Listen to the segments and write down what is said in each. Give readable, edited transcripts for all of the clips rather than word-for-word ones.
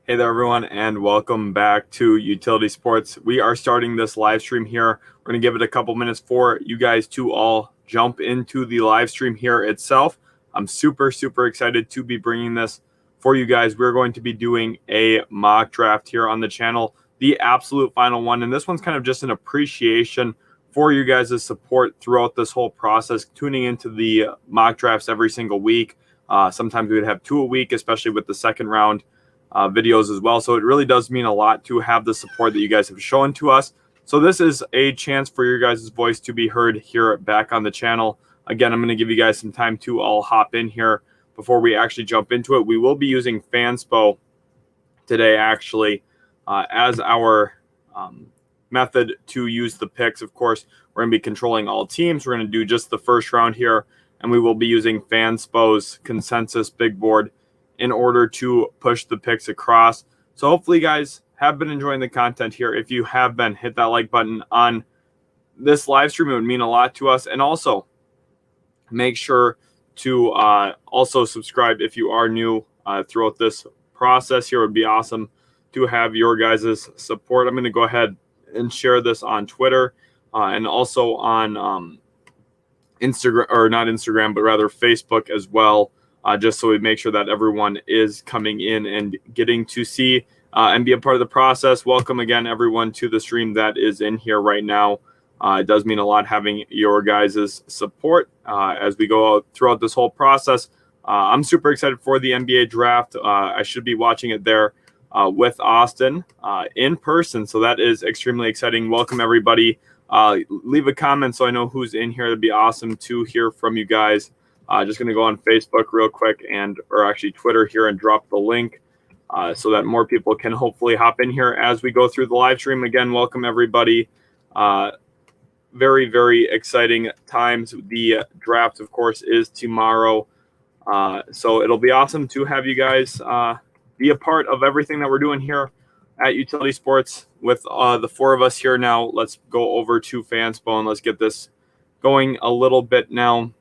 Hey there, everyone, and welcome back to Utility Sports. We are starting this live stream here. We're going to give it a couple minutes for you guys to all jump into the live stream here itself. I'm super excited to be bringing this for you guys. We're going to be doing a mock draft here on the channel, the absolute final one. And this one's kind of just an appreciation for you guys' support throughout this whole process, tuning into the mock drafts every single week. Sometimes we would have 2 a week, especially with the second round videos as well. So it really does mean a lot to have the support that you guys have shown to us. So this is a chance for your guys' voice to be heard here back on the channel. Again, I'm going to give you guys some time to all hop in here before we actually jump into it. We will be using Fanspo today, actually, as our method to use the picks. Of course, we're going to be controlling all teams. We're going to do just the first round here, and we will be using Fanspo's consensus big board in order to push the picks across. So hopefully you guys have been enjoying the content here. If you have been, hit that like button on this live stream. It would mean a lot to us. And also make sure to also subscribe if you are new throughout this process here. It would be awesome to have your guys' support. I'm going to go ahead and share this on Twitter and also on Instagram, or not Instagram, but rather Facebook as well. Just so we make sure that everyone is coming in and getting to see and be a part of the process. Welcome again, everyone, to the stream that is in here right now. It does mean a lot having your guys' support as we go out throughout this whole process. I'm super excited for the NBA draft. I should be watching it there with Austin in person, so that is extremely exciting. Welcome, everybody. Leave a comment so I know who's in here. It'd be awesome to hear from you guys. Just going to go on Facebook real quick or actually Twitter here and drop the link so that more people can hopefully hop in here as we go through the live stream. Again, welcome everybody. Very exciting times. The draft, of course, is tomorrow. So it'll be awesome to have you guys be a part of everything that we're doing here at Utility Sports with the 4 of us here now. Let's go over to Fanspo and let's get this going a little bit now.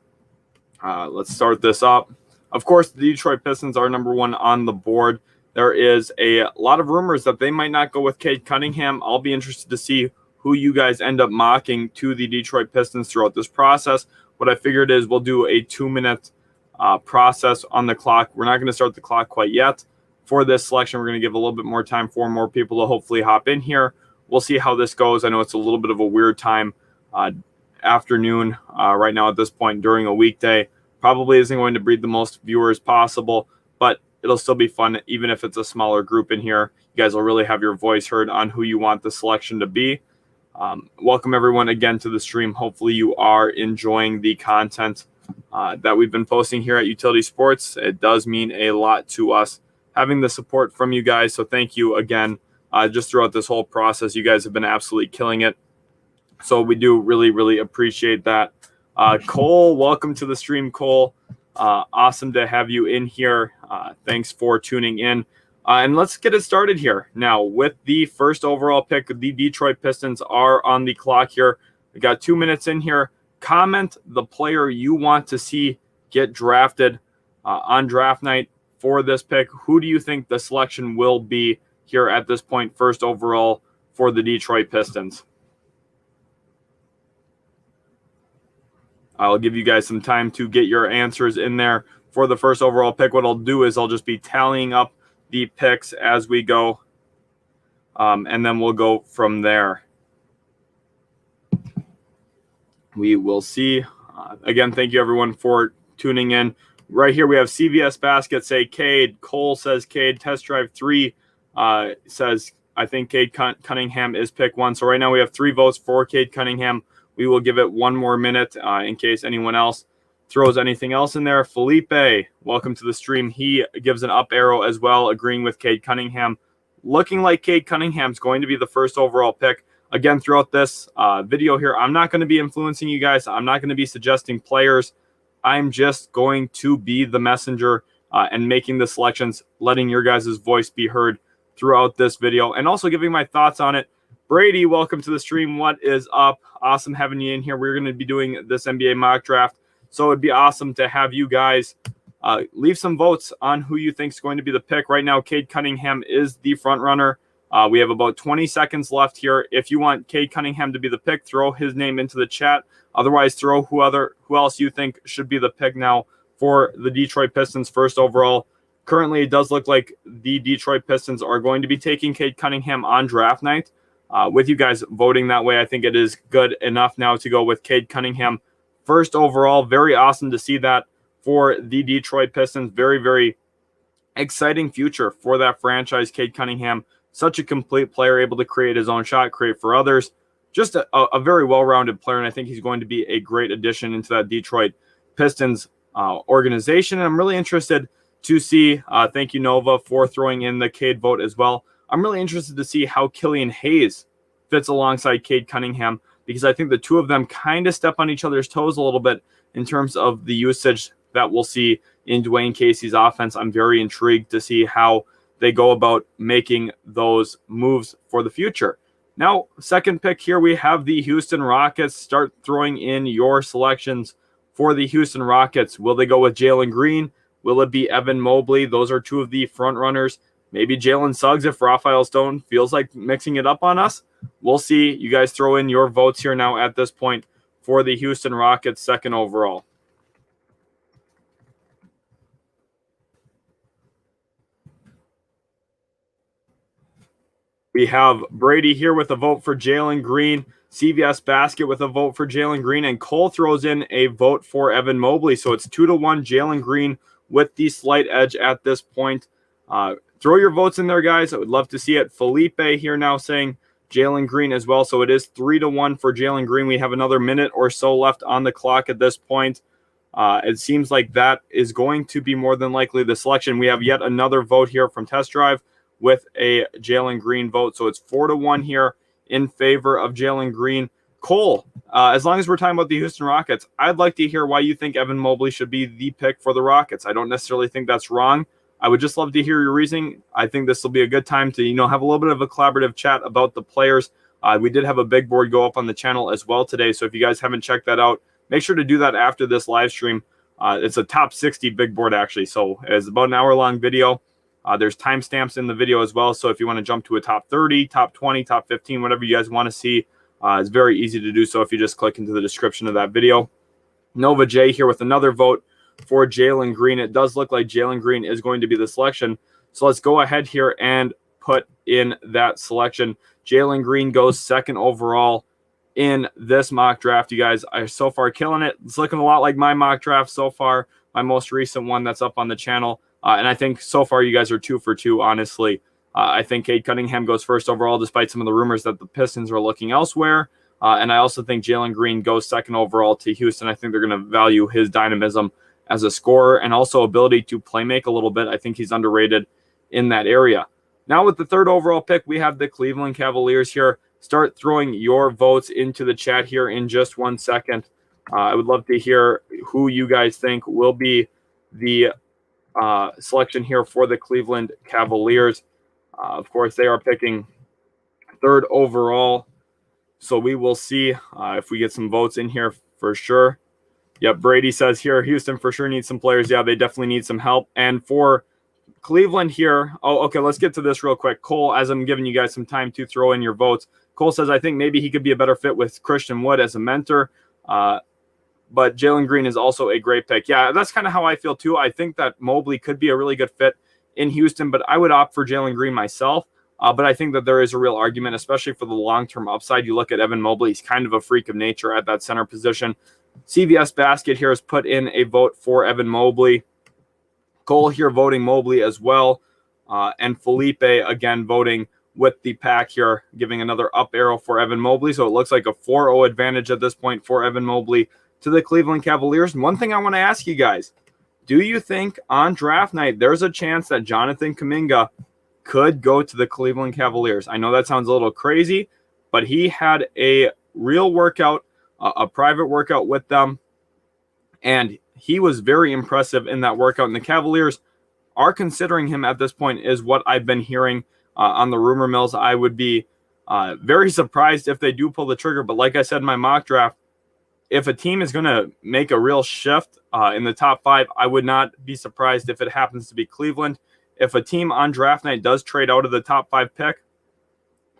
Let's start this up. Of course, the Detroit Pistons are number 1 on the board. There is a lot of rumors that they might not go with Cade Cunningham. I'll be interested to see who you guys end up mocking to the Detroit Pistons throughout this process. What I figured is we'll do a 2-minute process on the clock. We're not going to start the clock quite yet. For this selection, we're going to give a little bit more time for more people to hopefully hop in here. We'll see how this goes. I know it's a little bit of a weird time. Afternoon right now at this point during a weekday probably isn't going to breed the most viewers possible, but it'll still be fun even if it's a smaller group in here. You guys will really have your voice heard on who you want the selection to be. Welcome everyone again to the stream. Hopefully you are enjoying the content that we've been posting here at Utility Sports. It does mean a lot to us having the support from you guys, so thank you again. Just throughout this whole process, you guys have been absolutely killing it. So we do really appreciate that. Cole, welcome to the stream, Cole. Awesome to have you in here. Thanks for tuning in. And let's get it started here. Now, with the first overall pick, the Detroit Pistons are on the clock here. We got 2 minutes in here. Comment the player you want to see get drafted on draft night for this pick. Who do you think the selection will be here at this point, first overall for the Detroit Pistons? I'll give you guys some time to get your answers in there for the first overall pick. What I'll do is I'll just be tallying up the picks as we go, and then we'll go from there. We will see. Again, thank you, everyone, for tuning in. Right here, we have CVS Basket say Cade. Cole says Cade. Test Drive 3 says, I think Cade Cunningham is pick 1. So right now we have 3 votes for Cade Cunningham. We will give it 1 more minute in case anyone else throws anything else in there. Felipe, welcome to the stream. He gives an up arrow as well, agreeing with Cade Cunningham. Looking like Cade Cunningham's going to be the first overall pick. Again, throughout this video here, I'm not going to be influencing you guys. I'm not going to be suggesting players. I'm just going to be the messenger and making the selections, letting your guys' voice be heard throughout this video, and also giving my thoughts on it. Brady, welcome to the stream. What is up? Awesome having you in here. We're going to be doing this NBA mock draft, so it'd be awesome to have you guys Leave some votes on who you think is going to be the pick. Right now, Cade Cunningham is the front runner. We have about 20 seconds left here. If you want Cade Cunningham to be the pick, throw his name into the chat. Otherwise, throw who else you think should be the pick now for the Detroit Pistons first overall. Currently, it does look like the Detroit Pistons are going to be taking Cade Cunningham on draft night. With you guys voting that way, I think it is good enough now to go with Cade Cunningham first overall. Very awesome to see that for the Detroit Pistons. Very, very exciting future for that franchise. Cade Cunningham, such a complete player, able to create his own shot, create for others. Just a very well-rounded player, and I think he's going to be a great addition into that Detroit Pistons organization. And I'm really interested to see, thank you, Nova, for throwing in the Cade vote as well. I'm really interested to see how Killian Hayes fits alongside Cade Cunningham, because I think the two of them kind of step on each other's toes a little bit in terms of the usage that we'll see in Dwayne Casey's offense. I'm very intrigued to see how they go about making those moves for the future. Now, second pick here, we have the Houston Rockets. Start throwing in your selections for the Houston Rockets. Will they go with Jalen Green? Will it be Evan Mobley? Those are two of the front runners. Maybe Jalen Suggs if Rafael Stone feels like mixing it up on us. We'll see. You guys throw in your votes here now at this point for the Houston Rockets second overall. We have Brady here with a vote for Jalen Green, CVS Basket with a vote for Jalen Green, and Cole throws in a vote for Evan Mobley. So it's 2-1 Jalen Green with the slight edge at this point. Throw your votes in there, guys. I would love to see it. Felipe here now saying Jalen Green as well. So it is 3-1 for Jalen Green. We have another minute or so left on the clock at this point. It seems like that is going to be more than likely the selection. We have yet another vote here from Test Drive with a Jalen Green vote. So it's 4-1 here in favor of Jalen Green. Cole, as long as we're talking about the Houston Rockets, I'd like to hear why you think Evan Mobley should be the pick for the Rockets. I don't necessarily think that's wrong. I would just love to hear your reasoning. I think this will be a good time to, have a little bit of a collaborative chat about the players. We did have a big board go up on the channel as well today. So if you guys haven't checked that out, make sure to do that after this live stream. It's a top 60 big board, actually. So it's about an hour-long video. There's timestamps in the video as well. So if you want to jump to a top 30, top 20, top 15, whatever you guys want to see, it's very easy to do so if you just click into the description of that video. Nova J here with another vote for Jalen Green. It does look like Jalen Green is going to be the selection. So let's go ahead here and put in that selection. Jalen Green goes second overall in this mock draft. You guys are so far killing it. It's looking a lot like my mock draft so far, my most recent one that's up on the channel. And I think so far you guys are 2 for 2, honestly. I think Cade Cunningham goes first overall, despite some of the rumors that the Pistons are looking elsewhere. And I also think Jalen Green goes second overall to Houston. I think they're going to value his dynamism as a scorer and also ability to play make a little bit. I think he's underrated in that area. Now with the third overall pick, we have the Cleveland Cavaliers here. Start throwing your votes into the chat here in just 1 second. I would love to hear who you guys think will be the selection here for the Cleveland Cavaliers. Of course, they are picking third overall. So we will see if we get some votes in here for sure. Yep, Brady says here, Houston for sure needs some players. Yeah, they definitely need some help. And for Cleveland here, okay, let's get to this real quick. Cole, as I'm giving you guys some time to throw in your votes, Cole says, I think maybe he could be a better fit with Christian Wood as a mentor. But Jalen Green is also a great pick. Yeah, that's kind of how I feel too. I think that Mobley could be a really good fit in Houston, but I would opt for Jalen Green myself. But I think that there is a real argument, especially for the long-term upside. You look at Evan Mobley, he's kind of a freak of nature at that center position. CVS Basket here has put in a vote for Evan Mobley. Cole here voting Mobley as well. And Felipe, again, voting with the pack here, giving another up arrow for Evan Mobley. So it looks like a 4-0 advantage at this point for Evan Mobley to the Cleveland Cavaliers. And one thing I want to ask you guys, do you think on draft night there's a chance that Jonathan Kuminga could go to the Cleveland Cavaliers? I know that sounds a little crazy, but he had a real workout, a private workout with them, and he was very impressive in that workout. And the Cavaliers are considering him at this point, is what I've been hearing on the rumor mills. I would be very surprised if they do pull the trigger. But like I said in my mock draft, if a team is going to make a real shift in the top 5, I would not be surprised if it happens to be Cleveland. If a team on draft night does trade out of the top 5 pick,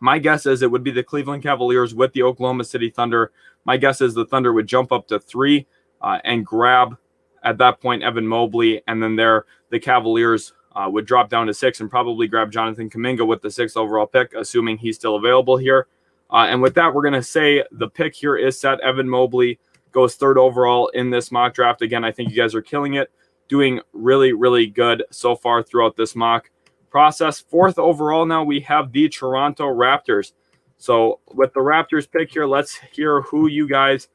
my guess is it would be the Cleveland Cavaliers with the Oklahoma City Thunder. My guess is the Thunder would jump up to 3 and grab, at that point, Evan Mobley. And then the Cavaliers would drop down to 6 and probably grab Jonathan Kuminga with the 6th overall pick, assuming he's still available here. And with that, we're going to say the pick here is set. Evan Mobley goes 3rd overall in this mock draft. Again, I think you guys are killing it, doing really, really good so far throughout this mock process. 4th overall now, we have the Toronto Raptors. So with the Raptors pick here, let's hear who you guys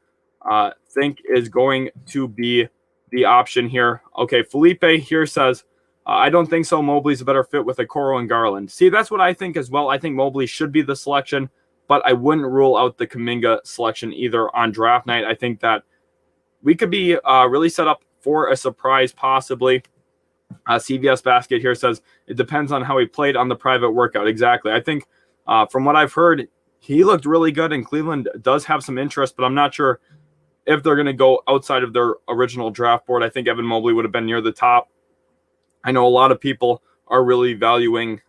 think is going to be the option here. Okay, Felipe here says, I don't think so. Mobley's a better fit with Okoro and Garland. See, that's what I think as well. I think Mobley should be the selection, but I wouldn't rule out the Kuminga selection either on draft night. I think that we could be really set up for a surprise, possibly. CVS Basket here says, it depends on how he played on the private workout. Exactly. I think from what I've heard, he looked really good, and Cleveland does have some interest, but I'm not sure if they're going to go outside of their original draft board. I think Evan Mobley would have been near the top. I know a lot of people are really valuing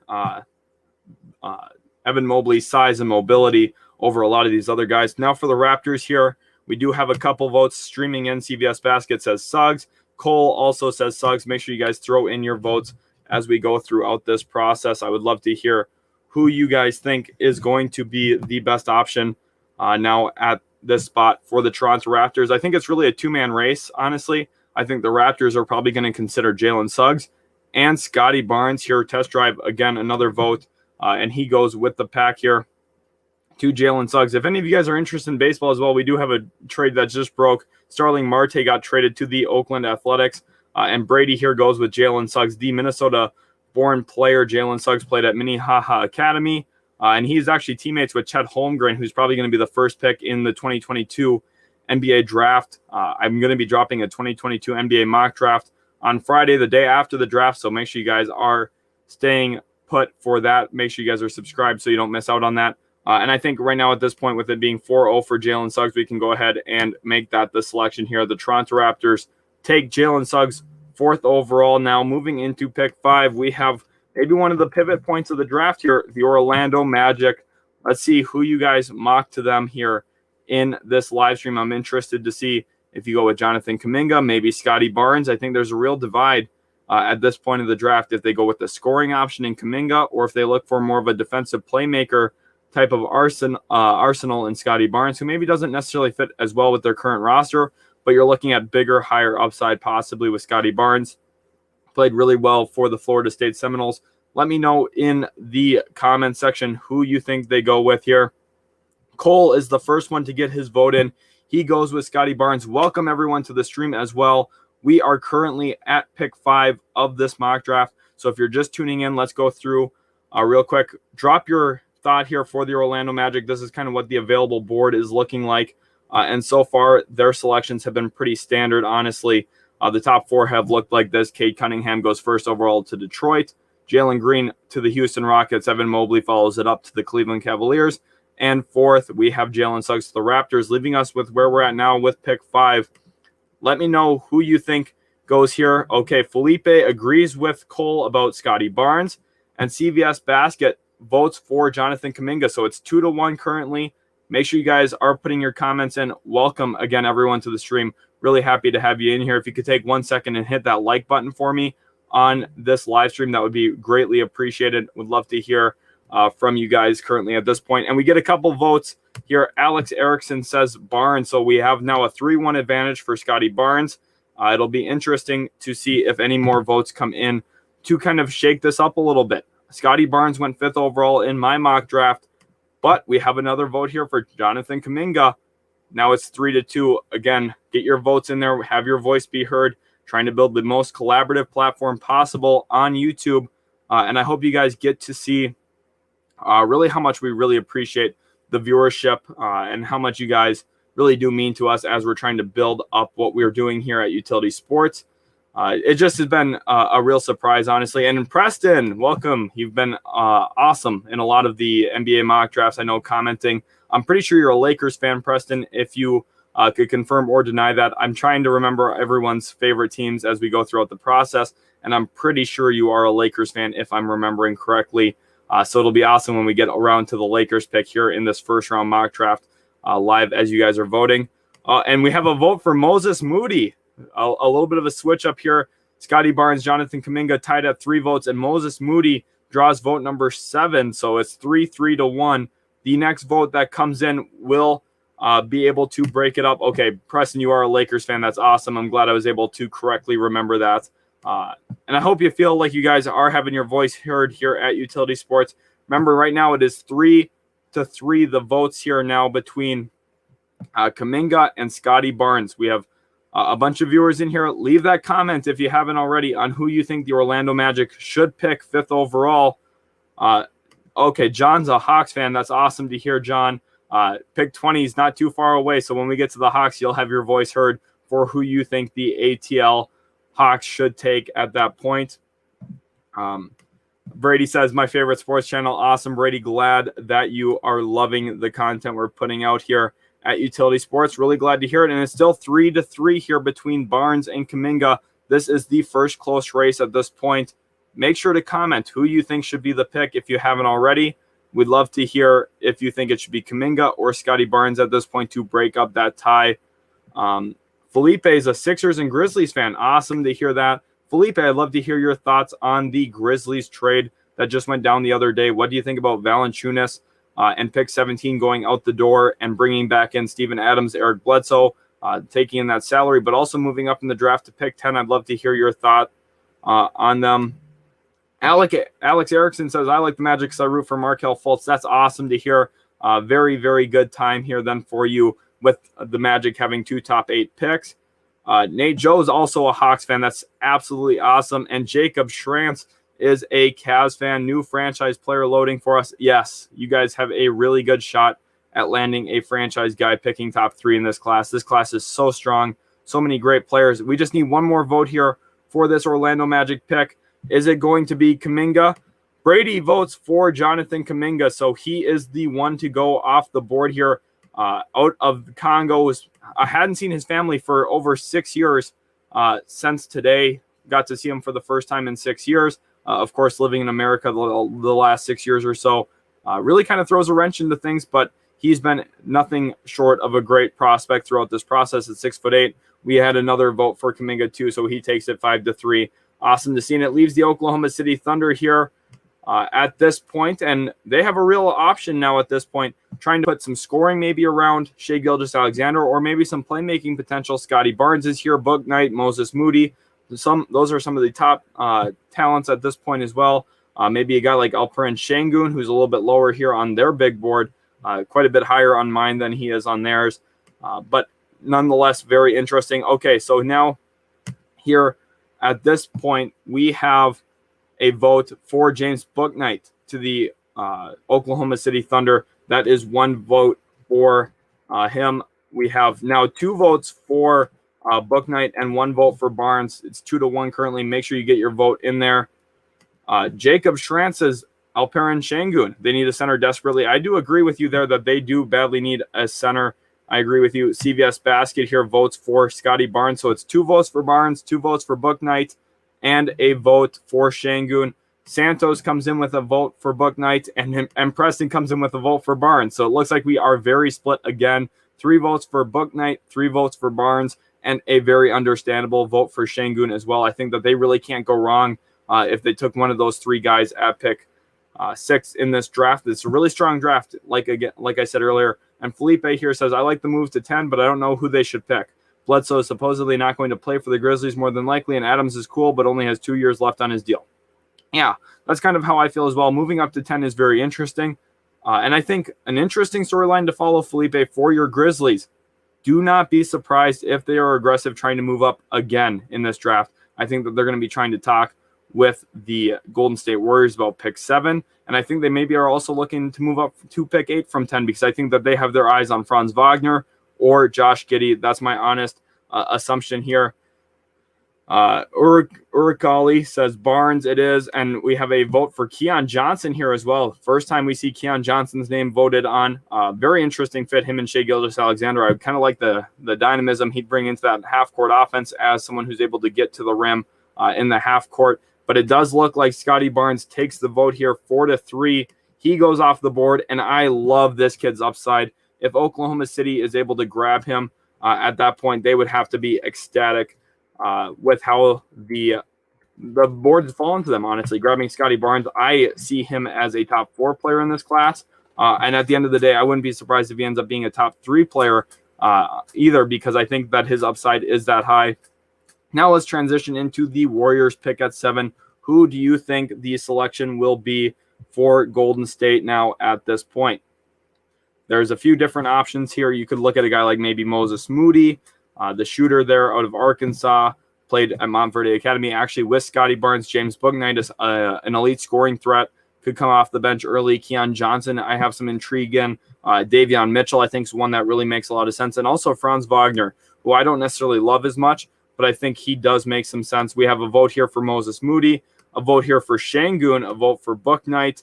Evan Mobley's size and mobility over a lot of these other guys. Now for the Raptors here, we do have a couple votes streaming in. CVS Basket says Suggs. Cole also says Suggs. Make sure you guys throw in your votes as we go throughout this process. I would love to hear who you guys think is going to be the best option now at this spot for the Toronto Raptors. I think it's really a 2-man race, honestly. I think the Raptors are probably going to consider Jalen Suggs and Scotty Barnes here. Test drive, again, another vote. And he goes with the pack here to Jalen Suggs. If any of you guys are interested in baseball as well, we do have a trade that just broke. Starling Marte got traded to the Oakland Athletics. And Brady here goes with Jalen Suggs, the Minnesota-born player. Jalen Suggs played at Minnehaha Academy. And he's actually teammates with Chet Holmgren, who's probably going to be the first pick in the 2022 NBA draft. I'm going to be dropping a 2022 NBA mock draft on Friday, the day after the draft. So make sure you guys are staying put for that. Make sure you guys are subscribed so you don't miss out on that. And I think right now at this point, with it being 4-0 for Jalen Suggs, we can go ahead and make that the selection here. The Toronto Raptors take Jalen Suggs 4th overall. Now moving into pick 5, we have maybe one of the pivot points of the draft here, the Orlando Magic. Let's see who you guys mock to them here in this live stream. I'm interested to see if you go with Jonathan Kuminga, maybe Scotty Barnes. I think there's a real divide at this point of the draft if they go with the scoring option in Kuminga or if they look for more of a defensive playmaker type of arsenal in Scotty Barnes, who maybe doesn't necessarily fit as well with their current roster, but you're looking at bigger, higher upside possibly with Scotty Barnes. Played really well for the Florida State Seminoles. Let me know in the comment section who you think they go with here. Cole is the first one to get his vote in. He goes with Scotty Barnes. Welcome everyone to the stream as well. We are currently at pick 5 of this mock draft. So if you're just tuning in, let's go through real quick. Drop your thought here for the Orlando Magic. This is kind of what the available board is looking like. And so far, their selections have been pretty standard, honestly. The top 4 have looked like this. Cade Cunningham goes 1st overall to Detroit. Jalen Green to the Houston Rockets. Evan Mobley follows it up to the Cleveland Cavaliers. And 4th, we have Jalen Suggs to the Raptors, leaving us with where we're at now with pick 5. Let me know who you think goes here. Okay, Felipe agrees with Cole about Scotty Barnes, and CVS Basket votes for Jonathan Kuminga. So it's 2-1 currently. Make sure you guys are putting your comments in. Welcome again, everyone, to the stream. Really happy to have you in here. If you could take 1 second and hit that like button for me on this live stream, that would be greatly appreciated. Would love to hear from you guys currently at this point. And we get a couple votes here. Alex Erickson says Barnes. So we have now a 3-1 advantage for Scotty Barnes. It'll be interesting to see if any more votes come in to kind of shake this up a little bit. Scotty Barnes went 5th overall in my mock draft, but we have another vote here for Jonathan Kuminga. Now it's 3-2. Again, get your votes in there. Have your voice be heard. Trying to build the most collaborative platform possible on YouTube. And I hope you guys get to see really how much we really appreciate the viewership and how much you guys really do mean to us as we're trying to build up what we're doing here at Utility Sports. It just has been a real surprise, honestly. And Preston, welcome. You've been awesome in a lot of the NBA mock drafts. I know commenting. I'm pretty sure you're a Lakers fan, Preston. If you could confirm or deny that. I'm trying to remember everyone's favorite teams as we go throughout the process, and I'm pretty sure you are a Lakers fan if I'm remembering correctly. So it'll be awesome when we get around to the Lakers pick here in this first round mock draft live as you guys are voting. And we have a vote for Moses Moody. A little bit of a switch up here. Scotty Barnes, Jonathan Kuminga tied at 3 votes, and Moses Moody draws vote number 7. So it's 3-3-1. The next vote that comes in will be able to break it up. Okay, Preston, you are a Lakers fan. That's awesome. I'm glad I was able to correctly remember that. And I hope you feel like you guys are having your voice heard here at Utility Sports. Remember, right now it is 3-3 the votes here now between Kuminga and Scotty Barnes. We have a bunch of viewers in here. Leave that comment if you haven't already on who you think the Orlando Magic should pick 5th overall. Okay, John's a Hawks fan. That's awesome to hear, John. Pick 20 is not too far away, so when we get to the Hawks, you'll have your voice heard for who you think the ATL Hawks should take at that point. Brady says, my favorite sports channel. Awesome, Brady. Glad that you are loving the content we're putting out here at Utility Sports. Really glad to hear it. And it's still 3-3 here between Barnes and Kuminga. This is the first close race at this point. Make sure to comment who you think should be the pick if you haven't already. We'd love to hear if you think it should be Kuminga or Scotty Barnes at this point to break up that tie. Felipe is a Sixers and Grizzlies fan. Awesome to hear that. Felipe, I'd love to hear your thoughts on the Grizzlies trade that just went down the other day. What do you think about Valanciunas and pick 17 going out the door and bringing back in Steven Adams, Eric Bledsoe, taking in that salary, but also moving up in the draft to pick 10? I'd love to hear your thought on them. Alex Erickson says, I like the Magic because I root for Markelle Fultz. That's awesome to hear. Very, very good time here then for you with the Magic having 2 top 8 picks. Nate Joe's also a Hawks fan. That's absolutely awesome. And Jacob Schrantz is a Cavs fan. New franchise player loading for us. Yes, you guys have a really good shot at landing a franchise guy picking top 3 in this class. This class is so strong. So many great players. We just need one more vote here for this Orlando Magic pick. Is it going to be Kuminga? Brady votes for Jonathan Kuminga, so he is the one to go off the board here. Out of the Congo. I hadn't seen his family for over 6 years since today. Got to see him for the first time in 6 years. Of course, living in America the last 6 years or so really kind of throws a wrench into things, but he's been nothing short of a great prospect throughout this process at 6'8". We had another vote for Kuminga too, so he takes it 5-3. Awesome to see, and it leaves the Oklahoma City Thunder here at this point, and they have a real option now at this point, trying to put some scoring maybe around Shai Gilgeous-Alexander or maybe some playmaking potential. Scotty Barnes is here, Book Knight, Moses Moody. Those are some of the top talents at this point as well. Maybe a guy like Alperen Şengün, who's a little bit lower here on their big board, quite a bit higher on mine than he is on theirs, but nonetheless very interesting. Okay, so now here at this point, we have a vote for James Bouknight to the Oklahoma City Thunder. That is 1 vote for him. We have now 2 votes for Bouknight and 1 vote for Barnes. It's 2-1 currently. Make sure you get your vote in there. Jacob Schrantz says Alperen Şengün. They need a center desperately. I do agree with you there that they do badly need a center. I agree with you. CVS Basket here votes for Scotty Barnes. So it's 2 votes for Barnes, 2 votes for Bouknight, and a vote for Şengün. Santos comes in with a vote for Bouknight, and Preston comes in with a vote for Barnes. So it looks like we are very split again. 3 votes for Bouknight, 3 votes for Barnes, and a very understandable vote for Şengün as well. I think that they really can't go wrong if they took one of those 3 guys at pick 6 in this draft. It's a really strong draft, like I said earlier. And Felipe here says, I like the move to 10, but I don't know who they should pick. Bledsoe is supposedly not going to play for the Grizzlies more than likely, and Adams is cool, but only has 2 years left on his deal. Yeah, that's kind of how I feel as well. Moving up to 10 is very interesting. And I think an interesting storyline to follow, Felipe, for your Grizzlies. Do not be surprised if they are aggressive trying to move up again in this draft. I think that they're going to be trying to talk with the Golden State Warriors about pick 7. And I think they maybe are also looking to move up to pick 8 from 10 because I think that they have their eyes on Franz Wagner or Josh Giddey. That's my honest assumption here. Urikali says Barnes it is, and we have a vote for Keon Johnson here as well. First time we see Keon Johnson's name voted on. Very interesting fit, him and Shai Gilgeous-Alexander. I kind of like the dynamism he'd bring into that half-court offense as someone who's able to get to the rim in the half-court. But it does look like Scotty Barnes takes the vote here 4-3. He goes off the board, and I love this kid's upside. If Oklahoma City is able to grab him at that point, they would have to be ecstatic with how the board has fallen to them, honestly. Grabbing Scotty Barnes, I see him as a top 4 player in this class. And at the end of the day, I wouldn't be surprised if he ends up being a top 3 player either, because I think that his upside is that high. Now let's transition into the Warriors pick at 7. Who do you think the selection will be for Golden State now at this point? There's a few different options here. You could look at a guy like maybe Moses Moody, the shooter there out of Arkansas, played at Montverde Academy. Actually, with Scotty Barnes, James Bouknight is an elite scoring threat. Could come off the bench early. Keon Johnson, I have some intrigue in. Davion Mitchell, I think, is one that really makes a lot of sense. And also Franz Wagner, who I don't necessarily love as much, but I think he does make some sense. We have a vote here for Moses Moody, a vote here for Şengün, a vote for Bouknight,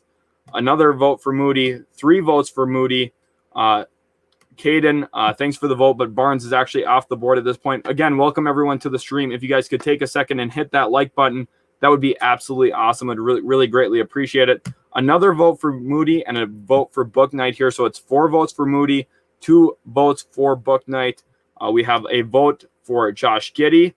another vote for Moody, 3 votes for Moody. Caden, thanks for the vote, but Barnes is actually off the board at this point. Again, welcome everyone to the stream. If you guys could take a second and hit that like button, that would be absolutely awesome. I'd really, really greatly appreciate it. Another vote for Moody and a vote for Bouknight here. So it's 4 votes for Moody, 2 votes for Bouknight. We have a vote for Josh Giddey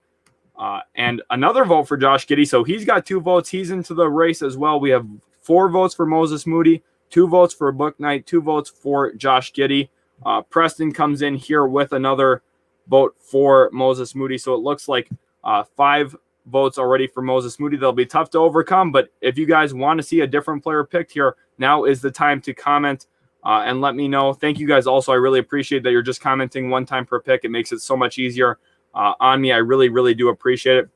and another vote for Josh Giddey. So he's got 2 votes. He's into the race as well. We have 4 votes for Moses Moody, 2 votes for Bouknight, 2 votes for Josh Giddey. Preston comes in here with another vote for Moses Moody. So it looks like 5 votes already for Moses Moody. They'll be tough to overcome, but if you guys want to see a different player picked here, now is the time to comment and let me know. Thank you guys also. I really appreciate that you're just commenting 1 time per pick. It makes it so much easier on me. I really, really do appreciate it.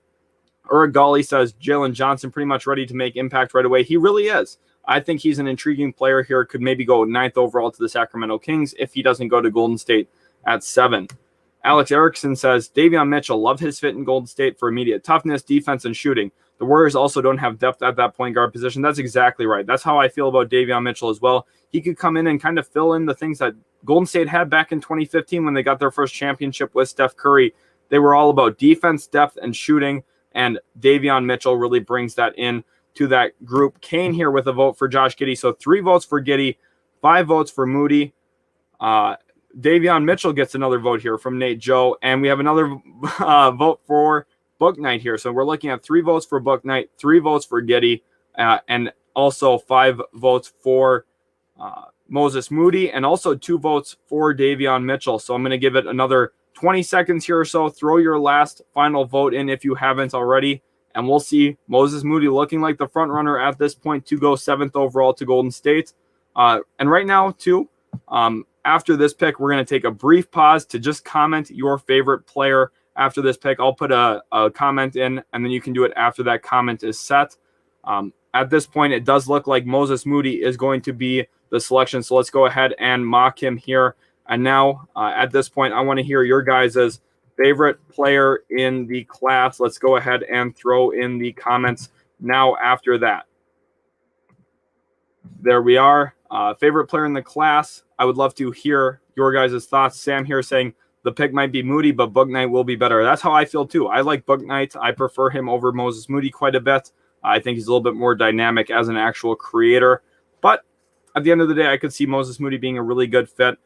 Urigali says Jalen Johnson pretty much ready to make impact right away. He really is. I think he's an intriguing player here. Could maybe go 9th overall to the Sacramento Kings if he doesn't go to Golden State at 7. Alex Erickson says, Davion Mitchell, love his fit in Golden State for immediate toughness, defense, and shooting. The Warriors also don't have depth at that point guard position. That's exactly right. That's how I feel about Davion Mitchell as well. He could come in and kind of fill in the things that Golden State had back in 2015 when they got their first championship with Steph Curry. They were all about defense, depth, and shooting, and Davion Mitchell really brings that in to that group. Kane here with a vote for Josh Giddey. So 3 votes for Giddey, 5 votes for Moody. Davion Mitchell gets another vote here from Nate Joe, and we have another vote for Bouknight here. So we're looking at 3 votes for Bouknight, 3 votes for Giddey, and also 5 votes for Moses Moody, and also 2 votes for Davion Mitchell. So I'm going to give it another 20 seconds here or so. Throw your last final vote in if you haven't already, and we'll see Moses Moody looking like the front runner at this point to go 7th overall to Golden State. And right now, too, after this pick, we're going to take a brief pause to just comment your favorite player after this pick. I'll put a comment in, and then you can do it after that comment is set. At this point, it does look like Moses Moody is going to be the selection, so let's go ahead and mock him here. And now, at this point, I want to hear your guys' favorite player in the class. Let's go ahead and throw in the comments now after that. There we are. Favorite player in the class. I would love to hear your guys' thoughts. Sam here saying the pick might be Moody, but Bouknight will be better. That's how I feel too. I like Bouknight. I prefer him over Moses Moody quite a bit. I think he's a little bit more dynamic as an actual creator. But at the end of the day, I could see Moses Moody being a really good fit.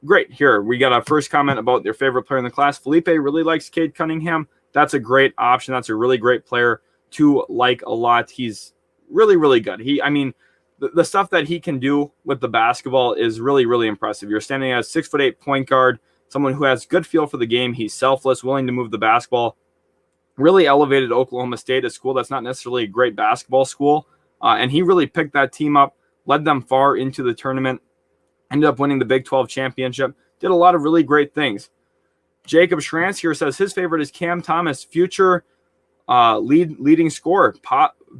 Great. Here, we got a first comment about their favorite player in the class. Felipe really likes Cade Cunningham. That's a great option. That's a really great player to like a lot. He's really, really good. The stuff that he can do with the basketball is really, really impressive. You're standing as a 6'8" point guard, someone who has good feel for the game. He's selfless, willing to move the basketball. Really elevated Oklahoma State, a school that's not necessarily a great basketball school. And he really picked that team up, led them far into the tournament, ended up winning the Big 12 championship, did a lot of really great things. Jacob Schranz here says his favorite is Cam Thomas, future leading scorer,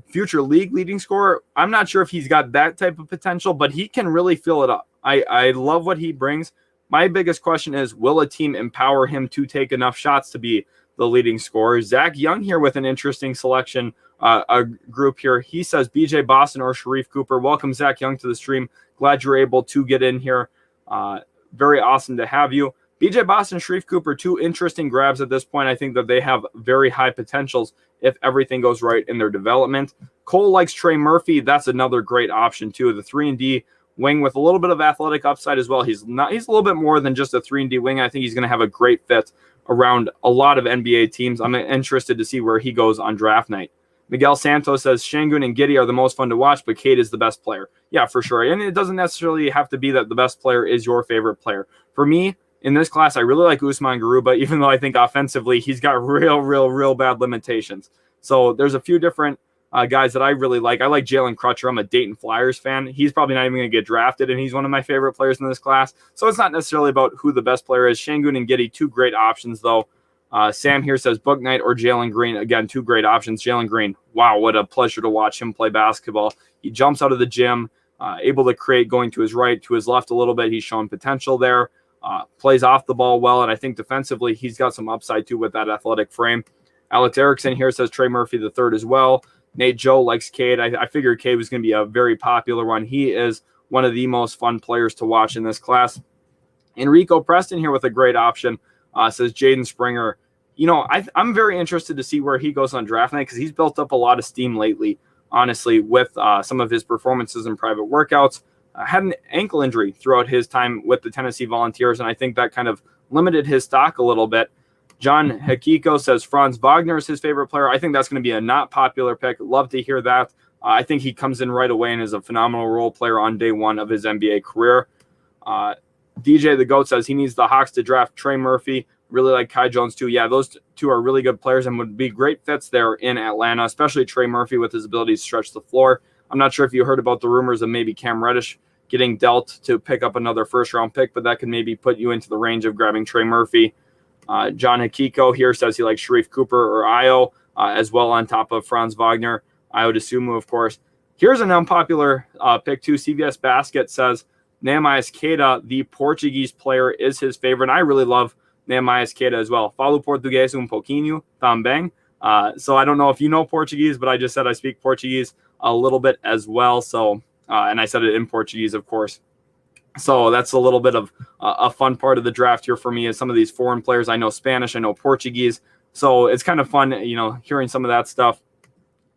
future league leading scorer. I'm not sure if he's got that type of potential, but he can really fill it up. I love what he brings. My biggest question is, will a team empower him to take enough shots to be the leading scorers. Zach Young here with an interesting selection, a group here. He says BJ Boston or Sharif Cooper. Welcome, Zach Young, to the stream. Glad you're able to get in here. Very awesome to have you. BJ Boston, Sharif Cooper, two interesting grabs at this point. I think that they have very high potentials if everything goes right in their development. Cole likes Trey Murphy. That's another great option too. The 3-and-D wing with a little bit of athletic upside as well. He's a little bit more than just a 3-and-D wing. I think he's going to have a great fit around a lot of NBA teams. I'm interested to see where he goes on draft night. Miguel Santos says Şengün and Giddey are the most fun to watch, but Cade is the best player. Yeah, for sure. And it doesn't necessarily have to be that the best player is your favorite player. For me, in this class, I really like Usman Garuba, even though I think offensively he's got real bad limitations. So there's a few different guys that I really like. I like Jalen Crutcher. I'm a Dayton Flyers fan. He's probably not even going to get drafted, and he's one of my favorite players in this class. So it's not necessarily about who the best player is. Şengün and Giddey, two great options, though. Sam here says Book Knight or Jalen Green. Again, two great options. Jalen Green, wow, what a pleasure to watch him play basketball. He jumps out of the gym, able to create going to his right, to his left a little bit. He's shown potential there. Plays off the ball well, and I think defensively he's got some upside too with that athletic frame. Alex Erickson here says Trey Murphy the third as well. Nate Joe likes Cade. I figured Cade was going to be a very popular one. He is one of the most fun players to watch in this class. Enrico Preston here with a great option, says Jaden Springer. You know, I'm very interested to see where he goes on draft night because he's built up a lot of steam lately, honestly, with some of his performances in private workouts. Had an ankle injury throughout his time with the Tennessee Volunteers, and I think that kind of limited his stock a little bit. John Hakiko says Franz Wagner is his favorite player. I think that's going to be a not popular pick. Love to hear that. I think he comes in right away and is a phenomenal role player on day one of his NBA career. DJ the GOAT says he needs the Hawks to draft Trey Murphy. Really like Kai Jones too. Yeah, those two are really good players and would be great fits there in Atlanta, especially Trey Murphy with his ability to stretch the floor. I'm not sure if you heard about the rumors of maybe Cam Reddish getting dealt to pick up another first-round pick, but that could maybe put you into the range of grabbing Trey Murphy. John Hakiko here says he likes Sharif Cooper or Io as well on top of Franz Wagner. Io DeSumo, of course. Here's an unpopular pick too. CVS Basket says Nehemias Queda, the Portuguese player, is his favorite. And I really love Nehemias Queda as well. Falo português pouquinho também. So I don't know if you know Portuguese, but I just said I speak Portuguese a little bit as well. So, and I said it in Portuguese, of course. So that's a little bit of a fun part of the draft here for me is some of these foreign players. I know Spanish, I know Portuguese. So it's kind of fun, you know, hearing some of that stuff.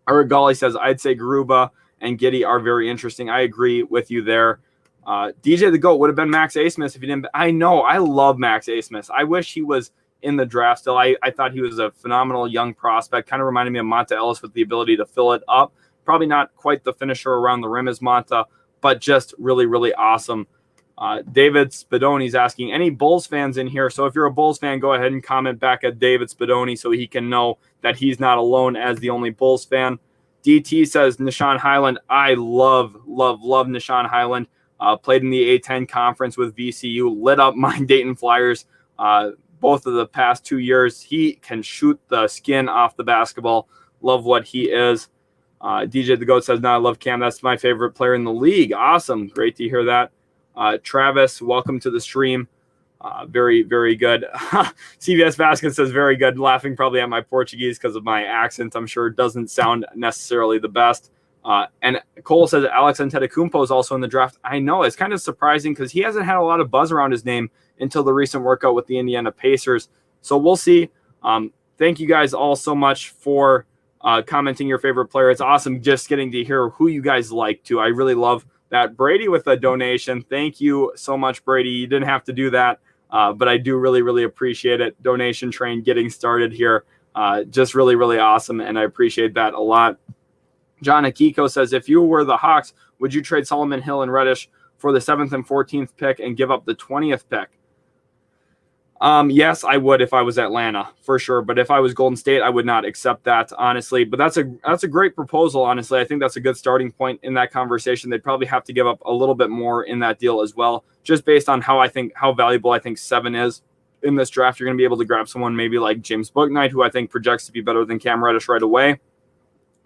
Arigali says, I'd say Garuba and Giddey are very interesting. I agree with you there. DJ the GOAT would have been Max Asmus if he didn't. I know. I love Max Asmus. I wish he was in the draft still. I thought he was a phenomenal young prospect. Kind of reminded me of Monta Ellis with the ability to fill it up. Probably not quite the finisher around the rim as Monta, but just really awesome. David Spadoni's asking, any Bulls fans in here? So if you're a Bulls fan, go ahead and comment back at David Spadoni so he can know that he's not alone as the only Bulls fan. DT says Nishan Highland. I love Nishan Highland. Played in the A10 conference with VCU, lit up my Dayton Flyers both of the past 2 years. He can shoot the skin off the basketball. Love what he is. DJ the GOAT says, no, I love Cam. That's my favorite player in the league. Awesome. Great to hear that. Travis, welcome to the stream. Very good. CVS Basket says very good. Laughing probably at my Portuguese because of my accent. I'm sure it doesn't sound necessarily the best. And Cole says Alex Antetokounmpo is also in the draft. I know. It's kind of surprising because he hasn't had a lot of buzz around his name until the recent workout with the Indiana Pacers. So we'll see. Thank you guys all so much for commenting your favorite player. It's awesome just getting to hear who you guys like too. I really love that. Brady with a donation. Thank you so much, Brady. You didn't have to do that, but I do really appreciate it. Donation train getting started here. Just really awesome, and I appreciate that a lot. John Akiko says, if you were the Hawks, would you trade Solomon Hill and Reddish for the 7th and 14th pick and give up the 20th pick? Yes, I would if I was Atlanta, for sure. But if I was Golden State, I would not accept that, honestly. But that's a great proposal, honestly. I think that's a good starting point in that conversation. They'd probably have to give up a little bit more in that deal as well, just based on how valuable I think 7 is in this draft. You're going to be able to grab someone maybe like James Bouknight, who I think projects to be better than Cam Reddish right away.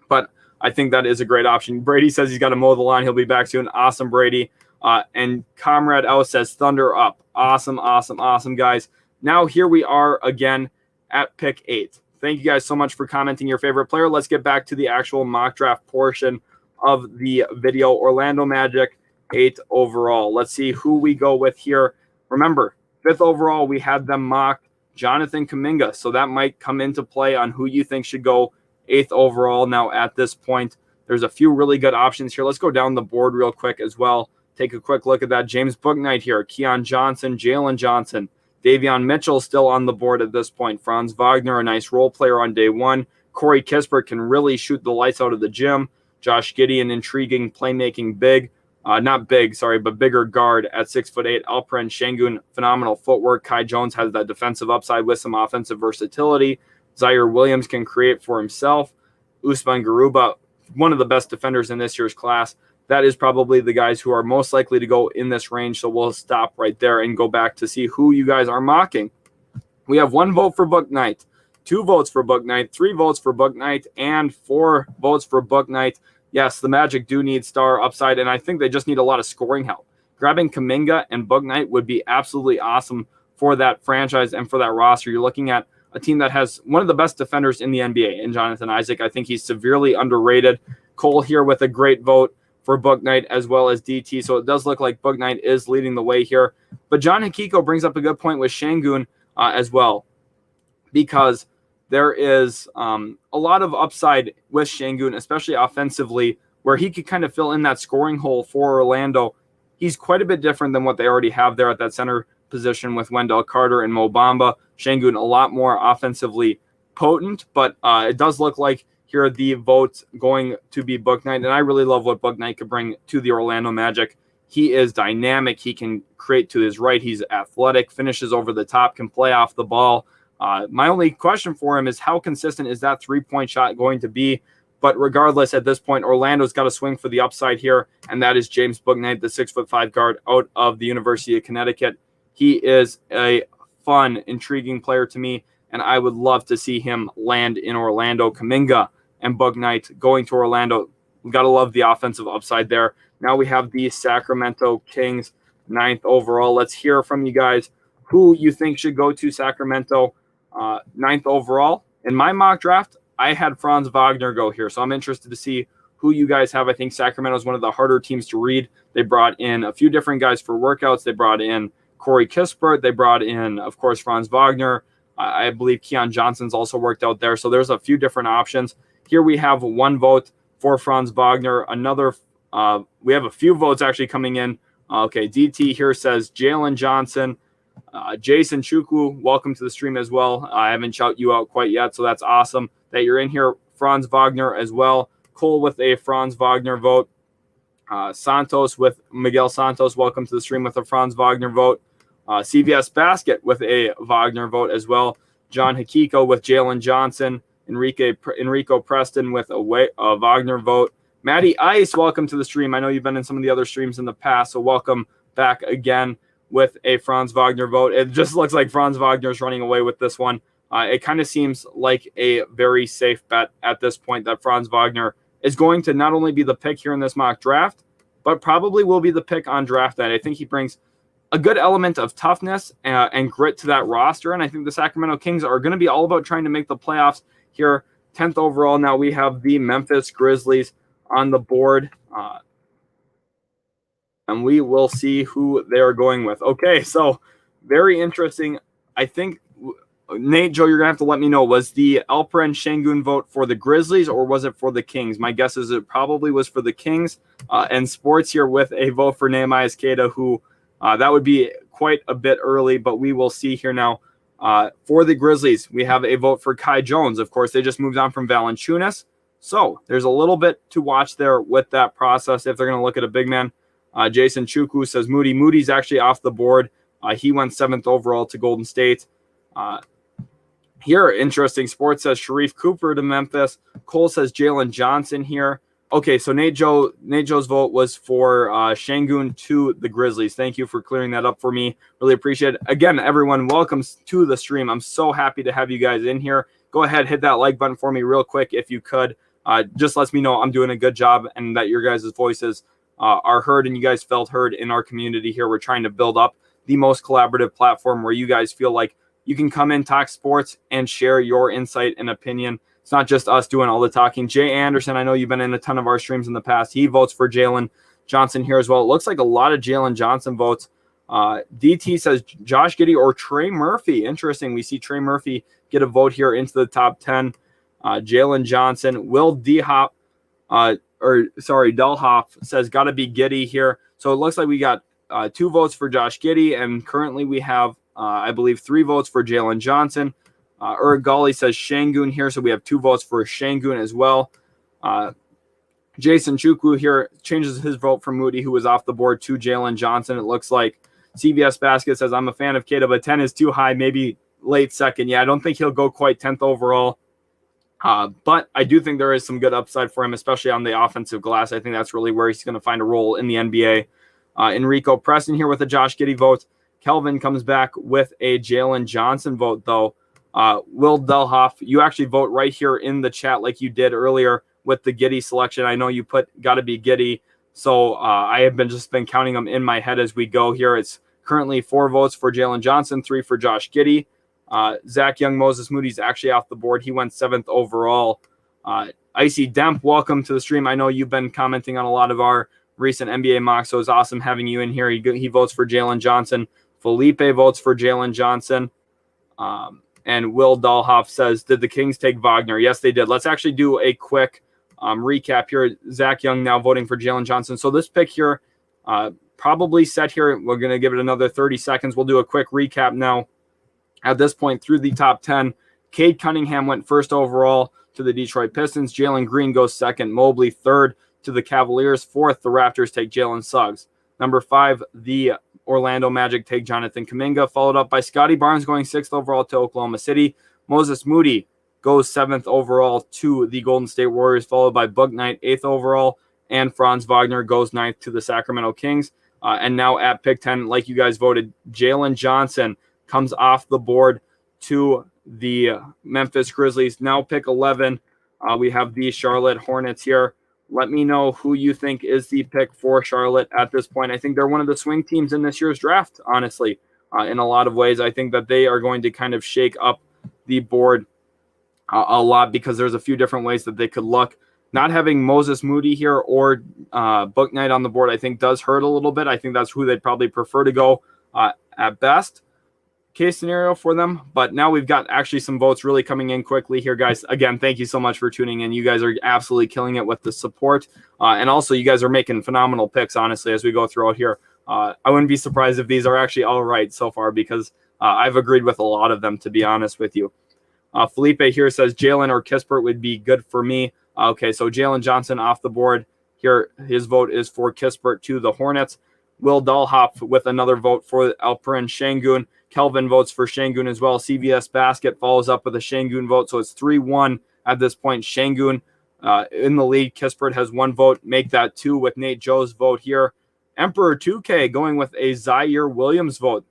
But I think that is a great option. Brady says he's got to mow the lawn. He'll be back soon. Awesome, Brady. And Comrade L says Thunder up. Awesome, guys. Now here we are again at pick 8. Thank you guys so much for commenting your favorite player. Let's get back to the actual mock draft portion of the video. Orlando Magic, 8 overall. Let's see who we go with here. Remember, 5th overall, we had them mocked Jonathan Kuminga, so that might come into play on who you think should go 8th overall. Now, at this point, there's a few really good options here. Let's go down the board real quick as well. Take a quick look at that. James Bouknight here, Keon Johnson, Jalen Johnson, Davion Mitchell still on the board at this point. Franz Wagner, a nice role player on day one. Corey Kispert can really shoot the lights out of the gym. Josh Giddey, an intriguing playmaking but bigger guard at 6'8". Alperen Şengün, phenomenal footwork. Kai Jones has that defensive upside with some offensive versatility. Zaire Williams can create for himself. Usman Garuba, one of the best defenders in this year's class. That is probably the guys who are most likely to go in this range. So we'll stop right there and go back to see who you guys are mocking. We have 1 vote for Bouknight, 2 votes for Bouknight, 3 votes for Bouknight, and 4 votes for Bouknight. Yes, the Magic do need star upside, and I think they just need a lot of scoring help. Grabbing Kuminga and Bouknight would be absolutely awesome for that franchise and for that roster. You're looking at a team that has one of the best defenders in the NBA in Jonathan Isaac. I think he's severely underrated. Cole here with a great vote for Bouknight as well as DT. So it does look like Bouknight is leading the way here. But John Hakiko brings up a good point with Şengün as well, because there is a lot of upside with Şengün, especially offensively, where he could kind of fill in that scoring hole for Orlando. He's quite a bit different than what they already have there at that center position with Wendell Carter and Mo Bamba. Şengün a lot more offensively potent, but it does look like here are the votes going to be Bouknight, and I really love what Bouknight could bring to the Orlando Magic. He is dynamic. He can create to his right. He's athletic, finishes over the top, can play off the ball. My only question for him is how consistent is that three-point shot going to be? But regardless, at this point, Orlando's got to swing for the upside here, and that is James Bouknight, the 6'5" guard out of the University of Connecticut. He is a fun, intriguing player to me, and I would love to see him land in Orlando. Kuminga and Bouknight going to Orlando. We've got to love the offensive upside there. Now we have the Sacramento Kings, 9th overall. Let's hear from you guys who you think should go to Sacramento, 9th overall. In my mock draft, I had Franz Wagner go here, so I'm interested to see who you guys have. I think Sacramento is one of the harder teams to read. They brought in a few different guys for workouts. They brought in Corey Kispert. They brought in, of course, Franz Wagner. I believe Keon Johnson's also worked out there. So there's a few different options. Here we have 1 vote for Franz Wagner. We have a few votes actually coming in. Okay, DT here says Jalen Johnson. Jason Chukwu, welcome to the stream as well. I haven't shouted you out quite yet, so that's awesome that you're in here. Franz Wagner as well. Cole with a Franz Wagner vote. Santos with Miguel Santos, welcome to the stream with a Franz Wagner vote. CVS Basket with a Wagner vote as well. John Hakiko with Jalen Johnson. Enrico Preston with a Wagner vote. Matty Ice, welcome to the stream. I know you've been in some of the other streams in the past, so welcome back again with a Franz Wagner vote. It just looks like Franz Wagner is running away with this one. It kind of seems like a very safe bet at this point that Franz Wagner is going to not only be the pick here in this mock draft, but probably will be the pick on draft night. I think he brings a good element of toughness and grit to that roster, and I think the Sacramento Kings are going to be all about trying to make the playoffs here. 10th overall, now we have the Memphis Grizzlies on the board, and we will see who they are going with. Okay, so very interesting. I think, Nate, Joe, you're going to have to let me know, was the Alperen Şengün vote for the Grizzlies or was it for the Kings? My guess is it probably was for the Kings. And Sports here with a vote for Nehemiah Skeda, who that would be quite a bit early, but we will see here now. For the Grizzlies, we have a vote for Kai Jones. Of course, they just moved on from Valanciunas. So there's a little bit to watch there with that process if they're going to look at a big man. Jason Chukwu says Moody. Moody's actually off the board. He went 7th overall to Golden State. Here, interesting. Sports says Sharif Cooper to Memphis. Cole says Jalen Johnson here. Okay, so Nate Joe's vote was for Şengün to the Grizzlies. Thank you for clearing that up for me. Really appreciate it. Again, everyone, welcome to the stream. I'm so happy to have you guys in here. Go ahead, hit that like button for me real quick if you could. Just lets me know I'm doing a good job and that your guys' voices are heard and you guys felt heard in our community here. We're trying to build up the most collaborative platform where you guys feel like you can come in, talk sports, and share your insight and opinion. It's not just us doing all the talking. Jay Anderson, I know you've been in a ton of our streams in the past. He votes for Jalen Johnson here as well. It looks like a lot of Jalen Johnson votes. DT says Josh Giddey or Trey Murphy. Interesting. We see Trey Murphy get a vote here into the top 10. Jalen Johnson. Will Delhoff says got to be Giddey here. So it looks like we got 2 votes for Josh Giddey, and currently we have, I believe, 3 votes for Jalen Johnson. Gali says Şengün here, so we have 2 votes for Şengün as well. Jason Chukwu here changes his vote from Moody, who was off the board, to Jalen Johnson. It looks like CBS Basket says, I'm a fan of Keita, but 10 is too high, maybe late second. Yeah, I don't think he'll go quite 10th overall. But I do think there is some good upside for him, especially on the offensive glass. I think that's really where he's going to find a role in the NBA. Enrico Preston here with a Josh Giddey vote. Kelvin comes back with a Jalen Johnson vote, though. Will Delhoff, you actually vote right here in the chat like you did earlier with the Giddey selection. I know you put got to be Giddey, so I have been counting them in my head as we go here. It's currently 4 votes for Jalen Johnson, 3 for Josh Giddey. Zach Young, Moses Moody's actually off the board. He went 7th overall. Icy Demp, welcome to the stream. I know you've been commenting on a lot of our recent NBA mocks, so it's awesome having you in here. He votes for Jalen Johnson. Felipe votes for Jalen Johnson. And Will Dahlhoff says, did the Kings take Wagner? Yes, they did. Let's actually do a quick recap here. Zach Young now voting for Jalen Johnson. So this pick here, probably set here. We're going to give it another 30 seconds. We'll do a quick recap now. At this point, through the top 10, Cade Cunningham went 1st overall to the Detroit Pistons. Jalen Green goes 2nd. Mobley 3rd to the Cavaliers. 4th, the Raptors take Jalen Suggs. Number 5, the Orlando Magic take Jonathan Kuminga, followed up by Scotty Barnes going 6th overall to Oklahoma City. Moses Moody goes 7th overall to the Golden State Warriors, followed by Book Knight 8th overall, and Franz Wagner goes 9th to the Sacramento Kings. And now at pick 10, like you guys voted, Jalen Johnson comes off the board to the Memphis Grizzlies. Now pick 11, we have the Charlotte Hornets here. Let me know who you think is the pick for Charlotte at this point. I think they're one of the swing teams in this year's draft, honestly, in a lot of ways. I think that they are going to kind of shake up the board a lot because there's a few different ways that they could look. Not having Moses Moody here or Book Knight on the board, I think, does hurt a little bit. I think that's who they'd probably prefer to go at best case scenario for them. But now we've got actually some votes really coming in quickly here, guys. Again, thank you so much for tuning in. You guys are absolutely killing it with the support. And also, you guys are making phenomenal picks, honestly, as we go throughout here. I wouldn't be surprised if these are actually all right so far because I've agreed with a lot of them, to be honest with you. Felipe here says Jalen or Kispert would be good for me. Okay, so Jalen Johnson off the board here. His vote is for Kispert to the Hornets. Will Dahlhoff with another vote for Alperen Şengün. Kelvin votes for Şengün as well. CBS Basket follows up with a Şengün vote. So it's 3-1 at this point. Şengün in the lead. Kispert has 1 vote. Make that 2 with Nate Joe's vote here. Emperor 2K going with a Zaire Williams vote.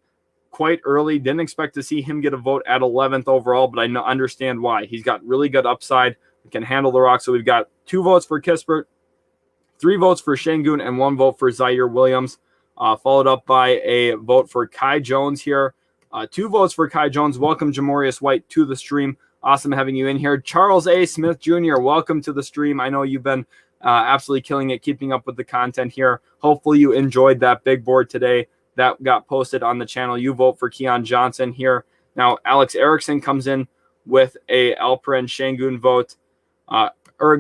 Quite early. Didn't expect to see him get a vote at 11th overall, but I understand why. He's got really good upside. Can handle the rock. So we've got 2 votes for Kispert, 3 votes for Şengün, and 1 vote for Zaire Williams. Followed up by a vote for Kai Jones here. 2 votes for Kai Jones. Welcome, Jamorius White, to the stream. Awesome having you in here. Charles A. Smith Jr., welcome to the stream. I know you've been absolutely killing it, keeping up with the content here. Hopefully you enjoyed that big board today that got posted on the channel. You vote for Keon Johnson here. Now, Alex Erickson comes in with a Alperen Şengün vote.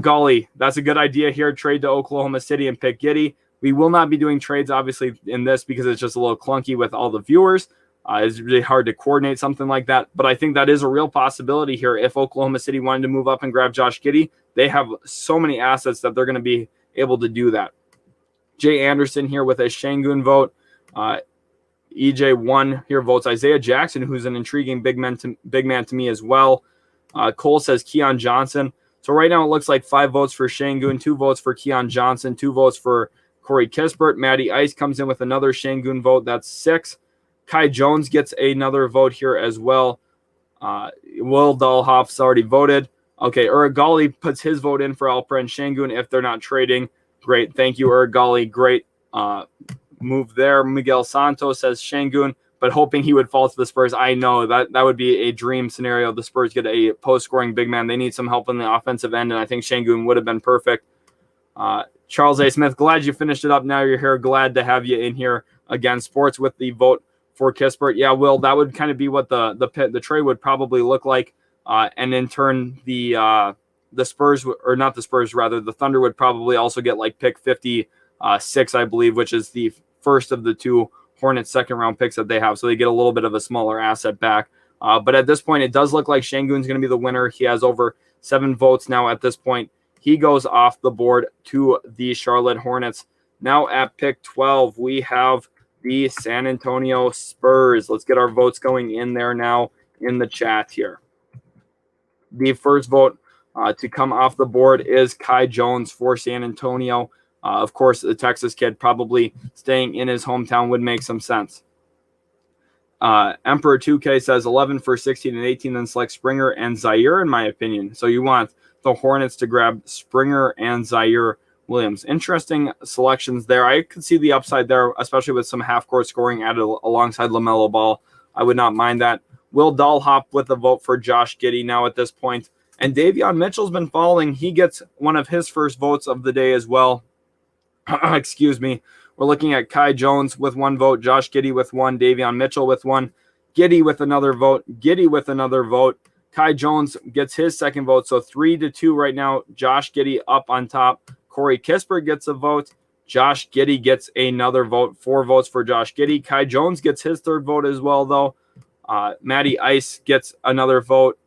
Golly, that's a good idea here. Trade to Oklahoma City and pick Giddey. We will not be doing trades, obviously, in this because it's just a little clunky with all the viewers. It's really hard to coordinate something like that. But I think that is a real possibility here. If Oklahoma City wanted to move up and grab Josh Giddey, they have so many assets that they're going to be able to do that. Jay Anderson here with a Şengün vote. EJ1 here votes Isaiah Jackson, who's an intriguing big man to me as well. Cole says Keon Johnson. So right now it looks like 5 votes for Şengün, 2 votes for Keon Johnson, 2 votes for Corey Kispert. Matty Ice comes in with another Şengün vote. That's 6. Kai Jones gets another vote here as well. Will Dahlhoff's already voted. Okay, Urigali puts his vote in for Alperen Şengün if they're not trading. Great. Thank you, Urigali. Great move there. Miguel Santos says Şengün. but hoping he would fall to the Spurs. I know that would be a dream scenario. The Spurs get a post-scoring big man. They need some help on the offensive end, and I think Şengün would have been perfect. Charles A. Smith, glad you finished it up. Now you're here. Glad to have you in here again. Sports with the vote for Kispert. Yeah, Will, that would kind of be what the trade would probably look like. And in turn, the Spurs, or not the Spurs, rather, the Thunder would probably also get like pick 56, I believe, which is the first of the two Hornets second-round picks that they have. So they get a little bit of a smaller asset back. But at this point, it does look like Şengün's going to be the winner. He has over 7 votes now at this point. He goes off the board to the Charlotte Hornets. Now at pick 12, we have the San Antonio Spurs. Let's get our votes going in there now in the chat here. The first vote to come off the board is Kai Jones for San Antonio. Of course, the Texas kid probably staying in his hometown would make some sense. Emperor 2K says 11 for 16 and 18, then select Springer and Zaire, in my opinion. So you want the Hornets to grab Springer and Zaire Williams. Interesting selections there. I could see the upside there, especially with some half-court scoring added alongside LaMelo Ball. I would not mind that. Will Dahlhop with a vote for Josh Giddey now at this point. And Davion Mitchell's been falling. He gets one of his first votes of the day as well. Excuse me. We're looking at Kai Jones with 1 vote, Josh Giddey with 1, Davion Mitchell with 1, Giddey with another vote, Giddey with another vote. Kai Jones gets his second vote, so 3-2 right now. Josh Giddey up on top. Corey Kispert gets a vote. Josh Giddey gets another vote. 4 votes for Josh Giddey. Kai Jones gets his third vote as well, though. Matty Ice gets another vote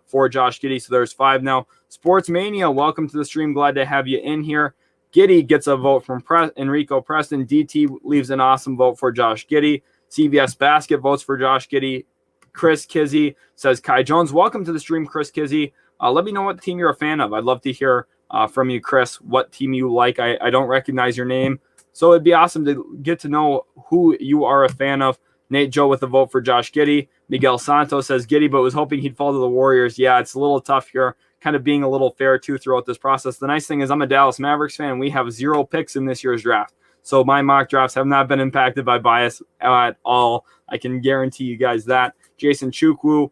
for Josh Giddey, so there's 5 now. Sports Mania, welcome to the stream. Glad to have you in here. Giddey gets a vote from Enrico Preston. DT leaves an awesome vote for Josh Giddey. CVS Basket votes for Josh Giddey. Chris Kizzy says Kai Jones. Welcome to the stream, Chris Kizzy. Let me know what team you're a fan of. I'd love to hear from you, Chris, what team you like. I don't recognize your name, so it'd be awesome to get to know who you are a fan of. Nate Joe with a vote for Josh Giddey. Miguel Santos says Giddey, but was hoping he'd fall to the Warriors. Yeah, it's a little tough here, kind of being a little fair, too, throughout this process. The nice thing is I'm a Dallas Mavericks fan, and we have 0 picks in this year's draft. So my mock drafts have not been impacted by bias at all. I can guarantee you guys that. Jason Chukwu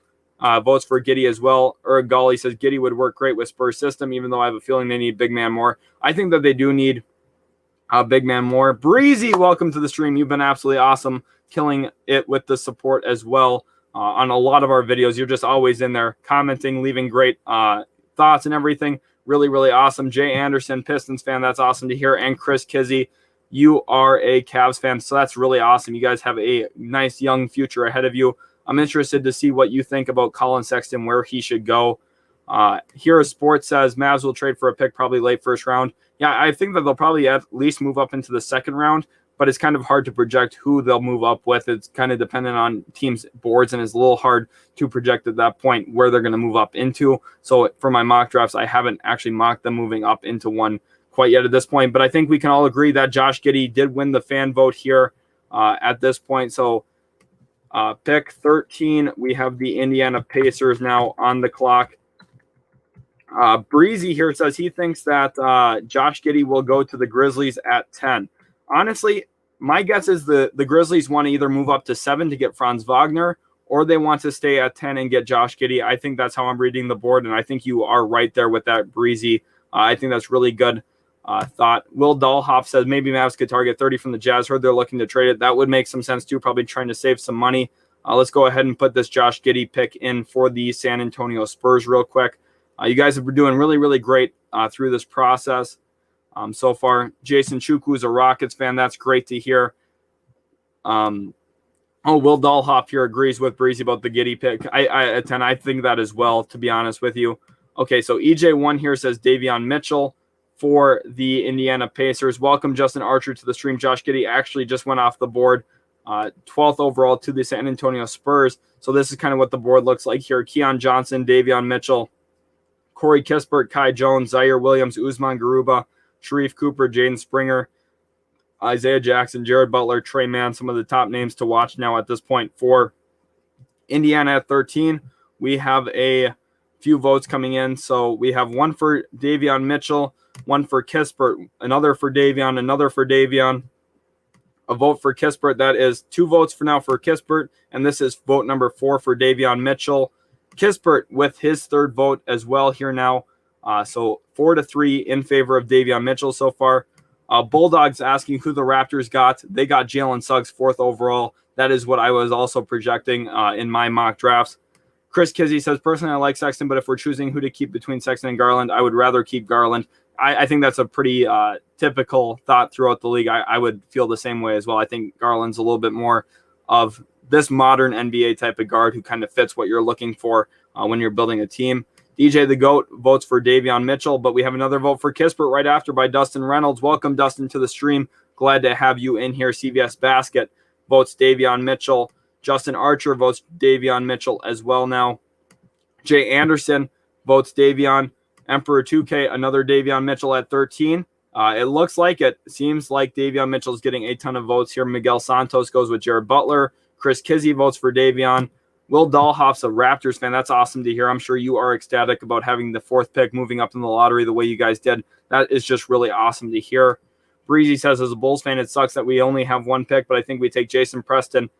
votes for Giddey as well. Gali says Giddey would work great with Spurs system, even though I have a feeling they need big man more. I think that they do need a big man more. Breezy, welcome to the stream. You've been absolutely awesome, killing it with the support as well on a lot of our videos. You're just always in there commenting, leaving great thoughts and everything. Really, really awesome. Jay Anderson, Pistons fan. That's awesome to hear. And Chris Kizzy, you are a Cavs fan, so that's really awesome. You guys have a nice young future ahead of you. I'm interested to see what you think about Colin Sexton, where he should go. Here, Sports says Mavs will trade for a pick, probably late first round. Yeah, I think that they'll probably at least move up into the second round, but it's kind of hard to project who they'll move up with. It's kind of dependent on teams' boards, and it's a little hard to project at that point where they're going to move up into. So for my mock drafts, I haven't actually mocked them moving up into one quite yet at this point, but I think we can all agree that Josh Giddey did win the fan vote here at this point. So pick 13, we have the Indiana Pacers now on the clock. Breezy here says he thinks that Josh Giddey will go to the Grizzlies at 10. Honestly, my guess is the Grizzlies want to either move up to 7 to get Franz Wagner, or they want to stay at 10 and get Josh Giddey. I think that's how I'm reading the board, and I think you are right there with that, Breezy. I think that's really good thought. Will Dahlhoff says maybe Mavs could target 30 from the Jazz. Heard they're looking to trade it. That would make some sense too, probably trying to save some money. Let's go ahead and put this Josh Giddey pick in for the San Antonio Spurs real quick. You guys have been doing really, really great through this process so far. Jason Chukwu is a Rockets fan. That's great to hear. Will Dahlhoff here agrees with Breezy about the Giddey pick. At 10, I think that as well, to be honest with you. Okay, so EJ1 here says Davion Mitchell for the Indiana Pacers. Welcome, Justin Archer, to the stream. Josh Giddey actually just went off the board, 12th overall to the San Antonio Spurs. So this is kind of what the board looks like here. Keon Johnson, Davion Mitchell, Corey Kispert, Kai Jones, Zaire Williams, Usman Garuba, Sharif Cooper, Jaden Springer, Isaiah Jackson, Jared Butler, Trey Mann, some of the top names to watch now at this point for Indiana at 13. We have a few votes coming in. So we have one for Davion Mitchell, one for Kispert, another for Davion, another for Davion. a vote for Kispert. That is 2 votes for now for Kispert, and this is vote number 4 for Davion Mitchell. Kispert with his 3rd vote as well here now. So 4-3 in favor of Davion Mitchell so far. Bulldogs asking who the Raptors got. They got Jalen Suggs 4th overall. That is what I was also projecting in my mock drafts. Chris Kizzy says, personally, I like Sexton, but if we're choosing who to keep between Sexton and Garland, I would rather keep Garland. I think that's a pretty typical thought throughout the league. I would feel the same way as well. I think Garland's a little bit more of this modern NBA type of guard who kind of fits what you're looking for when you're building a team. DJ the GOAT votes for Davion Mitchell, but we have another vote for Kispert right after by Dustin Reynolds. Welcome, Dustin, to the stream. Glad to have you in here. CVS Basket votes Davion Mitchell. Justin Archer votes Davion Mitchell as well now. Jay Anderson votes Davion. Emperor 2K, another Davion Mitchell at 13. It looks like it. Seems like Davion Mitchell is getting a ton of votes here. Miguel Santos goes with Jared Butler. Chris Kizzy votes for Davion. Will Dahlhoff's a Raptors fan. That's awesome to hear. I'm sure you are ecstatic about having the 4th pick moving up in the lottery the way you guys did. That is just really awesome to hear. Breezy says, as a Bulls fan, it sucks that we only have 1 pick, but I think we take Jason Preston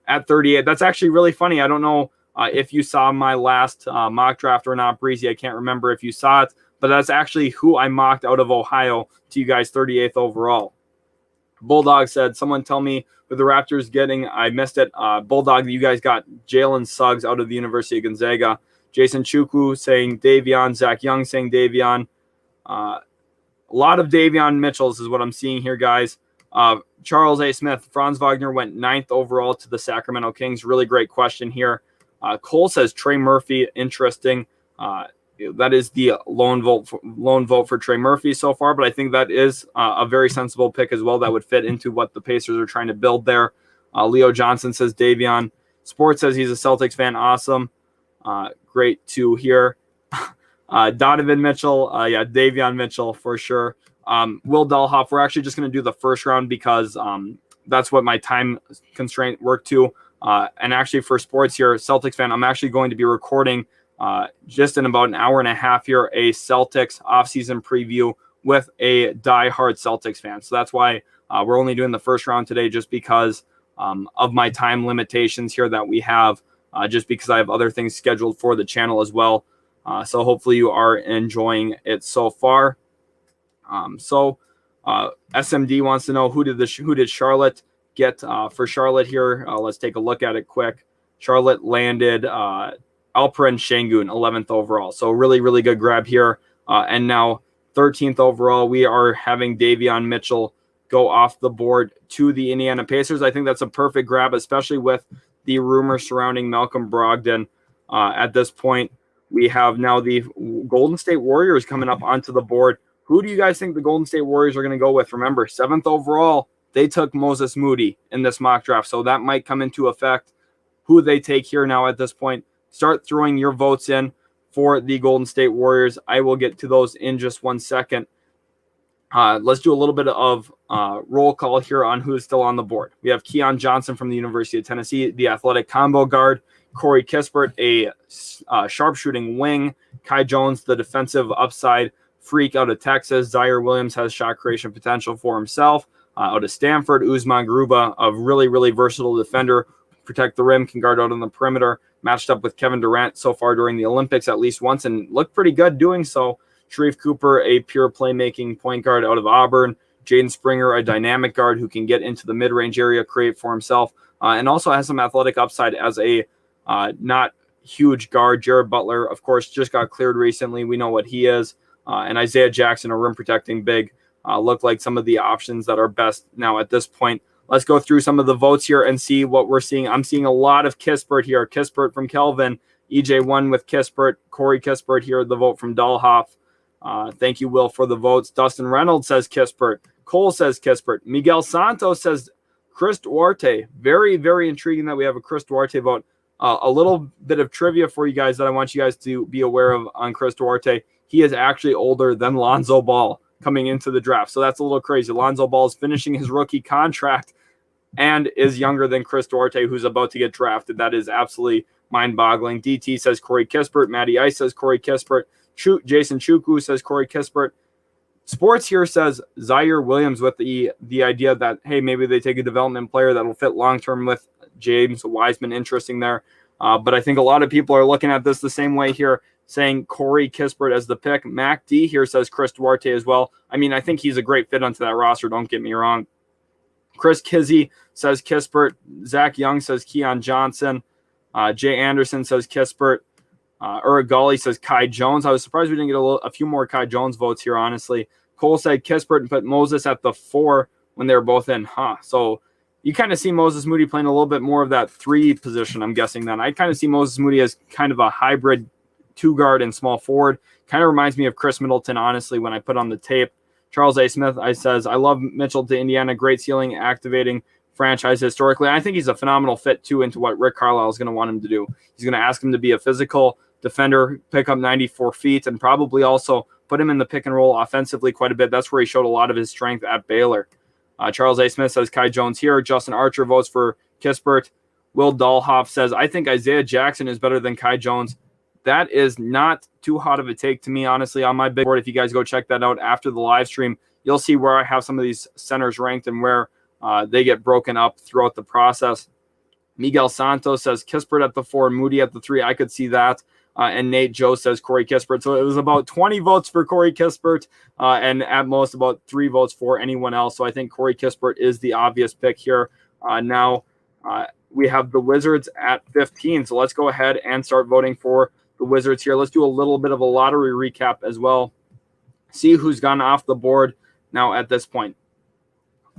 at 38. That's actually really funny. I don't know if you saw my last mock draft or not, Breezy. I can't remember if you saw it, but that's actually who I mocked out of Ohio to you guys, 38th overall. Bulldog said, someone tell me who the Raptors getting. I missed it. Bulldog, you guys got Jalen Suggs out of the University of Gonzaga. Jason Chukwu saying Davion. Zach Young saying Davion. A lot of Davion Mitchells is what I'm seeing here, guys. Charles A. Smith, Franz Wagner went 9th overall to the Sacramento Kings. Really great question here. Cole says Trey Murphy, interesting. That is the lone vote for Trey Murphy so far, but I think that is a very sensible pick as well that would fit into what the Pacers are trying to build there. Leo Johnson says Davion. Sports says he's a Celtics fan. Awesome. Great to hear. Donovan Mitchell. Davion Mitchell for sure. Will Dahlhoff, we're actually just going to do the first round because that's what my time constraint worked to. And actually for sports here, Celtics fan, I'm actually going to be recording just in about an hour and a half here, a Celtics offseason preview with a diehard Celtics fan. So that's why we're only doing the first round today, just because of my time limitations here that we have, just because I have other things scheduled for the channel as well. So hopefully you are enjoying it so far. SMD wants to know who did Charlotte get for Charlotte here. Let's take a look at it quick. Charlotte landed Alperen Şengün, 11th overall. So really, really good grab here. And now 13th overall, we are having Davion Mitchell go off the board to the Indiana Pacers. I think that's a perfect grab, especially with the rumors surrounding Malcolm Brogdon. At this point, we have now the Golden State Warriors coming up onto the board. Who do you guys think the Golden State Warriors are going to go with? Remember, 7th overall, they took Moses Moody in this mock draft. So that might come into effect who they take here now at this point. Start throwing your votes in for the Golden State Warriors. I will get to those in just 1 second. Let's do a little bit of roll call here on who is still on the board. We have Keon Johnson from the University of Tennessee, the athletic combo guard. Corey Kispert, a sharpshooting wing. Kai Jones, the defensive upside freak out of Texas. Zaire Williams has shot creation potential for himself. Out of Stanford, Usman Garuba, a really, really versatile defender. Protect the rim, can guard out on the perimeter. Matched up with Kevin Durant so far during the Olympics at least once and looked pretty good doing so. Sharif Cooper, a pure playmaking point guard out of Auburn. Jaden Springer, a dynamic guard who can get into the mid-range area, create for himself, and also has some athletic upside as a not huge guard. Jared Butler, of course, just got cleared recently. We know what he is. And Isaiah Jackson, a rim-protecting big, look like some of the options that are best now at this point. Let's go through some of the votes here and see what we're seeing. I'm seeing a lot of Kispert here. Kispert from Kelvin. EJ1 with Kispert. Corey Kispert here, the vote from Dahlhoff. Thank you, Will, for the votes. Dustin Reynolds says Kispert. Cole says Kispert. Miguel Santos says Chris Duarte. Very, very intriguing that we have a Chris Duarte vote. A little bit of trivia for you guys that I want you guys to be aware of on Chris Duarte. He is actually older than Lonzo Ball coming into the draft. So that's a little crazy. Lonzo Ball is finishing his rookie contract and is younger than Chris Duarte, who's about to get drafted. That is absolutely mind-boggling. DT says Corey Kispert. Matty Ice says Corey Kispert. Jason Chukwu says Corey Kispert. Sports here says Zaire Williams with the idea that, hey, maybe they take a development player that will fit long-term with James Wiseman. Interesting there. But I think a lot of people are looking at this the same way here, saying Corey Kispert as the pick. Mac D here says Chris Duarte as well. I mean, I think he's a great fit onto that roster. Don't get me wrong. Chris Kizzy says Kispert. Zach Young says Keon Johnson. Jay Anderson says Kispert. Urigali says Kai Jones. I was surprised we didn't get a few more Kai Jones votes here, honestly. Cole said Kispert and put Moses at the 4 when they were both in. So you kind of see Moses Moody playing a little bit more of that 3 position, I'm guessing then. I kind of see Moses Moody as kind of a hybrid 2-guard and small forward. Kind of reminds me of Chris Middleton, honestly, when I put on the tape. Charles A. Smith says, I love Mitchell to Indiana. Great ceiling, activating franchise historically. I think he's a phenomenal fit, too, into what Rick Carlisle is going to want him to do. He's going to ask him to be a physical defender, pick up 94 feet, and probably also put him in the pick and roll offensively quite a bit. That's where he showed a lot of his strength at Baylor. Charles A. Smith says Kai Jones here. Justin Archer votes for Kispert. Will Dahlhoff says, I think Isaiah Jackson is better than Kai Jones. That is not too hot of a take to me, honestly, on my big board. If you guys go check that out after the live stream, you'll see where I have some of these centers ranked and where they get broken up throughout the process. Miguel Santos says Kispert at the 4, Moody at the 3. I could see that. And Nate Joe says Corey Kispert. So it was about 20 votes for Corey Kispert and at most about 3 votes for anyone else. So I think Corey Kispert is the obvious pick here. Now we have the Wizards at 15. So let's go ahead and start voting for the Wizards here. Let's do a little bit of a lottery recap as well. See who's gone off the board now at this point.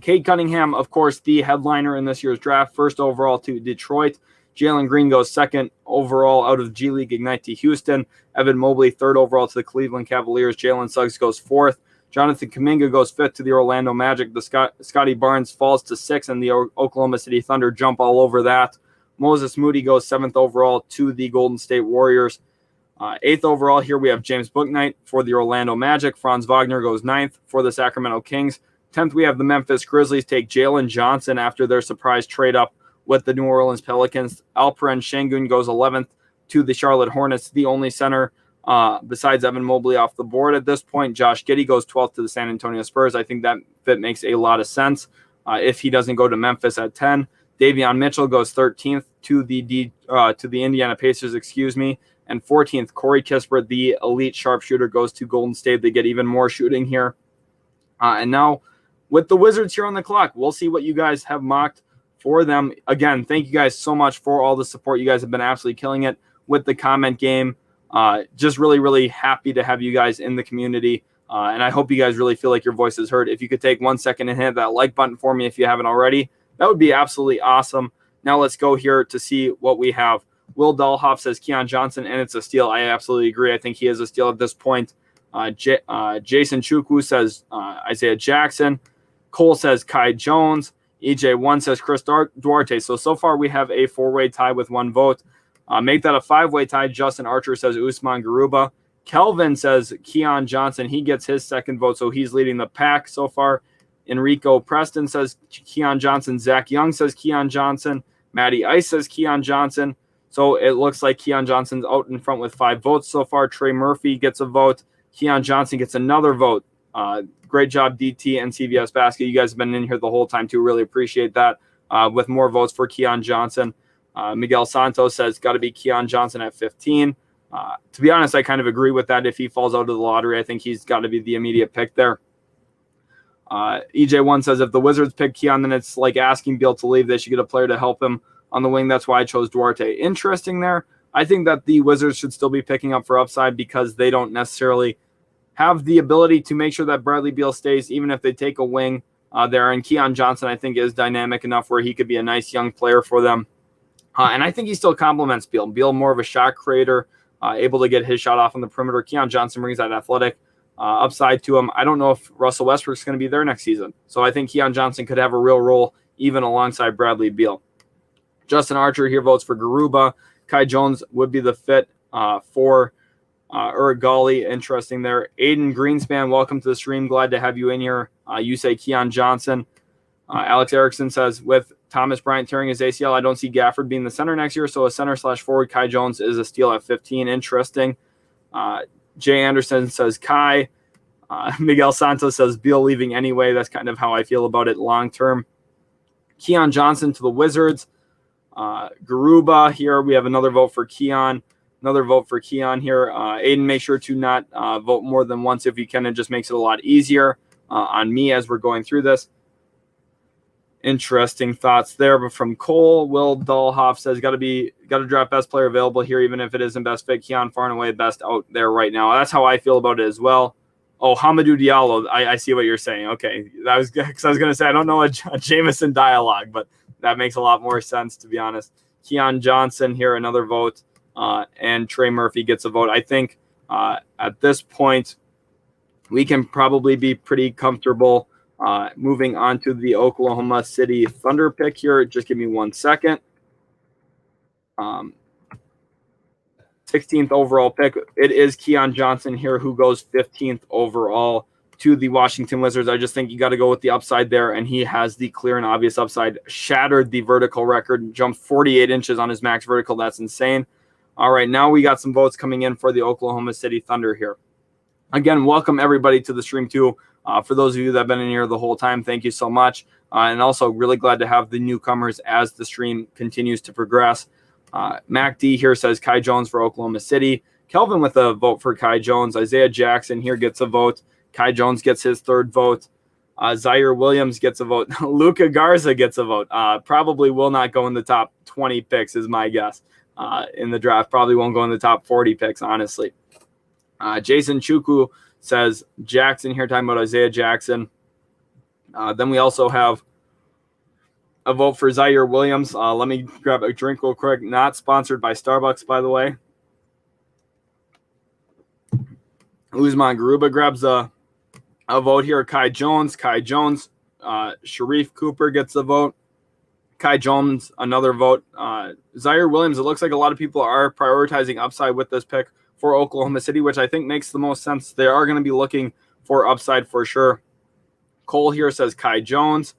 Cade Cunningham, of course, the headliner in this year's draft, first overall to Detroit. Jalen Green goes second overall out of G League Ignite to Houston. Evan Mobley, third overall to the Cleveland Cavaliers. Jalen Suggs goes fourth. Jonathan Kuminga goes fifth to the Orlando Magic. Scotty Barnes falls to sixth, and the Oklahoma City Thunder jump all over that. Moses Moody goes seventh overall to the Golden State Warriors. Eighth overall here we have James Bouknight for the Orlando Magic. Franz Wagner goes ninth for the Sacramento Kings. 10th, we have the Memphis Grizzlies take Jalen Johnson after their surprise trade-up with the New Orleans Pelicans. Alperen Şengün goes 11th to the Charlotte Hornets, the only center besides Evan Mobley off the board at this point. Josh Giddey goes 12th to the San Antonio Spurs. I think that fit makes a lot of sense if he doesn't go to Memphis at 10. Davion Mitchell goes 13th to the Indiana Pacers, and 14th, Corey Kispert, the elite sharpshooter, goes to Golden State. They get even more shooting here. And now with the Wizards here on the clock, we'll see what you guys have mocked for them. Again, thank you guys so much for all the support. You guys have been absolutely killing it with the comment game. Just really, really happy to have you guys in the community. And I hope you guys really feel like your voice is heard. If you could take 1 second and hit that like button for me if you haven't already, that would be absolutely awesome. Now let's go here to see what we have. Will Dahlhoff says Keon Johnson, and it's a steal. I absolutely agree. I think he is a steal at this point. Jason Chukwu says Isaiah Jackson. Cole says Kai Jones. EJ1 says Chris Duarte. So far we have a 4-way tie with 1 vote. Make that a 5-way tie. Justin Archer says Usman Garuba. Kelvin says Keon Johnson. He gets his 2nd vote, so he's leading the pack so far. Enrico Preston says Keon Johnson. Zach Young says Keon Johnson. Matty Ice says Keon Johnson. So it looks like Keon Johnson's out in front with 5 votes so far. Trey Murphy gets a vote. Keon Johnson gets another vote. Great job, DT and CBS Basket. You guys have been in here the whole time, too. Really appreciate that. With more votes for Keon Johnson. Miguel Santos says got to be Keon Johnson at 15. To be honest, I kind of agree with that. If he falls out of the lottery, I think he's got to be the immediate pick there. EJ1 says if the Wizards pick Keon, then it's like asking Beal to leave. They should get a player to help him on the wing. That's why I chose Duarte. Interesting there. I think that the Wizards should still be picking up for upside because they don't necessarily have the ability to make sure that Bradley Beal stays, even if they take a wing there. And Keon Johnson, I think, is dynamic enough where he could be a nice young player for them. And I think he still complements Beal. Beal more of a shot creator, able to get his shot off on the perimeter. Keon Johnson brings that athletic upside to him. I don't know if Russell Westbrook's going to be there next season. So I think Keon Johnson could have a real role even alongside Bradley Beal. Justin Archer here votes for Garuba. Kai Jones would be the fit for Urigali. Interesting there. Aiden Greenspan, welcome to the stream. Glad to have you in here. You say Keon Johnson. Alex Erickson says, with Thomas Bryant tearing his ACL, I don't see Gafford being the center next year, so a center/forward, Kai Jones is a steal at 15. Interesting. Jay Anderson says Kai. Miguel Santos says Beal leaving anyway. That's kind of how I feel about it long term. Keon Johnson to the Wizards. Garuba here. We have another vote for Keon. Another vote for Keon here. Aiden, make sure to not vote more than once if you can. It just makes it a lot easier on me as we're going through this. Interesting thoughts there. But from Cole, Will Dahlhoff says, got to draft best player available here, even if it isn't best fit. Keon far and away best out there right now. That's how I feel about it as well. Oh, Hamidou Diallo. I see what you're saying. Okay. That was because I was going to say, I don't know a Jameson dialogue, but that makes a lot more sense, to be honest. Keon Johnson here, another vote. And Trey Murphy gets a vote. I think at this point, we can probably be pretty comfortable moving on to the Oklahoma City Thunder pick here. Just give me 1 second. 16th overall pick. It is Keon Johnson here who goes 15th overall to the Washington Wizards. I just think you got to go with the upside there, and he has the clear and obvious upside. Shattered the vertical record, jumped 48 inches on his max vertical. That's insane. All right, now we got some votes coming in for the Oklahoma City Thunder here. Again, welcome everybody to the stream too. For those of you that have been in here the whole time, thank you so much. And also really glad to have the newcomers as the stream continues to progress. Mac D here says Kai Jones for Oklahoma City. Kelvin with a vote for Kai Jones. Isaiah Jackson here gets a vote. Kai Jones gets his third vote. Zaire Williams gets a vote. Luka Garza gets a vote. Probably will not go in the top 20 picks is my guess in the draft. Probably won't go in the top 40 picks, honestly. Jason Chukwu says Jackson here, talking about Isaiah Jackson. Then we also have a vote for Zaire Williams. Let me grab a drink real quick. Not sponsored by Starbucks, by the way. Usman Garuba grabs a vote here. Kai Jones. Sharif Cooper gets a vote. Kai Jones, another vote. Zaire Williams, it looks like a lot of people are prioritizing upside with this pick for Oklahoma City, which I think makes the most sense. They are going to be looking for upside for sure. Cole here says Kai Jones.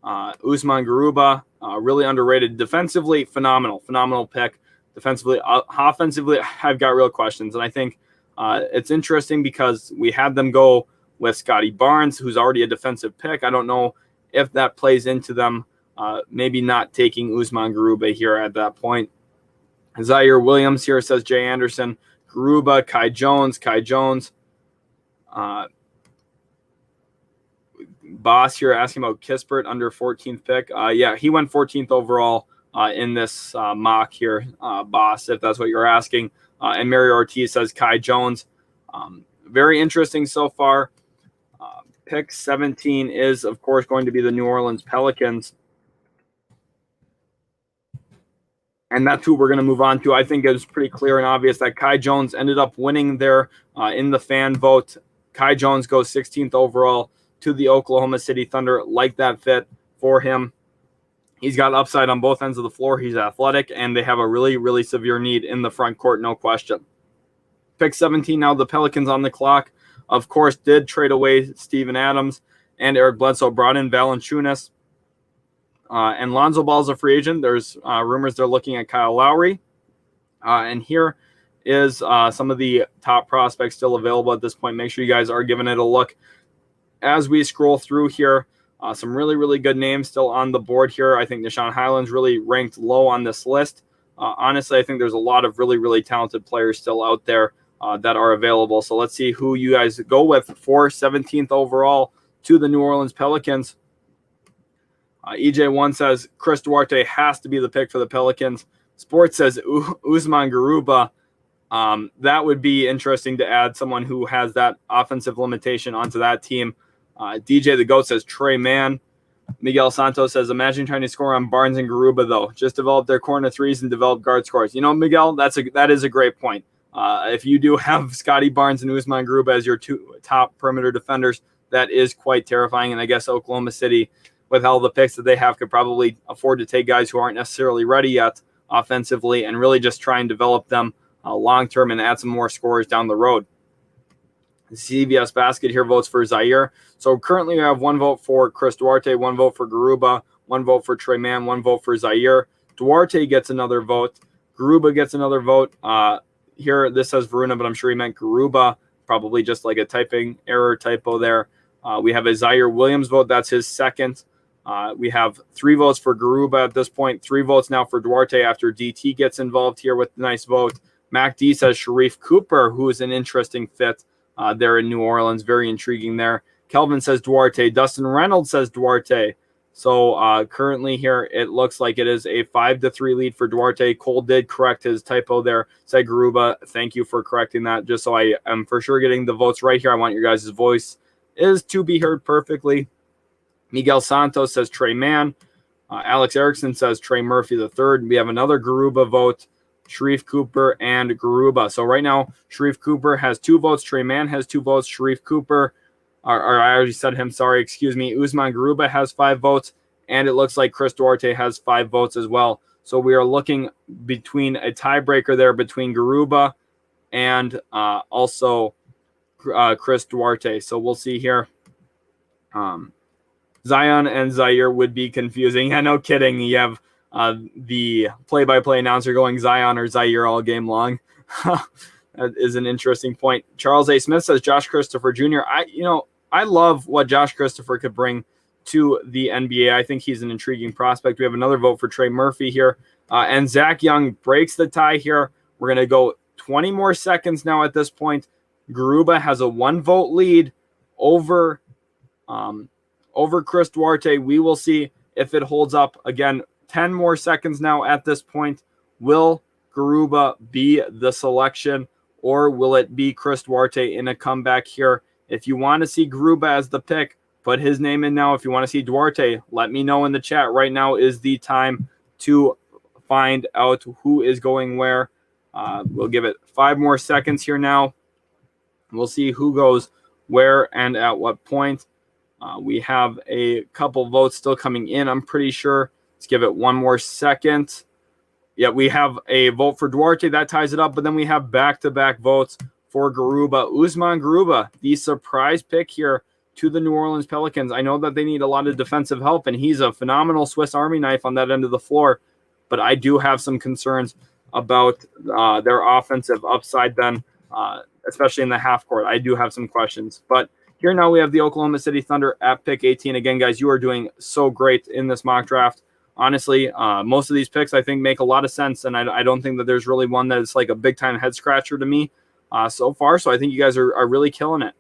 Usman Garuba, really underrated. Defensively, phenomenal pick. Defensively, offensively, I've got real questions. And I think it's interesting because we had them go with Scotty Barnes, who's already a defensive pick. I don't know if that plays into them maybe not taking Usman Garuba here at that point. Zaire Williams here says Jay Anderson. Garuba, Kai Jones. Boss here asking about Kispert under 14th pick. Yeah, he went 14th overall in this mock here, Boss, if that's what you're asking. And Mary Ortiz says Kai Jones. Very interesting so far. Pick 17 is, of course, going to be the New Orleans Pelicans. And that's who we're going to move on to. I think it was pretty clear and obvious that Kai Jones ended up winning there in the fan vote. Kai Jones goes 16th overall to the Oklahoma City Thunder. Like that fit for him. He's got upside on both ends of the floor. He's athletic, and they have a really, really severe need in the front court, no question. Pick 17 now, the Pelicans on the clock. Of course, did trade away Steven Adams and Eric Bledsoe, brought in Valanciunas. And Lonzo Ball's a free agent. There's rumors they're looking at Kyle Lowry. And here is some of the top prospects still available at this point. Make sure you guys are giving it a look. As we scroll through here, some really, really good names still on the board here. I think Deshaun Highland's really ranked low on this list. Honestly, I think there's a lot of really, really talented players still out there that are available. So let's see who you guys go with for 17th overall to the New Orleans Pelicans. EJ1 says Chris Duarte has to be the pick for the Pelicans. Sports says Usman Garuba. That would be interesting to add someone who has that offensive limitation onto that team. DJ the GOAT says Trey Mann. Miguel Santos says, imagine trying to score on Barnes and Garuba, though. Just develop their corner threes and develop guard scores. You know, Miguel, that is a great point. If you do have Scotty Barnes and Usman Garuba as your two top perimeter defenders, that is quite terrifying. And I guess Oklahoma City, with all the picks that they have, could probably afford to take guys who aren't necessarily ready yet offensively and really just try and develop them long-term and add some more scores down the road. The CBS Basket here votes for Zaire. So currently we have one vote for Chris Duarte, one vote for Garuba, one vote for Trey Mann, one vote for Zaire. Duarte gets another vote. Garuba gets another vote. Here, this says Varuna, but I'm sure he meant Garuba. probably just like a typing error typo there. We have a Zaire Williams vote. That's his second. We have 3 votes for Garuba at this point. 3 votes now for Duarte after DT gets involved here with a nice vote. Mac D says Sharif Cooper, who is an interesting fit there in New Orleans. Very intriguing there. Kelvin says Duarte. Dustin Reynolds says Duarte. So currently here, it looks like it is a 5-3 lead for Duarte. Cole did correct his typo there. Said Garuba. Thank you for correcting that. Just so I am for sure getting the votes right here. I want your guys' voice is to be heard perfectly. Miguel Santos says Trey Mann. Alex Erickson says Trey Murphy III. We have another Garuba vote. Sharif Cooper and Garuba. So right now, Sharif Cooper has 2 votes. Trey Mann has 2 votes. Sharif Cooper, or I already said him, sorry, excuse me. Usman Garuba has 5 votes. And it looks like Chris Duarte has 5 votes as well. So we are looking between a tiebreaker there between Garuba and also Chris Duarte. So we'll see here. Zion and Zaire would be confusing. Yeah, no kidding. You have the play-by-play announcer going Zion or Zaire all game long. That is an interesting point. Charles A. Smith says Josh Christopher Jr. I love what Josh Christopher could bring to the NBA. I think he's an intriguing prospect. We have another vote for Trey Murphy here. And Zach Young breaks the tie here. We're going to go 20 more seconds now at this point. Garuba has a 1-vote lead over Chris Duarte. We will see if it holds up. Again, 10 more seconds now at this point. Will Garuba be the selection, or will it be Chris Duarte in a comeback here? If you want to see Garuba as the pick, put his name in now. If you want to see Duarte, let me know in the chat. Right now is the time to find out who is going where. We'll give it 5 more seconds here now. We'll see who goes where and at what point. We have a couple votes still coming in, I'm pretty sure. Let's give it 1 more second. Yeah, we have a vote for Duarte. That ties it up. But then we have back-to-back votes for Garuba. Usman Garuba, the surprise pick here to the New Orleans Pelicans. I know that they need a lot of defensive help, and he's a phenomenal Swiss Army knife on that end of the floor. But I do have some concerns about their offensive upside then, especially in the half court. I do have some questions. But here now we have the Oklahoma City Thunder at pick 18. Again, guys, you are doing so great in this mock draft. Honestly, most of these picks I think make a lot of sense, and I don't think that there's really one that is like a big-time head-scratcher to me so far. So I think you guys are really killing it.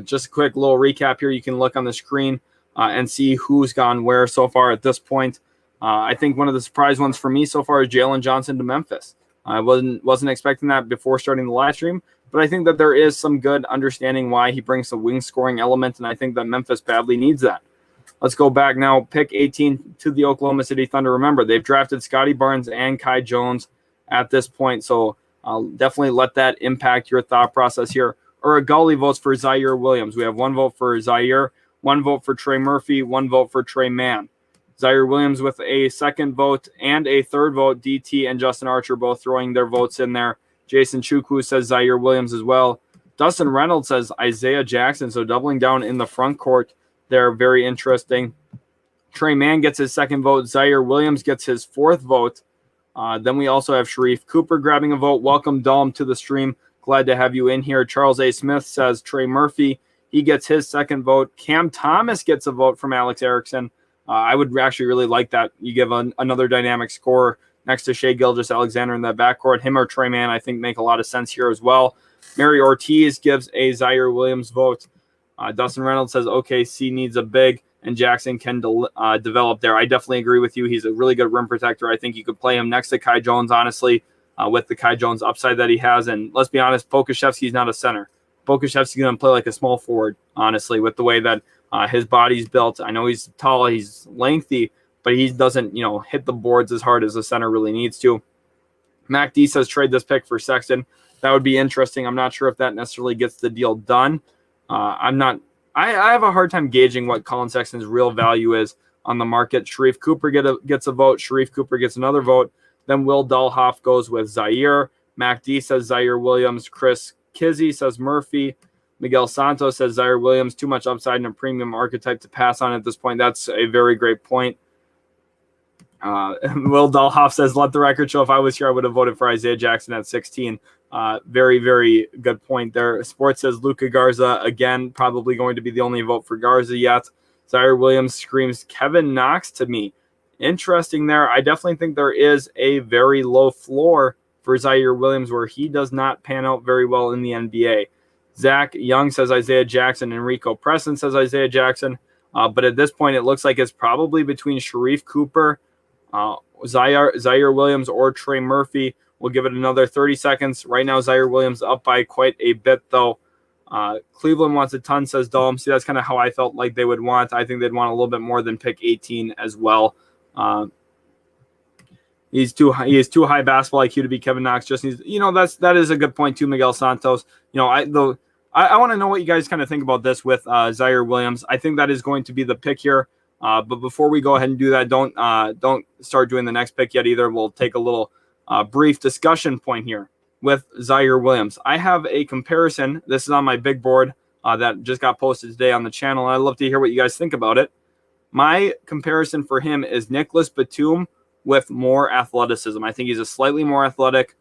Just a quick little recap here. You can look on the screen and see who's gone where so far at this point. I think one of the surprise ones for me so far is Jalen Johnson to Memphis. I wasn't expecting that before starting the live stream, but I think that there is some good understanding why he brings the wing scoring element, and I think that Memphis badly needs that. Let's go back now. Pick 18 to the Oklahoma City Thunder. Remember, they've drafted Scotty Barnes and Kai Jones at this point, so I'll definitely let that impact your thought process here. Gully votes for Zaire Williams. We have 1 vote for Zaire, 1 vote for Trey Murphy, 1 vote for Trey Mann. Zaire Williams with a 2nd vote and a 3rd vote. DT and Justin Archer both throwing their votes in there. Jason Chukwu says Zaire Williams as well. Dustin Reynolds says Isaiah Jackson, so doubling down in the front court. They're very interesting. Trey Mann gets his 2nd vote. Zaire Williams gets his 4th vote. Then we also have Sharif Cooper grabbing a vote. Welcome, Dalm, to the stream. Glad to have you in here. Charles A. Smith says Trey Murphy. He gets his 2nd vote. Cam Thomas gets a vote from Alex Erickson. I would actually really like that. You give another dynamic scorer next to Shai Gilgeous-Alexander in that backcourt. Him or Trey Mann, I think, make a lot of sense here as well. Mary Ortiz gives a Zaire Williams vote. Dustin Reynolds says OKC needs a big, and Jackson can develop there. I definitely agree with you. He's a really good rim protector. I think you could play him next to Kai Jones, honestly, with the Kai Jones upside that he has. And let's be honest, Pokusevski's not a center. Pokusevski's going to play like a small forward, honestly, with the way that his body's built. I know he's tall, he's lengthy, but he doesn't, hit the boards as hard as a center really needs to. Mac D says trade this pick for Sexton. That would be interesting. I'm not sure if that necessarily gets the deal done. I have a hard time gauging what Colin Sexton's real value is on the market. Sharif Cooper gets a vote. Sharif Cooper gets another vote. Then Will Dahlhoff goes with Zaire. Mac D says Zaire Williams. Chris Kizzy says Murphy. Miguel Santos says Zaire Williams. Too much upside and a premium archetype to pass on at this point. That's a very great point. Will Dahlhoff says, let the record show if I was here, I would have voted for Isaiah Jackson at 16. Very, very good point there. Sports says Luka Garza, again, probably going to be the only vote for Garza yet. Zaire Williams screams Kevin Knox to me. Interesting there. I definitely think there is a very low floor for Zaire Williams where he does not pan out very well in the NBA. Zach Young says Isaiah Jackson. Enrico Preston says Isaiah Jackson. But at this point, it looks like it's probably between Sharif Cooper, Zaire Williams, or Trey Murphy. We'll give it another 30 seconds. Right now, Zaire Williams up by quite a bit, though. Cleveland wants a ton, says Dalm. See, that's kind of how I felt like they would want. I think they'd want a little bit more than pick 18 as well. He is too high basketball IQ to be Kevin Knox. Just needs, that is a good point too, Miguel Santos. I want to know what you guys kind of think about this with Zaire Williams. I think that is going to be the pick here. But before we go ahead and do that, don't start doing the next pick yet either. We'll take a little brief discussion point here with Zaire Williams. I have a comparison. This is on my big board that just got posted today on the channel. I'd love to hear what you guys think about it. My comparison for him is Nicholas Batum with more athleticism. I think he's a slightly more athletic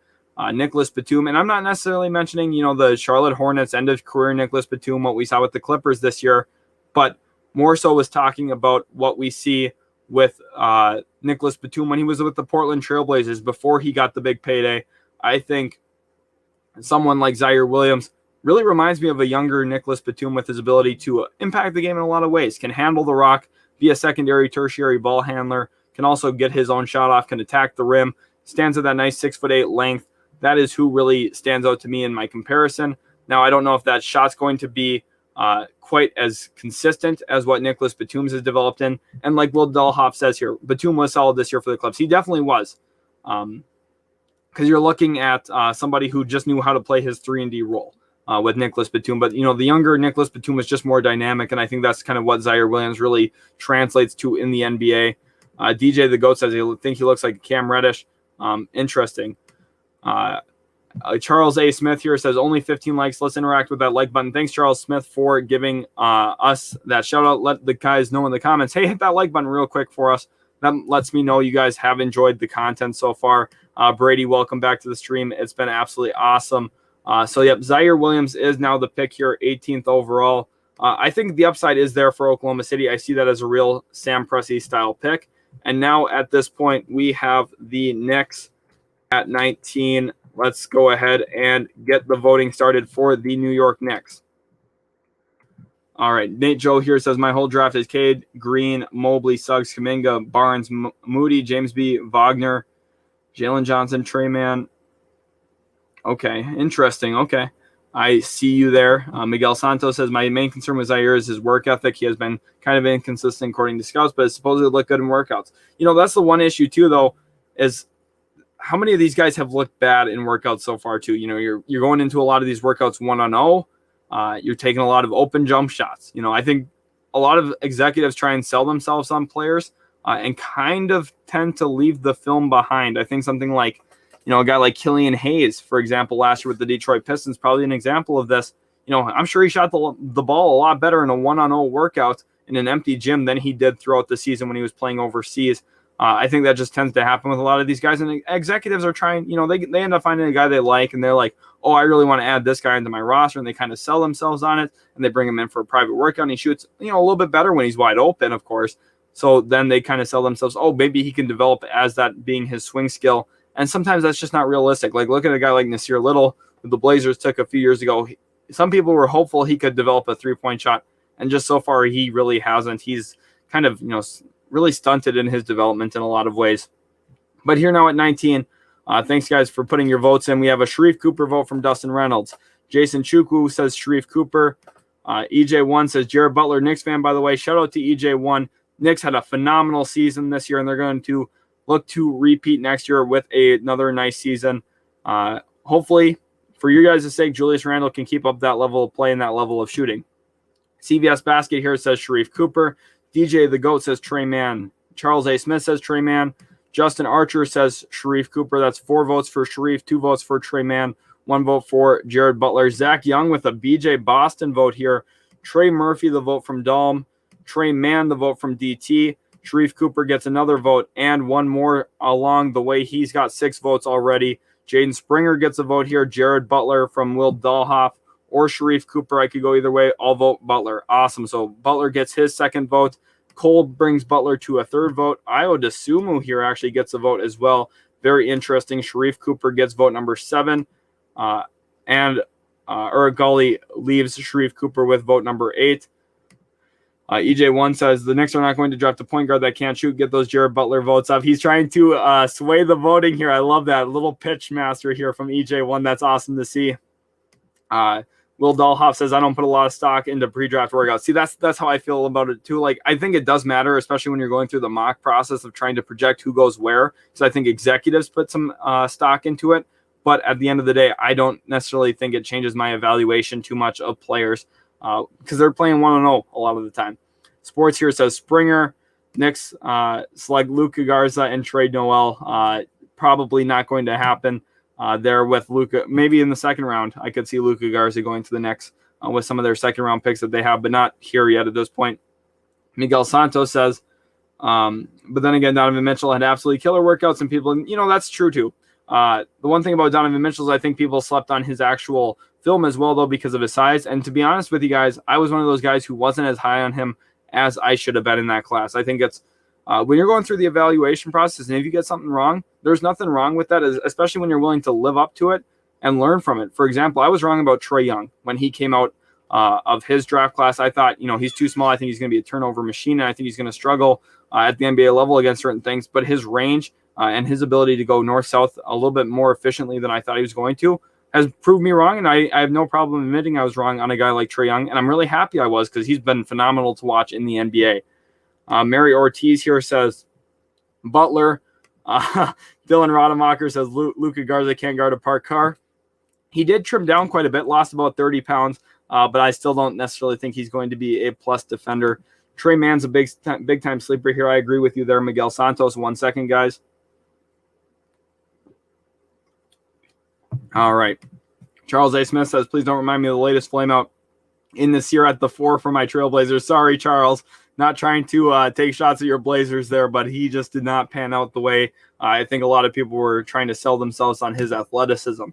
Nicholas Batum. And I'm not necessarily mentioning, the Charlotte Hornets end of career Nicholas Batum, what we saw with the Clippers this year, but more so was talking about what we see with Nicholas Batum when he was with the Portland Trailblazers before he got the big payday. I think someone like Zaire Williams really reminds me of a younger Nicholas Batum with his ability to impact the game in a lot of ways, can handle the rock, be a secondary, tertiary ball handler, can also get his own shot off, can attack the rim, stands at that nice 6'8" length. That is who really stands out to me in my comparison. Now, I don't know if that shot's going to be quite as consistent as what Nicholas Batum's has developed in. And like Will Delhoff says here, Batum was solid this year for the Clips. He definitely was. Because you're looking at somebody who just knew how to play his 3-and-D role with Nicholas Batum. But, the younger Nicholas Batum was just more dynamic, and I think that's kind of what Zaire Williams really translates to in the NBA. DJ the GOAT says he think he looks like Cam Reddish. Interesting. Charles A. Smith here says only 15 likes. Let's interact with that like button. Thanks, Charles Smith, for giving us that shout out. Let the guys know in the comments, hey, hit that like button real quick for us. That lets me know you guys have enjoyed the content so far. Brady, welcome back to the stream. It's been absolutely awesome. Zaire Williams is now the pick here, 18th overall. I think the upside is there for Oklahoma City. I see that as a real Sam Presti style pick. And now at this point, we have the Knicks at 19. Let's go ahead and get the voting started for the New York Knicks. All right. Nate Joe here says, my whole draft is Cade, Green, Mobley, Suggs, Kuminga, Barnes, Moody, James B., Wagner, Jalen Johnson, Trey Mann. Okay. Interesting. Okay. I see you there. Miguel Santos says, my main concern with Zaire is his work ethic. He has been kind of inconsistent according to scouts, but supposedly looked good in workouts. That's the one issue too, though, is how many of these guys have looked bad in workouts so far too? You're going into a lot of these workouts 1-0. You're taking a lot of open jump shots. I think a lot of executives try and sell themselves on players and kind of tend to leave the film behind. I think something like, a guy like Killian Hayes, for example, last year with the Detroit Pistons, probably an example of this. I'm sure he shot the ball a lot better in a 1-on-0 workout in an empty gym than he did throughout the season when he was playing overseas. I think that just tends to happen with a lot of these guys. And executives are trying, they end up finding a guy they like, and they're like, oh, I really want to add this guy into my roster. And they kind of sell themselves on it, and they bring him in for a private workout. And he shoots, a little bit better when he's wide open, of course. So then they kind of sell themselves, oh, maybe he can develop as that being his swing skill. And sometimes that's just not realistic. Like, look at a guy like Nasir Little, who the Blazers took a few years ago. Some people were hopeful he could develop a three-point shot, and just so far he really hasn't. He's kind of, really stunted in his development in a lot of ways. But here now at 19, thanks, guys, for putting your votes in. We have a Sharif Cooper vote from Dustin Reynolds. Jason Chukwu says Sharif Cooper. EJ1 says Jared Butler, Knicks fan, by the way. Shout out to EJ1. Knicks had a phenomenal season this year, and they're going to look to repeat next year with another nice season. Hopefully, for you guys' sake, Julius Randle can keep up that level of play and that level of shooting. CVS Basket here says Sharif Cooper. DJ the GOAT says Trey Mann. Charles A. Smith says Trey Mann. Justin Archer says Sharif Cooper. That's 4 votes for Sharif, 2 votes for Trey Mann, 1 vote for Jared Butler. Zach Young with a BJ Boston vote here. Trey Murphy, the vote from Dalm. Trey Mann, the vote from DT. Sharif Cooper gets another vote and one more along the way. He's got 6 votes already. Jaden Springer gets a vote here. Jared Butler from Will Dahlhoff or Sharif Cooper. I could go either way. I'll vote Butler. Awesome. So Butler gets his second vote. Cole brings Butler to a third vote. Ayo Dosunmu here actually gets a vote as well. Very interesting. Sharif Cooper gets vote number 7. And Uragulli leaves Sharif Cooper with vote number 8. EJ1 says the Knicks are not going to draft a point guard that can't shoot. Get those Jared Butler votes up. He's trying to sway the voting here. I love that little pitch master here from EJ1. That's awesome to see. Will Dahlhoff says I don't put a lot of stock into pre-draft workouts. See, that's how I feel about it too. Like, I think it does matter, especially when you're going through the mock process of trying to project who goes where. So I think executives put some stock into it. But at the end of the day, I don't necessarily think it changes my evaluation too much of players because they're playing 1-0 a lot of the time. Sports here says Springer, Knicks select Luka Garza and trade Noel. Probably not going to happen there with Luka. Maybe in the second round, I could see Luka Garza going to the Knicks with some of their second round picks that they have, but not here yet at this point. Miguel Santos says, but then again, Donovan Mitchell had absolutely killer workouts and people, that's true too. The one thing about Donovan Mitchell is I think people slept on his actual film as well, though, because of his size. And to be honest with you guys, I was one of those guys who wasn't as high on him as I should have been in that class. I think it's when you're going through the evaluation process, and if you get something wrong, there's nothing wrong with that, especially when you're willing to live up to it and learn from it. For example, I was wrong about Trae Young when he came out of his draft class. I thought, he's too small. I think he's going to be a turnover machine, and I think he's going to struggle at the NBA level against certain things. But his range and his ability to go north-south a little bit more efficiently than I thought he was going to has proved me wrong, and I have no problem admitting I was wrong on a guy like Trae Young, and I'm really happy I was because he's been phenomenal to watch in the NBA. Mary Ortiz here says Butler. Dylan Rademacher says Luka Garza can't guard a parked car. He did trim down quite a bit, lost about 30 pounds, but I still don't necessarily think he's going to be a plus defender. Trey Mann's a big-time sleeper here. I agree with you there, Miguel Santos. 1 second, guys. All right. Charles A. Smith says, please don't remind me of the latest flameout in this year at the 4 for my Trailblazers. Sorry, Charles. Not trying to take shots at your Blazers there, but he just did not pan out the way I think a lot of people were trying to sell themselves on his athleticism.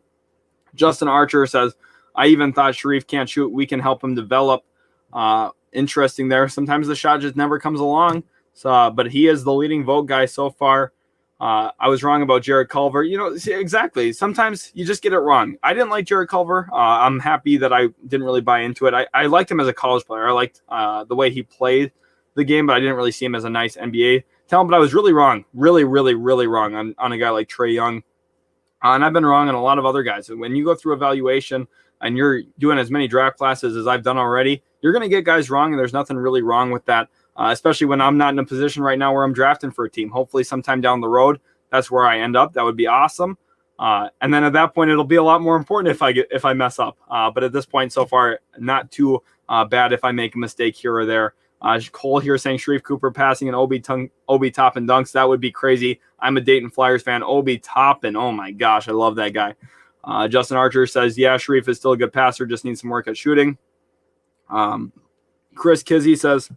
Justin Archer says, I even thought Sharif can't shoot. We can help him develop. Interesting there. Sometimes the shot just never comes along. So, but he is the leading vote guy so far. I was wrong about Jared Culver. See, exactly. Sometimes you just get it wrong. I didn't like Jared Culver. I'm happy that I didn't really buy into it. I liked him as a college player. I liked the way he played the game, but I didn't really see him as a nice NBA talent. But I was really wrong. Really, really, really wrong on a guy like Trae Young. And I've been wrong on a lot of other guys. When you go through evaluation and you're doing as many draft classes as I've done already, you're going to get guys wrong, and there's nothing really wrong with that. Especially when I'm not in a position right now where I'm drafting for a team. Hopefully sometime down the road, that's where I end up. That would be awesome. And then at that point, it'll be a lot more important if I mess up. But at this point so far, not too bad if I make a mistake here or there. Cole here saying Sharif Cooper passing and Obi Toppin dunks. That would be crazy. I'm a Dayton Flyers fan. Obi Toppin. Oh my gosh. I love that guy. Justin Archer says, yeah, Sharif is still a good passer. Just needs some work at shooting. Chris Kizzy says,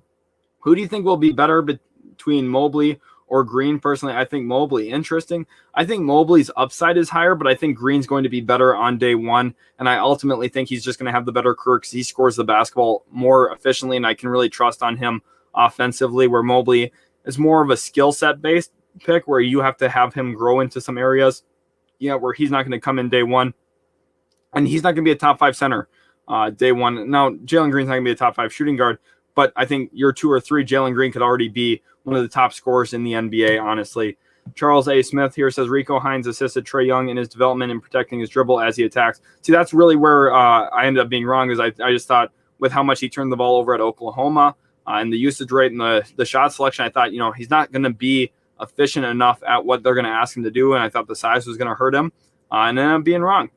who do you think will be better between Mobley or Green? Personally, I think Mobley. Interesting. I think Mobley's upside is higher, but I think Green's going to be better on day one. And I ultimately think he's just going to have the better career because he scores the basketball more efficiently, and I can really trust on him offensively, where Mobley is more of a skill set based pick where you have to have him grow into some areas, where he's not going to come in day one. And he's not going to be a top 5 center day one. Now, Jalen Green's not going to be a top 5 shooting guard, but I think year 2 or 3, Jalen Green could already be one of the top scorers in the NBA, honestly. Charles A. Smith here says Rico Hines assisted Trae Young in his development and protecting his dribble as he attacks. See, that's really where I ended up being wrong, is I just thought with how much he turned the ball over at Oklahoma and the usage rate and the shot selection, I thought, he's not going to be efficient enough at what they're going to ask him to do, and I thought the size was going to hurt him, and then I'm being wrong.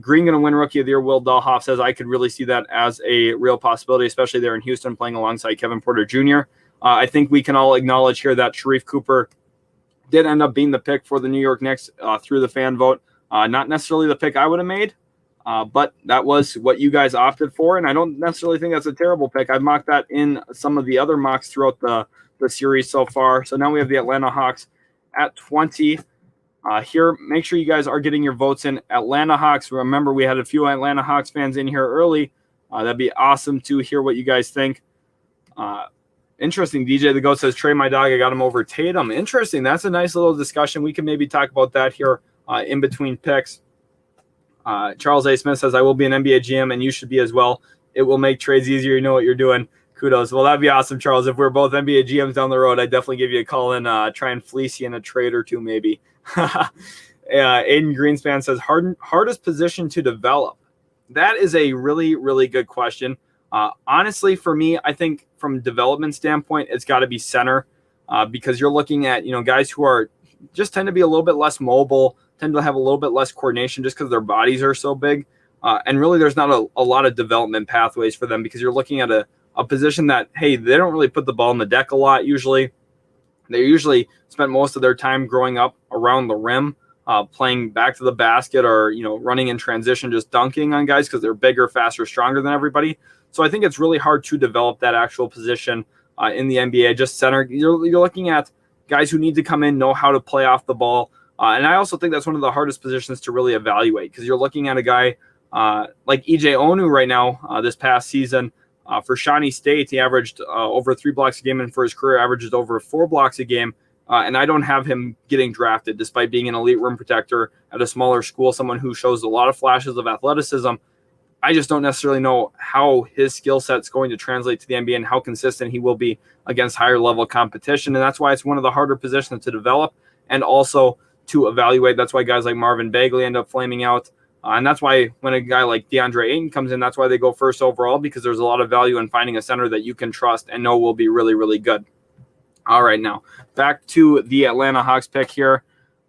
Green going to win Rookie of the Year. Will Dahlhoff says, I could really see that as a real possibility, especially there in Houston playing alongside Kevin Porter Jr. I think we can all acknowledge here that Sharif Cooper did end up being the pick for the New York Knicks through the fan vote. Not necessarily the pick I would have made, but that was what you guys opted for, and I don't necessarily think that's a terrible pick. I've mocked that in some of the other mocks throughout the series so far. So now we have the Atlanta Hawks at 20. Here, make sure you guys are getting your votes in. Atlanta Hawks. Remember, we had a few Atlanta Hawks fans in here early. That'd be awesome to hear what you guys think. Interesting. DJ the Goat says, Trey, my dog, I got him over Tatum. Interesting. That's a nice little discussion. We can maybe talk about that here in between picks. Charles A. Smith says, I will be an NBA GM, and you should be as well. It will make trades easier. You know what you're doing. Kudos. Well, that'd be awesome, Charles. If we're both NBA GMs down the road, I'd definitely give you a call and try and fleece you in a trade or two, maybe. Aiden Greenspan says, hardest position to develop. That is a really, really good question. Honestly, for me, I think from a development standpoint, it's got to be center because you're looking at, guys who are just tend to be a little bit less mobile, tend to have a little bit less coordination just because their bodies are so big. And really, there's not a lot of development pathways for them because you're looking at a position that, hey, they don't really put the ball on the deck a lot usually. They usually spent most of their time growing up around the rim, playing back to the basket or, running in transition, just dunking on guys because they're bigger, faster, stronger than everybody. So I think it's really hard to develop that actual position in the NBA. Just center, you're looking at guys who need to come in, know how to play off the ball. And I also think that's one of the hardest positions to really evaluate because you're looking at a guy like EJ Onu right now this past season. For Shawnee State, he averaged over 3 blocks a game, and for his career, averages over 4 blocks a game. And I don't have him getting drafted, despite being an elite rim protector at a smaller school, someone who shows a lot of flashes of athleticism. I just don't necessarily know how his skill set's going to translate to the NBA and how consistent he will be against higher level competition. And that's why it's one of the harder positions to develop and also to evaluate. That's why guys like Marvin Bagley end up flaming out. And that's why when a guy like DeAndre Ayton comes in, that's why they go first overall, because there's a lot of value in finding a center that you can trust and know will be really, really good. All right, now back to the Atlanta Hawks pick here.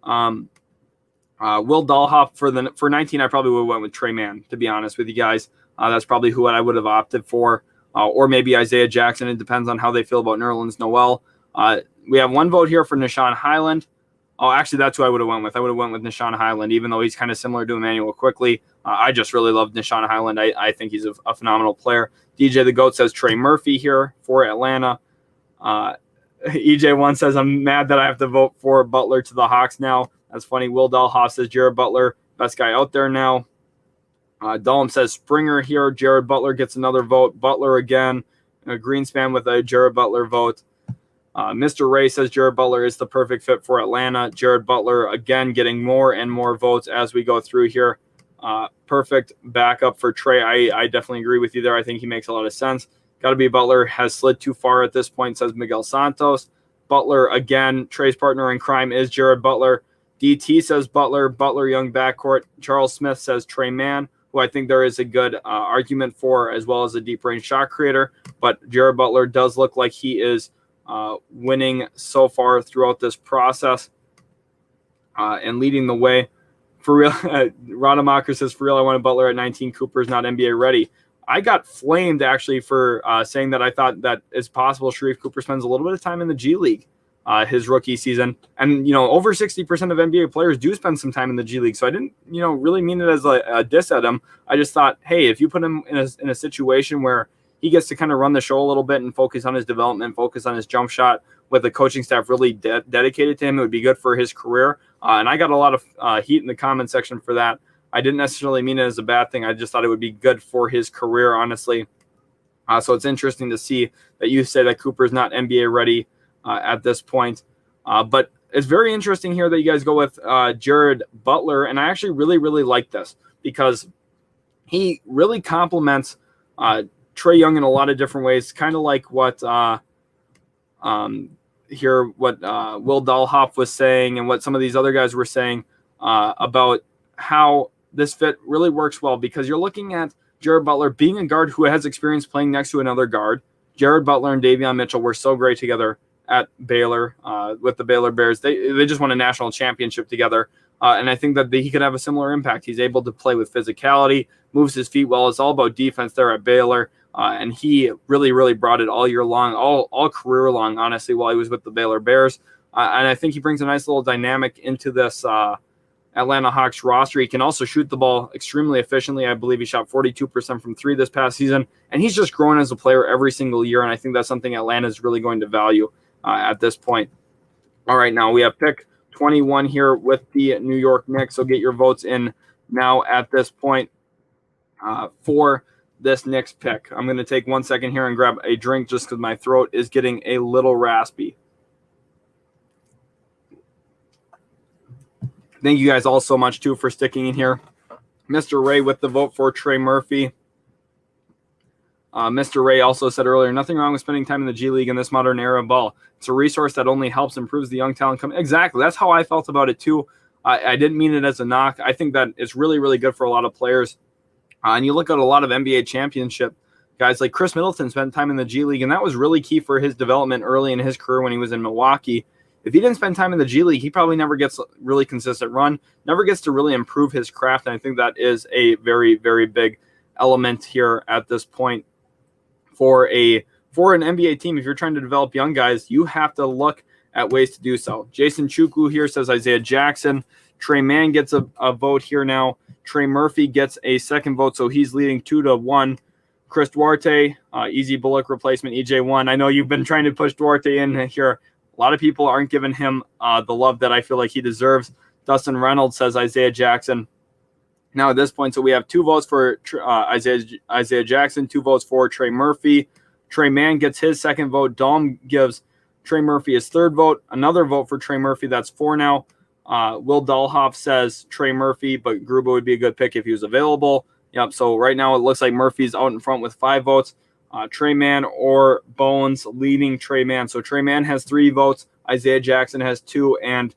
Will Dahlhoff for 19, I probably would have went with Trey Mann, to be honest with you guys. That's probably who I would have opted for, or maybe Isaiah Jackson. It depends on how they feel about Nerlens Noel. We have one vote here for Nishan Highland. Oh, actually, that's who I would have went with. I would have went with Nishan Highland, even though he's kind of similar to Emmanuel Quickly. I just really love Nishan Highland. I think he's a phenomenal player. DJ the Goat says Trey Murphy here for Atlanta. EJ1 says, I'm mad that I have to vote for Butler to the Hawks now. That's funny. Will Dahlhoff says Jared Butler, best guy out there now. Dahlem says Springer here. Jared Butler gets another vote. Butler again. Greenspan with a Jared Butler vote. Mr. Ray says Jared Butler is the perfect fit for Atlanta. Jared Butler, again, getting more and more votes as we go through here. Perfect backup for Trey. I definitely agree with you there. I think he makes a lot of sense. Got to be Butler. Has slid too far at this point, says Miguel Santos. Butler, again, Trey's partner in crime is Jared Butler. DT says Butler. Butler, young backcourt. Charles Smith says Trey Mann, who I think there is a good argument for, as well as a deep-range shot creator. But Jared Butler does look like he is winning so far throughout this process and leading the way. For real, Rademacher says, for real, I wanted Butler at 19. Cooper's not NBA ready. I got flamed, actually, for saying that I thought that it's possible Sharif Cooper spends a little bit of time in the G League his rookie season. And, over 60% of NBA players do spend some time in the G League. So I didn't, really mean it as a diss at him. I just thought, hey, if you put him in a situation where he gets to kind of run the show a little bit and focus on his development, focus on his jump shot with the coaching staff really dedicated to him, it would be good for his career. And I got a lot of heat in the comment section for that. I didn't necessarily mean it as a bad thing. I just thought it would be good for his career, honestly. So it's interesting to see that you say that Cooper's not NBA ready at this point. But it's very interesting here that you guys go with Jared Butler. And I actually really, really like this because he really complements Trae Young in a lot of different ways, kind of like what Will Dahlhoff was saying and what some of these other guys were saying about how this fit really works well, because you're looking at Jared Butler being a guard who has experience playing next to another guard. Jared Butler and Davion Mitchell were so great together at Baylor with the Baylor Bears. They just won a national championship together. And I think that he could have a similar impact. He's able to play with physicality, moves his feet well. It's all about defense there at Baylor. And he really, really brought it all year long, all career long, honestly, while he was with the Baylor Bears. And I think he brings a nice little dynamic into this Atlanta Hawks roster. He can also shoot the ball extremely efficiently. I believe he shot 42% from three this past season. And he's just growing as a player every single year. And I think that's something Atlanta is really going to value at this point. All right, now we have pick 21 here with the New York Knicks. So get your votes in now at this point for this Knicks pick. I'm going to take 1 second here and grab a drink just because my throat is getting a little raspy. Thank you guys all so much, too, for sticking in here. Mr. Ray with the vote for Trey Murphy. Mr. Ray also said earlier, nothing wrong with spending time in the G League in this modern era of ball. It's a resource that only helps improves the young talent. Exactly. That's how I felt about it, too. I didn't mean it as a knock. I think that it's really, really good for a lot of players. And you look at a lot of NBA championship guys like Chris Middleton spent time in the G League, and that was really key for his development early in his career when he was in Milwaukee. If he didn't spend time in the G League, he probably never gets really consistent run, never gets to really improve his craft. And I think that is a very, very big element here at this point for an NBA team. If you're trying to develop young guys, you have to look at ways to do so. Jason Chukwu here says Isaiah Jackson. Trey Mann gets a vote here now. Trey Murphy gets a second vote, so he's leading 2-1. Chris Duarte, easy Bullock replacement, EJ1. I know you've been trying to push Duarte in here. A lot of people aren't giving him the love that I feel like he deserves. Dustin Reynolds says Isaiah Jackson. Now at this point, so we have 2 votes for Isaiah Jackson, 2 votes for Trey Murphy. Trey Mann gets his second vote. Dom gives Trey Murphy his third vote. Another vote for Trey Murphy. That's 4 now. Will Dahlhoff says Trey Murphy, but Gruber would be a good pick if he was available. Yep, so right now it looks like Murphy's out in front with 5 votes. Trey Mann or Bones leading Trey Mann. So Trey Mann has 3 votes. Isaiah Jackson has 2. And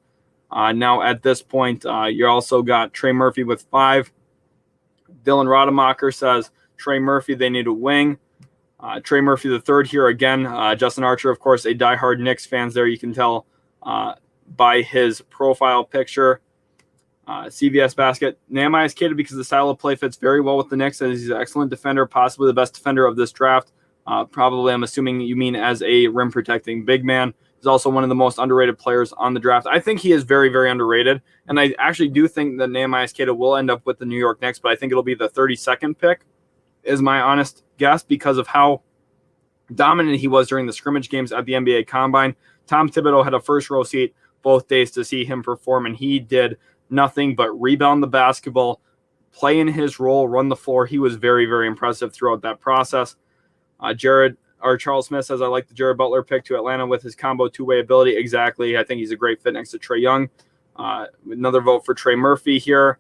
now at this point, you also got Trey Murphy with 5. Dylan Rademacher says Trey Murphy, they need a wing. Trey Murphy the third here again. Justin Archer, of course, a diehard Knicks fans there. You can tell by his profile picture. CVS Basket. Nehemiah is catered because the style of play fits very well with the Knicks, and he's an excellent defender, possibly the best defender of this draft. Probably, I'm assuming you mean as a rim-protecting big man. He's also one of the most underrated players on the draft. I think he is very, very underrated, and I actually do think that Nehemiah Skata will end up with the New York Knicks, but I think it'll be the 32nd pick, is my honest guess, because of how dominant he was during the scrimmage games at the NBA Combine. Tom Thibodeau had a first-row seat both days to see him perform, and he did nothing but rebound the basketball, play in his role, run the floor. He was very, very impressive throughout that process. Charles Smith says, I like the Jared Butler pick to Atlanta with his combo two-way ability. Exactly. I think he's a great fit next to Trae Young. Another vote for Trey Murphy here.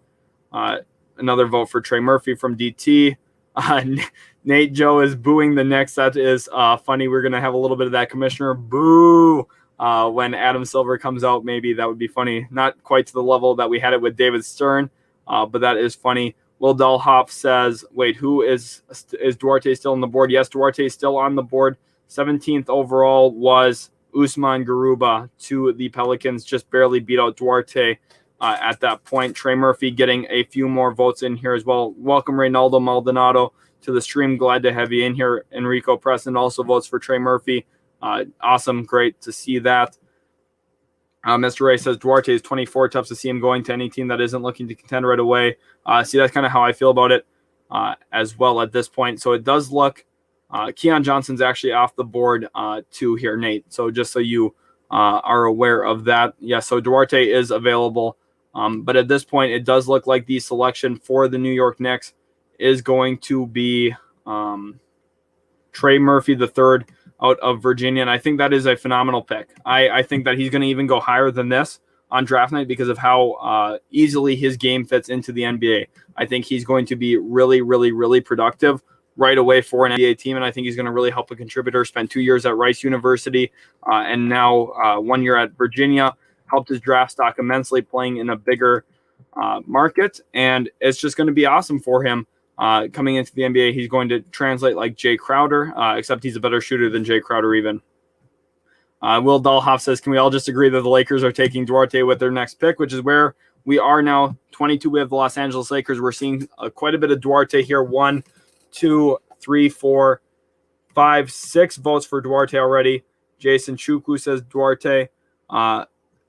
Another vote for Trey Murphy from DT. Nate Joe is booing the Knicks. That is funny. We're going to have a little bit of that commissioner boo when Adam Silver comes out. Maybe that would be funny. Not quite to the level that we had it with David Stern, but that is funny. Will Dahlhoff says, wait, who is Duarte still on the board? Yes, Duarte is still on the board. 17th overall was Usman Garuba to the Pelicans. Just barely beat out Duarte at that point. Trey Murphy getting a few more votes in here as well. Welcome, Reynaldo Maldonado, to the stream. Glad to have you in here. Enrico Preston also votes for Trey Murphy. Awesome. Great to see that. Mr. Ray says Duarte is 24. Tough to see him going to any team that isn't looking to contend right away. See, that's kind of how I feel about it as well at this point. So it does look Keon Johnson's actually off the board too here, Nate. So just so you are aware of that. Yeah, so Duarte is available. But at this point, it does look like the selection for the New York Knicks is going to be Trey Murphy III out of Virginia. And I think that is a phenomenal pick. I think that he's going to even go higher than this on draft night because of how easily his game fits into the NBA. I think he's going to be really, really, really productive right away for an NBA team. And I think he's going to really help a contributor. Spent 2 years at Rice University and now 1 year at Virginia. Helped his draft stock immensely playing in a bigger market. And it's just going to be awesome for him. Coming into the NBA, he's going to translate like Jay Crowder, except he's a better shooter than Jay Crowder even. Will Dahlhoff says, can we all just agree that the Lakers are taking Duarte with their next pick, which is where we are now. 22, we have the Los Angeles Lakers. We're seeing quite a bit of Duarte here. 1, 2, 3, 4, 5, 6 votes for Duarte already. Jason Chukwu says Duarte. A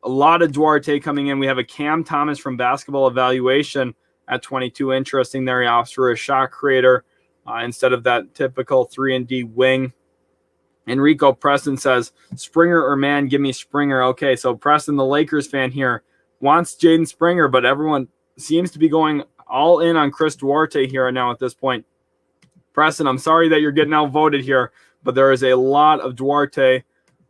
lot of Duarte coming in. We have a Cam Thomas from Basketball Evaluation at 22. Interesting there. He opts for a shot creator instead of that typical 3-and-D wing. Enrico Preston says, Springer or man, give me Springer. Okay, so Preston, the Lakers fan here, wants Jaden Springer, but everyone seems to be going all in on Chris Duarte here now at this point. Preston, I'm sorry that you're getting outvoted here, but there is a lot of Duarte.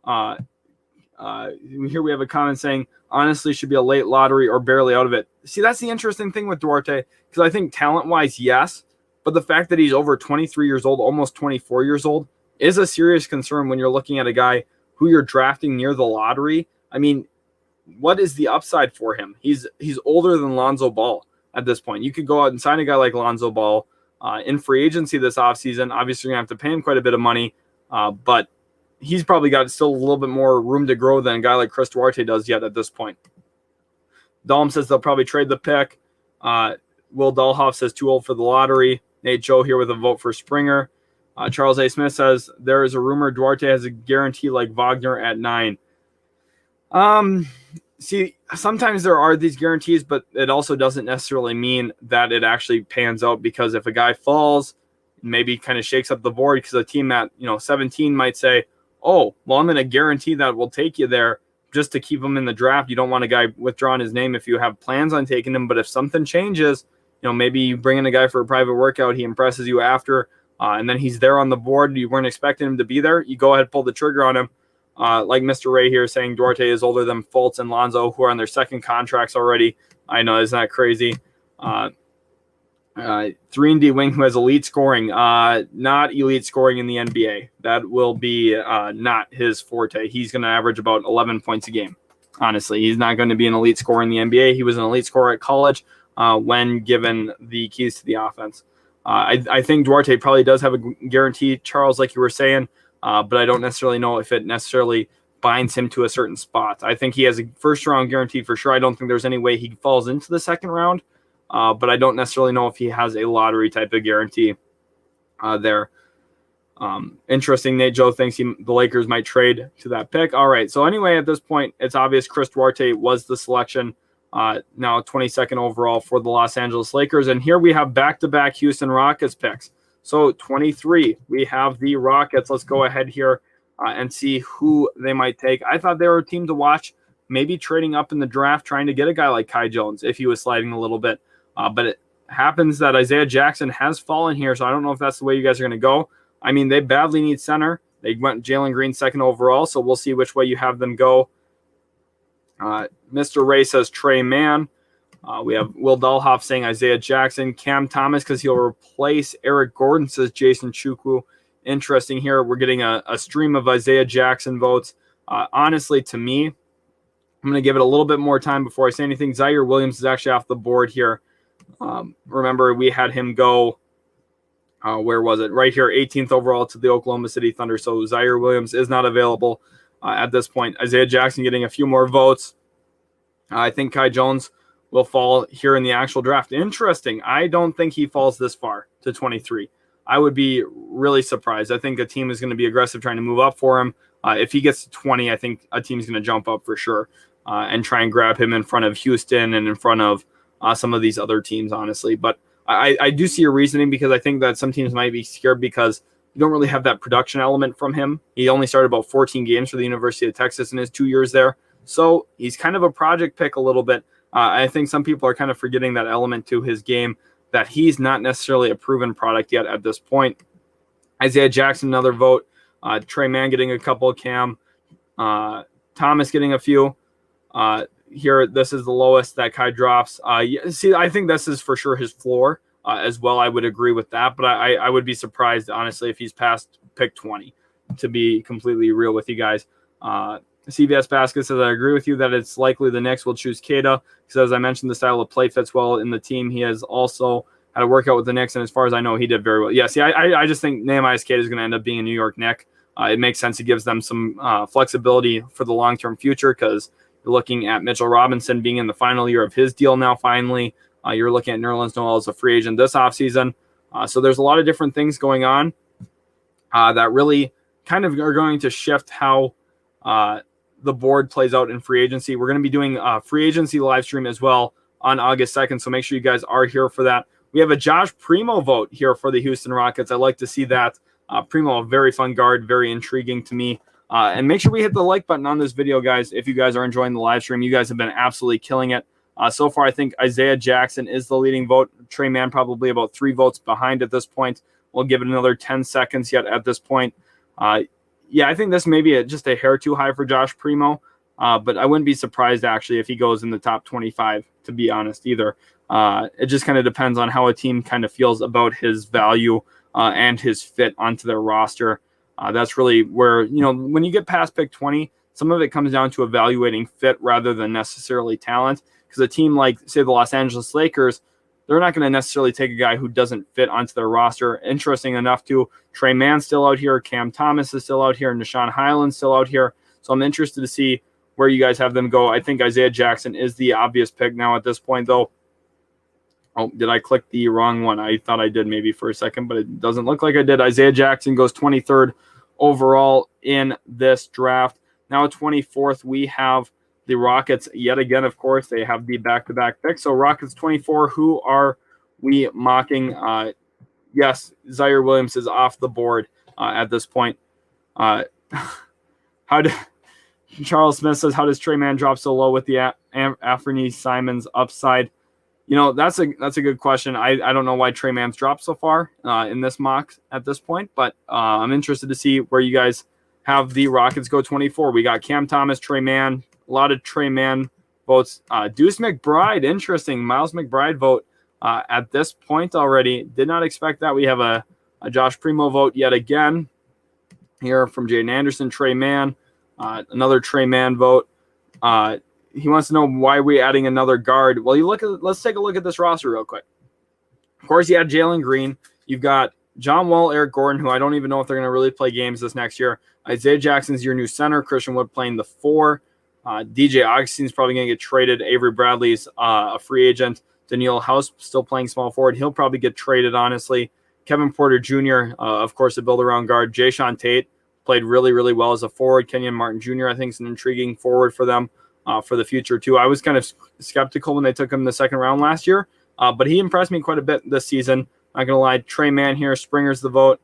Here we have a comment saying, honestly, should be a late lottery or barely out of it. See, that's the interesting thing with Duarte, because I think talent-wise, yes, but the fact that he's over 23 years old, almost 24 years old, is a serious concern when you're looking at a guy who you're drafting near the lottery. I mean, what is the upside for him? He's older than Lonzo Ball at this point. You could go out and sign a guy like Lonzo Ball in free agency this offseason. Obviously, you're going to have to pay him quite a bit of money, but he's probably got still a little bit more room to grow than a guy like Chris Duarte does yet at this point. Dalm says they'll probably trade the pick. Will Dahlhoff says too old for the lottery. Nate Joe here with a vote for Springer. Charles A. Smith says there is a rumor Duarte has a guarantee like Wagner at 9. See, sometimes there are these guarantees, but it also doesn't necessarily mean that it actually pans out, because if a guy falls, maybe kind of shakes up the board, because a team at 17 might say, oh, well, I'm going to guarantee that we'll take you there just to keep him in the draft. You don't want a guy withdrawing his name if you have plans on taking him, but if something changes, maybe you bring in a guy for a private workout, he impresses you after, and then he's there on the board, you weren't expecting him to be there, you go ahead and pull the trigger on him. Like Mr. Ray here saying Duarte is older than Fultz and Lonzo, who are on their second contracts already. I know, isn't that crazy? 3-and-D wing who has elite scoring. Not elite scoring in the NBA. That will be not his forte. He's going to average about 11 points a game. Honestly, he's not going to be an elite scorer in the NBA. He was an elite scorer at college when given the keys to the offense. I think Duarte probably does have a guarantee, Charles, like you were saying. But I don't necessarily know if it necessarily binds him to a certain spot. I think he has a first-round guarantee for sure. I don't think there's any way he falls into the second round, but I don't necessarily know if he has a lottery type of guarantee there. Interesting. Nate Joe thinks the Lakers might trade to that pick. All right. So anyway, at this point, it's obvious Chris Duarte was the selection. Now 22nd overall for the Los Angeles Lakers. And here we have back-to-back Houston Rockets picks. So 23, we have the Rockets. Let's go ahead here and see who they might take. I thought they were a team to watch, maybe trading up in the draft, trying to get a guy like Kai Jones if he was sliding a little bit. But it happens that Isaiah Jackson has fallen here, so I don't know if that's the way you guys are going to go. I mean, they badly need center. They went Jalen Green second overall, so we'll see which way you have them go. Mr. Ray says Trey Mann. We have Will Dahlhoff saying Isaiah Jackson. Cam Thomas because he'll replace Eric Gordon, says Jason Chukwu. Interesting here. We're getting a stream of Isaiah Jackson votes. Honestly, to me, I'm going to give it a little bit more time before I say anything. Zaire Williams is actually off the board here. Remember, we had him go, where was it? Right here, 18th overall to the Oklahoma City Thunder. So Zaire Williams is not available at this point. Isaiah Jackson getting a few more votes. I think Kai Jones will fall here in the actual draft. Interesting. I don't think he falls this far to 23. I would be really surprised. I think a team is going to be aggressive trying to move up for him. If he gets to 20, I think a team's going to jump up for sure and try and grab him in front of Houston and in front of some of these other teams, honestly. But I do see your reasoning, because I think that some teams might be scared because you don't really have that production element from him. He only started about 14 games for the University of Texas in his 2 years there. So he's kind of a project pick a little bit. I think some people are kind of forgetting that element to his game, that he's not necessarily a proven product yet at this point. Isaiah Jackson, another vote. Trey Mann getting a couple. Cam Thomas getting a few. Here, this is the lowest that Kai drops. See, I think this is for sure his floor as well. I would agree with that, but I would be surprised, honestly, if he's past pick 20, to be completely real with you guys. CVS Basket says, I agree with you that it's likely the Knicks will choose Keita, because as I mentioned, the style of play fits well in the team. He has also had a workout with the Knicks, and as far as I know, he did very well. Yeah, see, I just think Nehemiah Keita is going to end up being a New York Knick. It makes sense. It gives them some flexibility for the long-term future, because you're looking at Mitchell Robinson being in the final year of his deal now, finally. You're looking at Nerlens Noel as a free agent this offseason. So there's a lot of different things going on that really kind of are going to shift how the board plays out in free agency. We're going to be doing a free agency live stream as well on August 2nd, so make sure you guys are here for that. We have a Josh Primo vote here for the Houston Rockets. I'd like to see that. Primo, a very fun guard, very intriguing to me. And make sure we hit the like button on this video, guys, if you guys are enjoying the live stream. You guys have been absolutely killing it. So far, I think Isaiah Jackson is the leading vote. Trey Mann probably about 3 votes behind at this point. We'll give it another 10 seconds yet at this point. Yeah, I think this may be just a hair too high for Josh Primo, but I wouldn't be surprised, actually, if he goes in the top 25, to be honest, either. It just kind of depends on how a team kind of feels about his value and his fit onto their roster. That's really where, when you get past pick 20, some of it comes down to evaluating fit rather than necessarily talent. Because a team like, say, the Los Angeles Lakers, they're not going to necessarily take a guy who doesn't fit onto their roster. Interesting enough, too, Trey Mann's still out here. Cam Thomas is still out here. Nashawn Highland's still out here. So I'm interested to see where you guys have them go. I think Isaiah Jackson is the obvious pick now at this point, though. Oh, did I click the wrong one? I thought I did maybe for a second, but it doesn't look like I did. Isaiah Jackson goes 23rd overall in this draft. Now 24th, we have the Rockets yet again. Of course, they have the back-to-back pick. So Rockets 24, who are we mocking? Yes, Zaire Williams is off the board at this point. Charles Smith says, how does Trey Mann drop so low with the Anthony Simons upside? That's a good question. I don't know why Trey Mann's dropped so far in this mock at this point, but I'm interested to see where you guys have the Rockets go 24. We got Cam Thomas, Trey Mann, a lot of Trey Mann votes. Deuce McBride, interesting. Miles McBride vote at this point already. Did not expect that. We have a Josh Primo vote yet again here from Jaden Anderson, Trey Mann, another Trey Mann vote. He wants to know why we're adding another guard. Well, let's take a look at this roster real quick. Of course, you had Jalen Green. You've got John Wall, Eric Gordon, who I don't even know if they're going to really play games this next year. Isaiah Jackson's your new center. Christian Wood playing the 4. DJ Augustine's probably going to get traded. Avery Bradley's a free agent. Daniel House still playing small forward. He'll probably get traded, honestly. Kevin Porter Jr., of course, a build-around guard. Jayshawn Tate played really, really well as a forward. Kenyon Martin Jr., I think, is an intriguing forward for them. For the future, too. I was kind of skeptical when they took him in the second round last year, but he impressed me quite a bit this season. Not going to lie. Trey Mann here. Springer's the vote.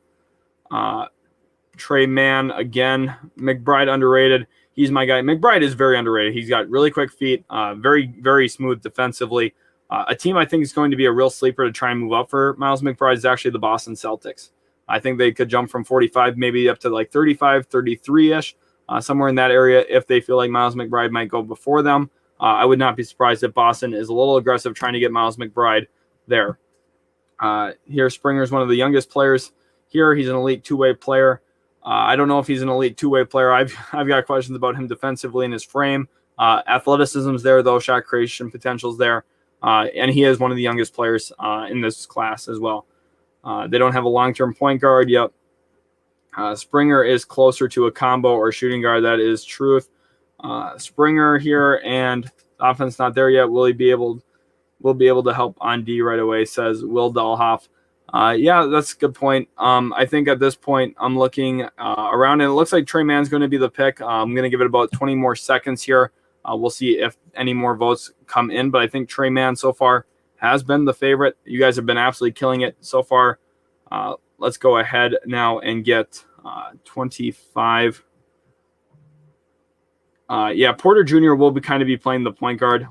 Trey Mann again. McBride underrated. He's my guy. McBride is very underrated. He's got really quick feet, very, very smooth defensively. A team I think is going to be a real sleeper to try and move up for Miles McBride is actually the Boston Celtics. I think they could jump from 45 maybe up to like 35, 33-ish. Somewhere in that area, if they feel like Miles McBride might go before them. I would not be surprised if Boston is a little aggressive trying to get Miles McBride there. Here, Springer's one of the youngest players here. He's an elite two-way player. I don't know if he's an elite two-way player. I've got questions about him defensively in his frame. Athleticism's there, though. Shot creation potential's there. And he is one of the youngest players in this class as well. They don't have a long-term point guard. Yep. Springer is closer to a combo or shooting guard. That is truth. Springer here, and offense not there yet. Will be able to help on D right away, says Will Dahlhoff. Yeah, that's a good point. I think at this point I'm looking around, and it looks like Trey Mann's going to be the pick. I'm going to give it about 20 more seconds here. We'll see if any more votes come in, but I think Trey Mann so far has been the favorite. You guys have been absolutely killing it so far. Let's go ahead now and get 25. Yeah, Porter Jr. will be playing the point guard,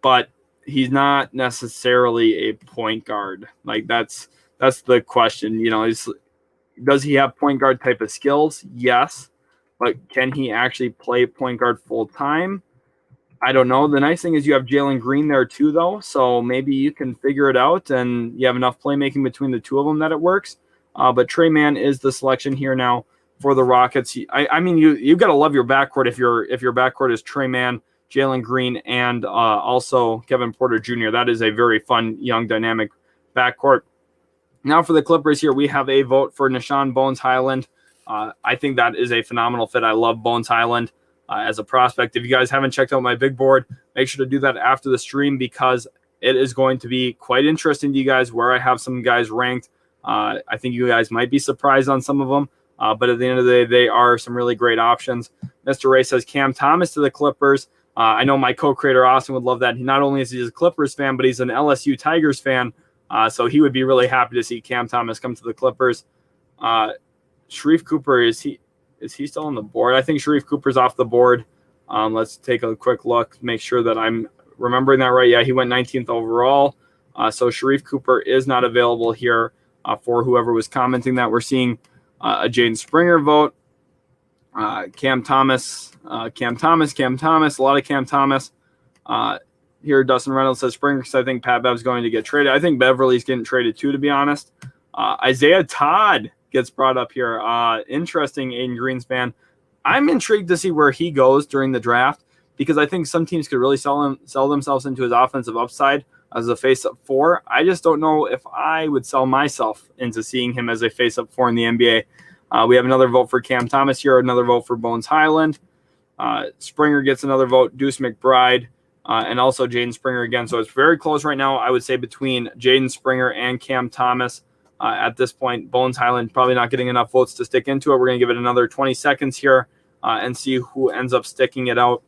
but he's not necessarily a point guard. Like that's the question. Does he have point guard type of skills? Yes, but can he actually play point guard full time? I don't know. The nice thing is you have Jalen Green there too, though, so maybe you can figure it out, and you have enough playmaking between the two of them that it works. But Trey Mann is the selection here now for the Rockets. I mean, you've got to love your backcourt if your backcourt is Trey Mann, Jalen Green, and also Kevin Porter Jr. That is a very fun, young, dynamic backcourt. Now for the Clippers here, we have a vote for Nashawn Bones Highland. I think that is a phenomenal fit. I love Bones Highland as a prospect. If you guys haven't checked out my big board, make sure to do that after the stream because it is going to be quite interesting to you guys where I have some guys ranked. I think you guys might be surprised on some of them, but at the end of the day, they are some really great options. Mr. Ray says Cam Thomas to the Clippers. I know my co-creator Austin would love that. Not only is he a Clippers fan, but he's an LSU Tigers fan, so he would be really happy to see Cam Thomas come to the Clippers. Sharif Cooper, is he still on the board? I think Sharif Cooper's off the board. Let's take a quick look, make sure that I'm remembering that right. Yeah, he went 19th overall. So Sharif Cooper is not available here for whoever was commenting that. We're seeing a Jaden Springer vote. Cam Thomas, a lot of Cam Thomas. Here, Dustin Reynolds says Springer because I think Pat Bev's going to get traded. I think Beverly's getting traded too, to be honest. Isaiah Todd gets brought up here. Interesting, Aiden Greenspan. I'm intrigued to see where he goes during the draft because I think some teams could really sell themselves into his offensive upside as a face-up 4. I just don't know if I would sell myself into seeing him as a face-up 4 in the NBA. We have another vote for Cam Thomas here, another vote for Bones Highland. Springer gets another vote, Deuce McBride, and also Jaden Springer again. So it's very close right now, I would say, between Jaden Springer and Cam Thomas. At this point, Bones Highland probably not getting enough votes to stick into it. We're going to give it another 20 seconds here and see who ends up sticking it out.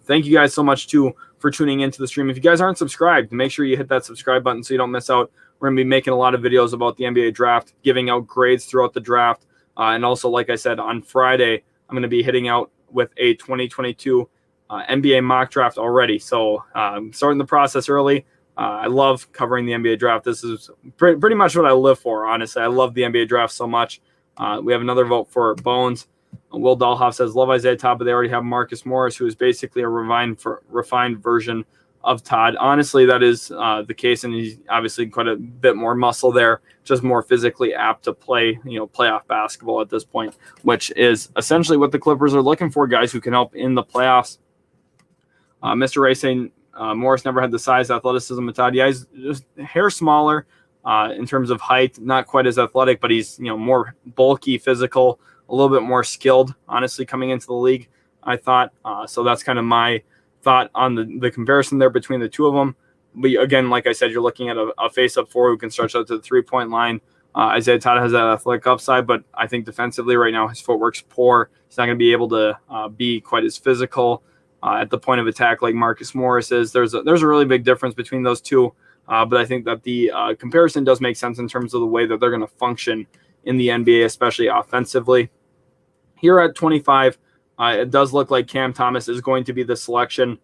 Thank you guys so much, too, for tuning into the stream. If you guys aren't subscribed, make sure you hit that subscribe button so you don't miss out. We're going to be making a lot of videos about the NBA draft, giving out grades throughout the draft. And also, like I said, on Friday, I'm going to be hitting out with a 2022 NBA mock draft already. So I'm starting the process early. I love covering the NBA draft. This is pretty much what I live for, honestly. I love the NBA draft so much. We have another vote for Bones. Will Dahlhoff says, love Isaiah Todd, but they already have Marcus Morris, who is basically a refined version of Todd. Honestly, that is the case, and he's obviously quite a bit more muscle there, just more physically apt to play, playoff basketball at this point, which is essentially what the Clippers are looking for, guys who can help in the playoffs. Mr. Ray saying Morris never had the size, athleticism of Todd. Yeah, he's just a hair smaller in terms of height, not quite as athletic, but he's more bulky, physical, a little bit more skilled, honestly, coming into the league, I thought. So that's kind of my thought on the comparison there between the two of them. But again, like I said, you're looking at a face-up 4 who can stretch out to the three-point line. Isaiah Todd has that athletic upside, but I think defensively right now his footwork's poor. He's not going to be able to be quite as physical at the point of attack like Marcus Morris is. There's a really big difference between those two, but I think that the comparison does make sense in terms of the way that they're going to function in the NBA, especially offensively. Here at 25, it does look like Cam Thomas is going to be the selection,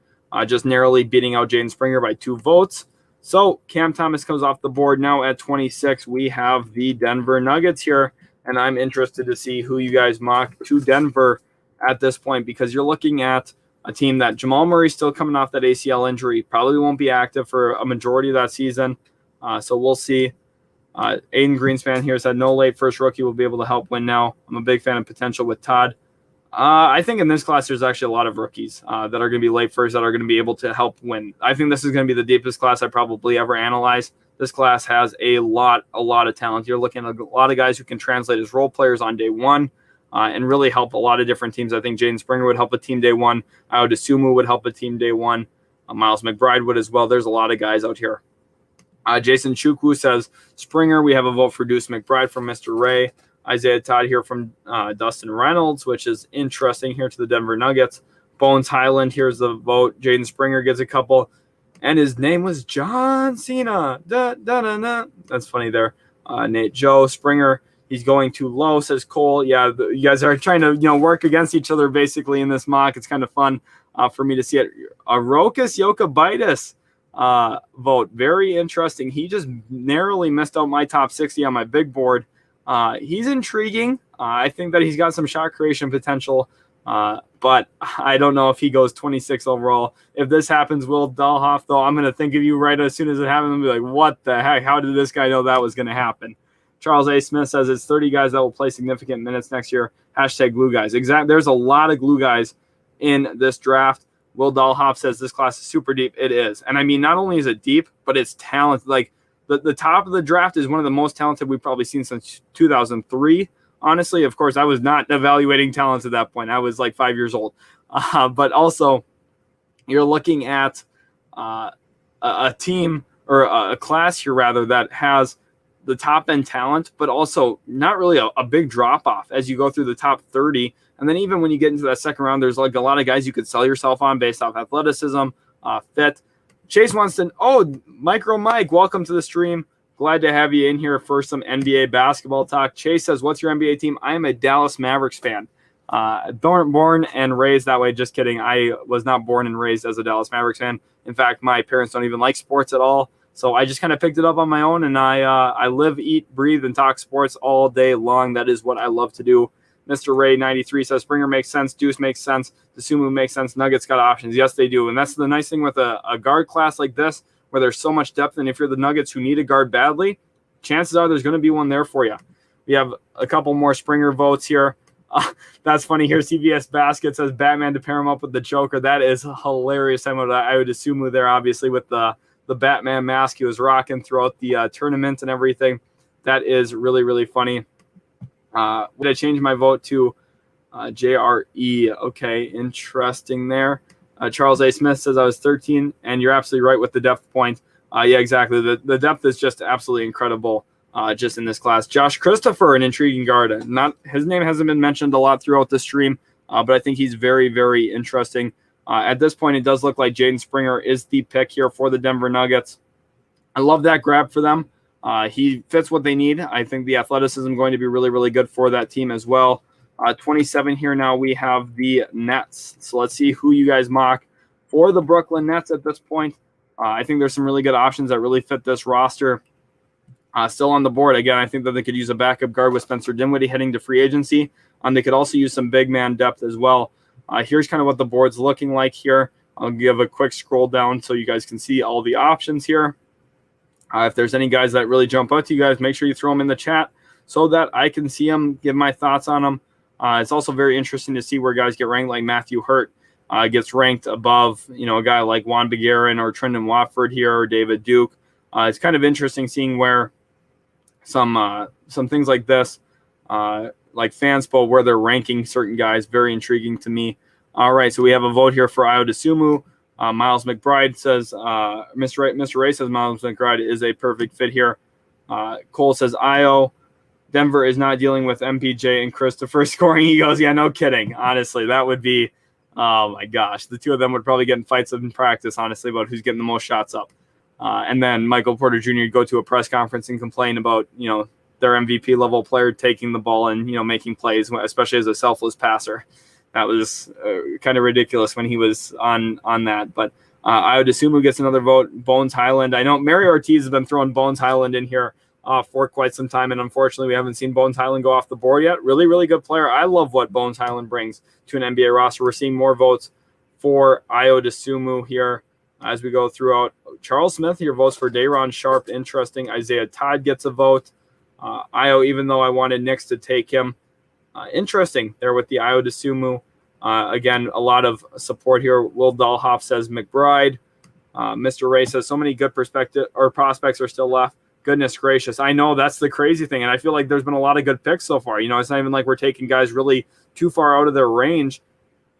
just narrowly beating out Jaden Springer by 2 votes. So Cam Thomas comes off the board. Now at 26, we have the Denver Nuggets here, and I'm interested to see who you guys mock to Denver at this point, because you're looking at a team that Jamal Murray's still coming off that ACL injury, probably won't be active for a majority of that season. So we'll see. Aiden Greenspan here said no late first rookie will be able to help win now. I'm a big fan of potential with Todd. I think in this class there's actually a lot of rookies that are going to be late first that are going to be able to help win. I think this is going to be the deepest class I probably ever analyzed. This class has a lot of talent. You're looking at a lot of guys who can translate as role players on day one and really help a lot of different teams. I think Jaden Springer would help a team day one. Ayo Dosunmu would help a team day one. Miles McBride would as well. There's a lot of guys out here. Jason Chukwu says Springer. We have a vote for Deuce McBride from Mr. Ray. Isaiah Todd here from Dustin Reynolds, which is interesting here to the Denver Nuggets. Bones Highland, here's the vote. Jaden Springer gets a couple. And his name was John Cena. That's funny there. Nate Joe Springer, he's going too low, says Cole. Yeah, you guys are trying to work against each other basically in this mock. It's kind of fun for me to see it. Rokas Jokubaitis vote. Very interesting. He just narrowly missed out my top 60 on my big board. He's intriguing. I think that he's got some shot creation potential, but I don't know if he goes 26 overall. If this happens, Will Dahlhoff, though, I'm going to think of you right as soon as it happens and be like, what the heck? How did this guy know that was going to happen? Charles A. Smith says it's 30 guys that will play significant minutes next year. Hashtag glue guys. Exactly. There's a lot of glue guys in this draft. Will Dahlhoff says this class is super deep. It is. And I mean, not only is it deep, but it's talent. Like the top of the draft is one of the most talented we've probably seen since 2003. Honestly, of course, I was not evaluating talents at that point. I was like 5 years old. But also, you're looking at a team or a class here, rather, that has the top end talent, but also not really a big drop off as you go through the top 30. And then even when you get into that second round, there's like a lot of guys you could sell yourself on based off athleticism, fit. Chase wants to, Micro Mike, welcome to the stream. Glad to have you in here for some NBA basketball talk. Chase says, what's your NBA team? I am a Dallas Mavericks fan. Born and raised that way. Just kidding. I was not born and raised as a Dallas Mavericks fan. In fact, my parents don't even like sports at all. So I just kind of picked it up on my own, and I live, eat, breathe, and talk sports all day long. That is what I love to do. Mr. Ray 93 says Springer makes sense. Deuce makes sense. Dosunmu makes sense. Nuggets got options. Yes, they do. And that's the nice thing with a guard class like this, where there's so much depth. And if you're the Nuggets who need a guard badly, chances are there's going to be one there for you. We have a couple more Springer votes here. That's funny. Here, CBS Basket says Batman to pair him up with the Joker. That is hilarious. I would assume there, obviously, with the Batman mask he was rocking throughout the tournament and everything. That is really, really funny. Would I change my vote to JRE? Okay, interesting there. Charles A. Smith says I was 13, and you're absolutely right with the depth point. Yeah, exactly. The depth is just absolutely incredible just in this class. Josh Christopher, an intriguing guard. His name hasn't been mentioned a lot throughout the stream, but I think he's very, very interesting. At this point, it does look like Jaden Springer is the pick here for the Denver Nuggets. I love that grab for them. He fits what they need. I think the athleticism going to be really, really good for that team as well. 27 here now, we have the Nets. So let's see who you guys mock for the Brooklyn Nets at this point. I think there's some really good options that really fit this roster. Still on the board. Again, I think that they could use a backup guard with Spencer Dinwiddie heading to free agency. They could also use some big man depth as well. Here's kind of what the board's looking like here. I'll give a quick scroll down so you guys can see all the options here. If there's any guys that really jump out to you guys, make sure you throw them in the chat so that I can see them, give my thoughts on them. It's also very interesting to see where guys get ranked, like Matthew Hurt gets ranked above, a guy like Juan Begarin or Trendon Watford here or David Duke. It's kind of interesting seeing where some things like this, like Fanspo, where they're ranking certain guys, very intriguing to me. All right, so we have a vote here for Ayo Dosunmu. Miles McBride says, Mr. Ray says Miles McBride is a perfect fit here. Cole says Ayo. Denver is not dealing with MPJ and Christopher scoring. He goes, yeah, no kidding. Honestly, that would be, oh my gosh. The two of them would probably get in fights in practice, honestly, about who's getting the most shots up. And then Michael Porter Jr. would go to a press conference and complain about, their MVP level player taking the ball and, making plays, especially as a selfless passer. That was kind of ridiculous when he was on that. But Ayo Dosunmu gets another vote. Bones Highland. I know Mary Ortiz has been throwing Bones Highland in here for quite some time, and unfortunately we haven't seen Bones Highland go off the board yet. Really, really good player. I love what Bones Highland brings to an NBA roster. We're seeing more votes for Ayo Dosunmu here as we go throughout. Charles Smith here votes for Day'Ron Sharpe. Interesting. Isaiah Todd gets a vote. Ayo, even though I wanted Knicks to take him. Interesting there with the Ayo Dosunmu. Again, a lot of support here. Will Dahlhoff says McBride. Mr. Ray says so many good prospects are still left. Goodness gracious. I know that's the crazy thing. And I feel like there's been a lot of good picks so far. It's not even like we're taking guys really too far out of their range.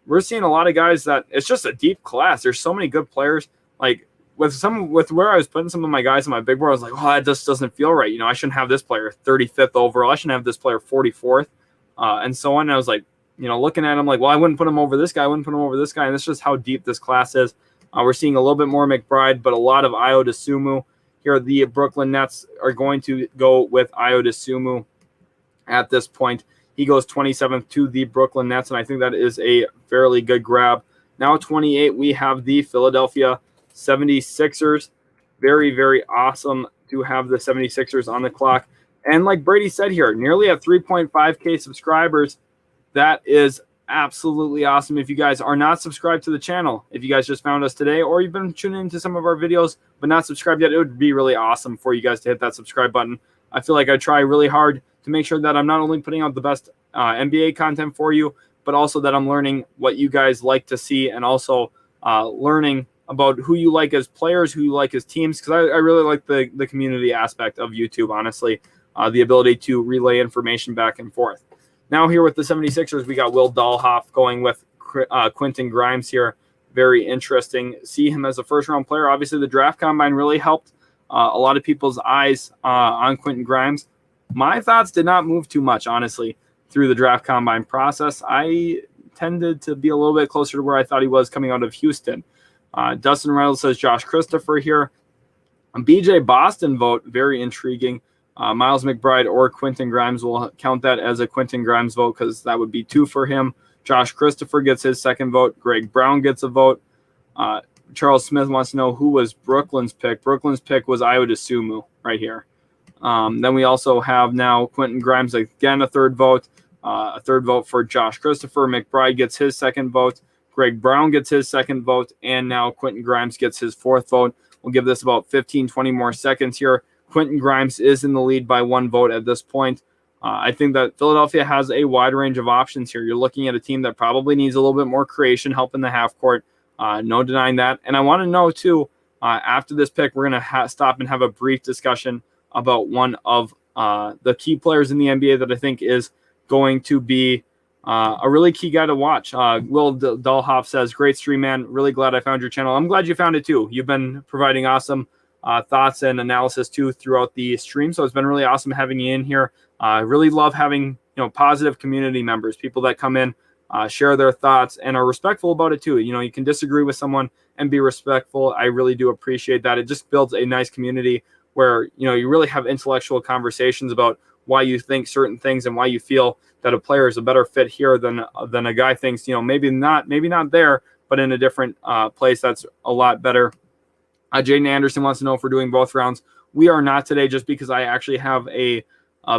We're seeing a lot of guys that it's just a deep class. There's so many good players. Like with where I was putting some of my guys on my big board, I was like, oh, that just doesn't feel right. I shouldn't have this player 35th overall. I shouldn't have this player 44th and so on. And I was like, looking at him like, well, I wouldn't put him over this guy. I wouldn't put him over this guy. And that's just how deep this class is. We're seeing a little bit more McBride, but a lot of Ayo Dosunmu. Here, the Brooklyn Nets are going to go with Ayo Dosunmu at this point. He goes 27th to the Brooklyn Nets, and I think that is a fairly good grab. Now 28, we have the Philadelphia 76ers. Very, very awesome to have the 76ers on the clock. And like Brady said here, nearly at 3.5K subscribers. That is absolutely awesome. If you guys are not subscribed to the channel, if you guys just found us today or you've been tuning into some of our videos but not subscribed yet, it would be really awesome for you guys to hit that subscribe button. I feel like I try really hard to make sure that I'm not only putting out the best NBA content for you, but also that I'm learning what you guys like to see and also learning about who you like as players, who you like as teams, because I really like the community aspect of YouTube, honestly, the ability to relay information back and forth. Now here with the 76ers, we got Will Dahlhoff going with Quentin Grimes here. Very interesting. See him as a first-round player. Obviously, the draft combine really helped a lot of people's eyes on Quentin Grimes. My thoughts did not move too much, honestly, through the draft combine process. I tended to be a little bit closer to where I thought he was coming out of Houston. Dustin Reynolds says Josh Christopher here. BJ Boston vote, very intriguing. Miles McBride or Quentin Grimes, will count that as a Quentin Grimes vote because that would be 2 for him. Josh Christopher gets his second vote. Greg Brown gets a vote. Charles Smith wants to know who was Brooklyn's pick. Brooklyn's pick was Ayo Dosunmu right here. Then we also have now Quentin Grimes, again, a third vote. A third vote for Josh Christopher. McBride gets his second vote. Greg Brown gets his second vote. And now Quentin Grimes gets his fourth vote. We'll give this about 15, 20 more seconds here. Quentin Grimes is in the lead by 1 vote at this point. I think that Philadelphia has a wide range of options here. You're looking at a team that probably needs a little bit more creation help in the half court. No denying that. And I want to know, too, after this pick, we're going to stop and have a brief discussion about one of the key players in the NBA that I think is going to be a really key guy to watch. Will Dahlhoff says, great stream, man. Really glad I found your channel. I'm glad you found it, too. You've been providing awesome thoughts and analysis, too, throughout the stream. So it's been really awesome having you in here. I really love having positive community members, people that come in, share their thoughts, and are respectful about it, too. You can disagree with someone and be respectful. I really do appreciate that. It just builds a nice community where, you really have intellectual conversations about why you think certain things and why you feel that a player is a better fit here than a guy thinks, maybe not there, but in a different place that's a lot better. Jaden Anderson wants to know if we're doing both rounds. We are not today, just because I actually have a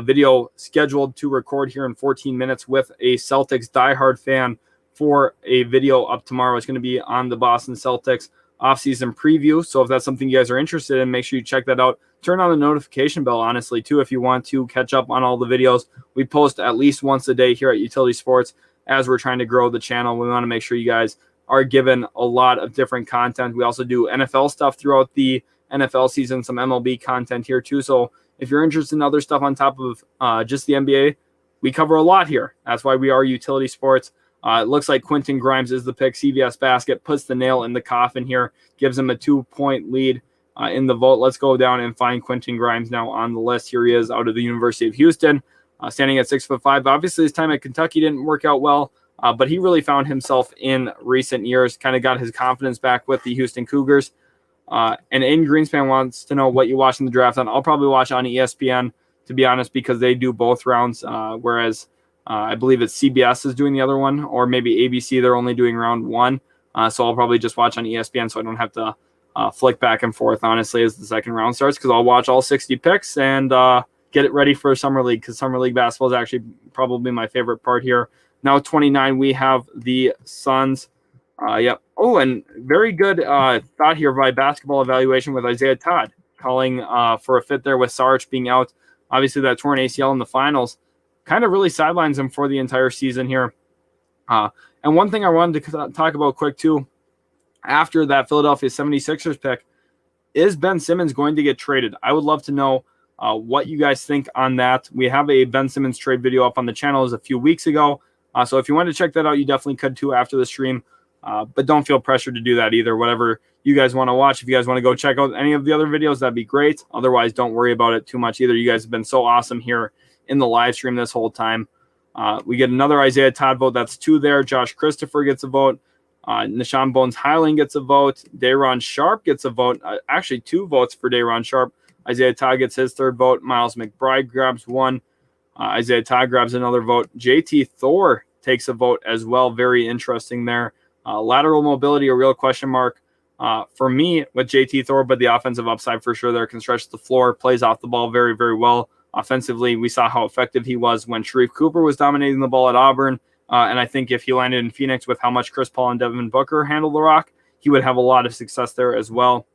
video scheduled to record here in 14 minutes with a Celtics diehard fan for a video up tomorrow. It's going to be on the Boston Celtics offseason preview. So if that's something you guys are interested in, make sure you check that out. Turn on the notification bell, honestly, too, if you want to catch up on all the videos. We post at least once a day here at Utility Sports as we're trying to grow the channel. We want to make sure you guys are given a lot of different content. We also do NFL stuff throughout the NFL season, some MLB content here, too. So if you're interested in other stuff on top of just the NBA, we cover a lot here. That's why we are Utility Sports. It looks like Quentin Grimes is the pick. CVS Basket puts the nail in the coffin here, gives him a 2-point lead in the vote. Let's go down and find Quentin Grimes now on the list. Here he is out of the University of Houston, standing at 6'5". Obviously, his time at Kentucky didn't work out well, but he really found himself in recent years, kind of got his confidence back with the Houston Cougars. And Aiden Greenspan wants to know what you watch in the draft on. I'll probably watch on ESPN, to be honest, because they do both rounds, whereas I believe it's CBS is doing the other one, or maybe ABC, they're only doing round 1. So I'll probably just watch on ESPN so I don't have to flick back and forth, honestly, as the second round starts, because I'll watch all 60 picks and get it ready for Summer League, because Summer League basketball is actually probably my favorite part here. Now 29, we have the Suns. Yep. Oh, and very good thought here by Basketball Evaluation with Isaiah Todd, calling for a fit there with Sarge being out. Obviously, that torn ACL in the finals kind of really sidelines him for the entire season here. And one thing I wanted to talk about quick, too, after that Philadelphia 76ers pick, is Ben Simmons going to get traded? I would love to know what you guys think on that. We have a Ben Simmons trade video up on the channel a few weeks ago. So if you want to check that out, you definitely could, too, after the stream. But don't feel pressured to do that either. Whatever you guys want to watch, if you guys want to go check out any of the other videos, that'd be great. Otherwise, don't worry about it too much either. You guys have been so awesome here in the live stream this whole time. We get another Isaiah Todd vote. That's 2 there. Josh Christopher gets a vote. Nishan Bones-Highling gets a vote. Day'Ron Sharp gets a vote. Actually, 2 votes for Day'Ron Sharp. Isaiah Todd gets his third vote. Miles McBride grabs 1. Isaiah Todd grabs another vote. JT Thor takes a vote as well. Very interesting there. Lateral mobility, a real question mark for me with JT Thor, but the offensive upside for sure there. Can stretch the floor, plays off the ball very, very well. Offensively, we saw how effective he was when Sharif Cooper was dominating the ball at Auburn. And I think if he landed in Phoenix with how much Chris Paul and Devin Booker handle the rock, he would have a lot of success there as well.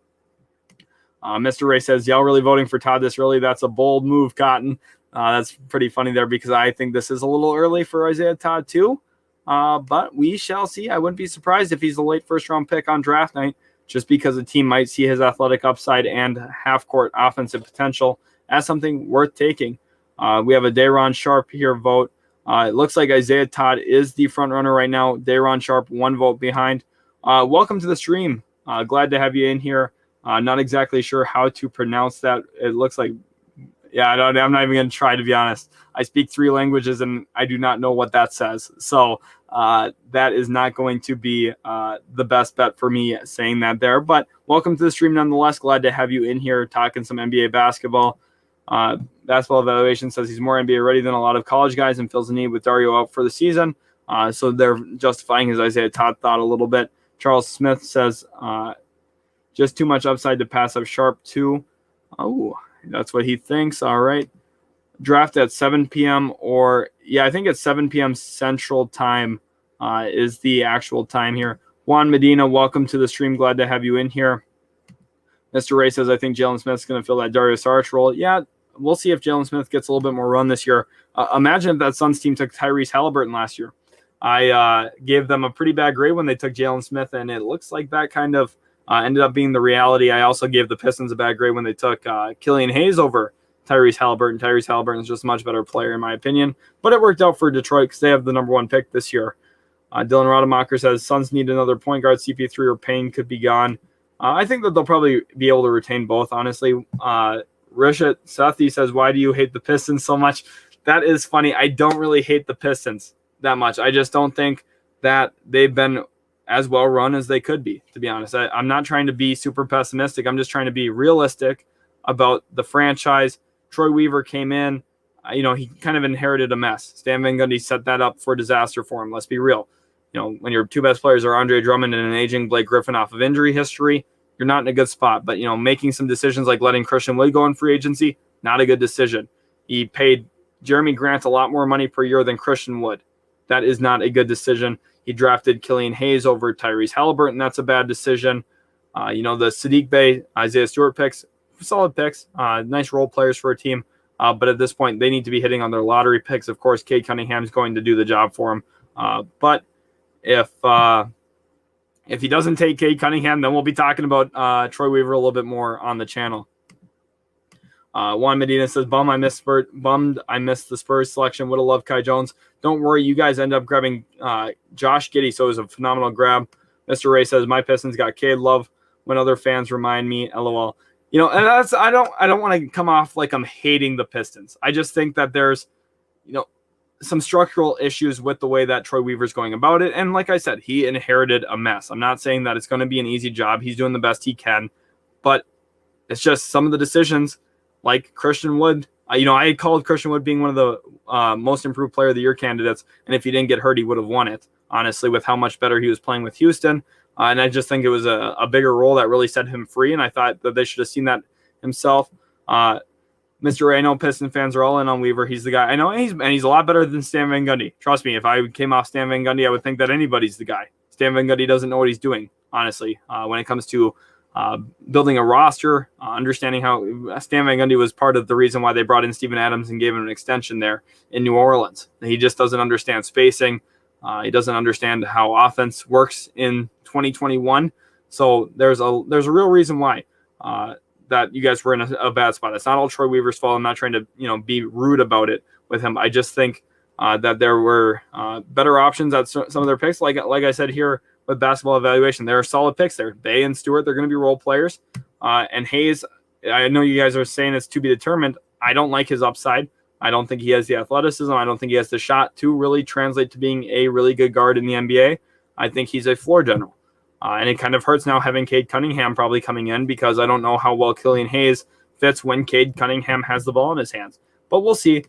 Mr. Ray says, y'all really voting for Todd this early? That's a bold move, Cotton. That's pretty funny there, because I think this is a little early for Isaiah Todd too. But we shall see. I wouldn't be surprised if he's a late first-round pick on draft night, just because the team might see his athletic upside and half-court offensive potential as something worth taking. We have a Day'Ron Sharp here vote. It looks like Isaiah Todd is the front runner right now. Day'Ron Sharp, 1 vote behind. Welcome to the stream. Glad to have you in here. Not exactly sure how to pronounce that. It looks like, yeah, I'm not even going to try, to be honest. I speak 3 languages, and I do not know what that says. So that is not going to be the best bet for me saying that there. But welcome to the stream nonetheless. Glad to have you in here talking some NBA basketball. Basketball Evaluation says he's more NBA ready than a lot of college guys and feels the need with Dario out for the season. So they're justifying his Isaiah Todd thought a little bit. Charles Smith says just too much upside to pass up Sharp too. Oh, that's what he thinks. All right. Draft at 7 p.m. I think it's 7 p.m. Central Time is the actual time here. Juan Medina, welcome to the stream. Glad to have you in here. Mr. Ray says, I think Jalen Smith's going to fill that Dario Saric role. Yeah, we'll see if Jalen Smith gets a little bit more run this year. Imagine if that Suns team took Tyrese Halliburton last year. I gave them a pretty bad grade when they took Jalen Smith, and it looks like that kind of ended up being the reality. I also gave the Pistons a bad grade when they took Killian Hayes over Tyrese Halliburton. Tyrese Halliburton is just a much better player, in my opinion. But it worked out for Detroit because they have the number 1 pick this year. Dylan Rademacher says, Suns need another point guard. CP3 or Payne could be gone. I think that they'll probably be able to retain both, honestly. Rishit Sethi says, why do you hate the Pistons so much? That is funny. I don't really hate the Pistons that much. I just don't think that they've been as well run as they could be, to be honest. I'm not trying to be super pessimistic. I'm just trying to be realistic about the franchise. Troy Weaver came in. He kind of inherited a mess. Stan Van Gundy set that up for disaster for him. Let's be real. When your 2 best players are Andre Drummond and an aging Blake Griffin off of injury history, you're not in a good spot. But, making some decisions like letting Christian Wood go in free agency, not a good decision. He paid Jeremy Grant a lot more money per year than Christian Wood. That is not a good decision. He drafted Killian Hayes over Tyrese Halliburton. That's a bad decision. The Sadiq Bey, Isaiah Stewart picks, solid picks, nice role players for a team. But at this point, they need to be hitting on their lottery picks. Of course, Cade Cunningham's going to do the job for him. But if he doesn't take Cade Cunningham, then we'll be talking about Troy Weaver a little bit more on the channel. Juan Medina says, bummed I missed the Spurs selection. Would have loved Kai Jones. Don't worry, you guys end up grabbing Josh Giddey, so it was a phenomenal grab. Mr. Ray says, my Pistons got Cade Love when other fans remind me, LOL. And that's I don't want to come off like I'm hating the Pistons. I just think that there's, some structural issues with the way that Troy Weaver's going about it. And like I said, he inherited a mess. I'm not saying that it's going to be an easy job. He's doing the best he can, but it's just some of the decisions like Christian Wood. I had called Christian Wood being one of the most improved player of the year candidates. And if he didn't get hurt, he would have won it, honestly, with how much better he was playing with Houston. And I just think it was a bigger role that really set him free. And I thought that they should have seen that himself. Mr. Ray, I know Piston fans are all in on Weaver. He's the guy. I know he's a lot better than Stan Van Gundy. Trust me, if I came off Stan Van Gundy, I would think that anybody's the guy. Stan Van Gundy doesn't know what he's doing, honestly, when it comes to building a roster, understanding how Stan Van Gundy was part of the reason why they brought in Steven Adams and gave him an extension there in New Orleans. He just doesn't understand spacing. He doesn't understand how offense works in 2021. So there's a real reason why that you guys were in a bad spot. It's not all Troy Weaver's fault. I'm not trying to be rude about it with him. I just think that there were better options at some of their picks. Like I said here with Basketball Evaluation, there are solid picks there. Bey and Stewart, they're going to be role players. And Hayes, I know you guys are saying it's to be determined. I don't like his upside. I don't think he has the athleticism. I don't think he has the shot to really translate to being a really good guard in the NBA. I think he's a floor general. And it kind of hurts now having Cade Cunningham probably coming in because I don't know how well Killian Hayes fits when Cade Cunningham has the ball in his hands. But we'll see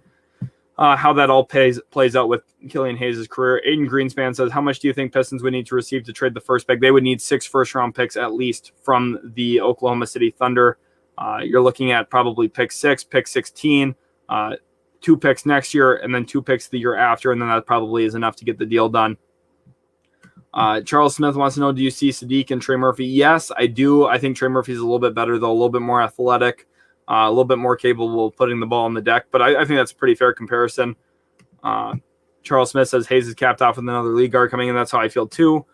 how that all plays out with Killian Hayes' career. Aiden Greenspan says, how much do you think Pistons would need to receive to trade the first pick? They would need 6 first-round picks at least from the Oklahoma City Thunder. You're looking at probably pick 6, pick 16, 2 picks next year, and then 2 picks the year after, and then that probably is enough to get the deal done. Charles Smith wants to know, do you see Sadiq and Trey Murphy? Yes, I do. I think Trey Murphy's a little bit better, though, a little bit more athletic, a little bit more capable of putting the ball on the deck. But I think that's a pretty fair comparison. Charles Smith says Hayes is capped off with another lead guard coming in. That's how I feel, too.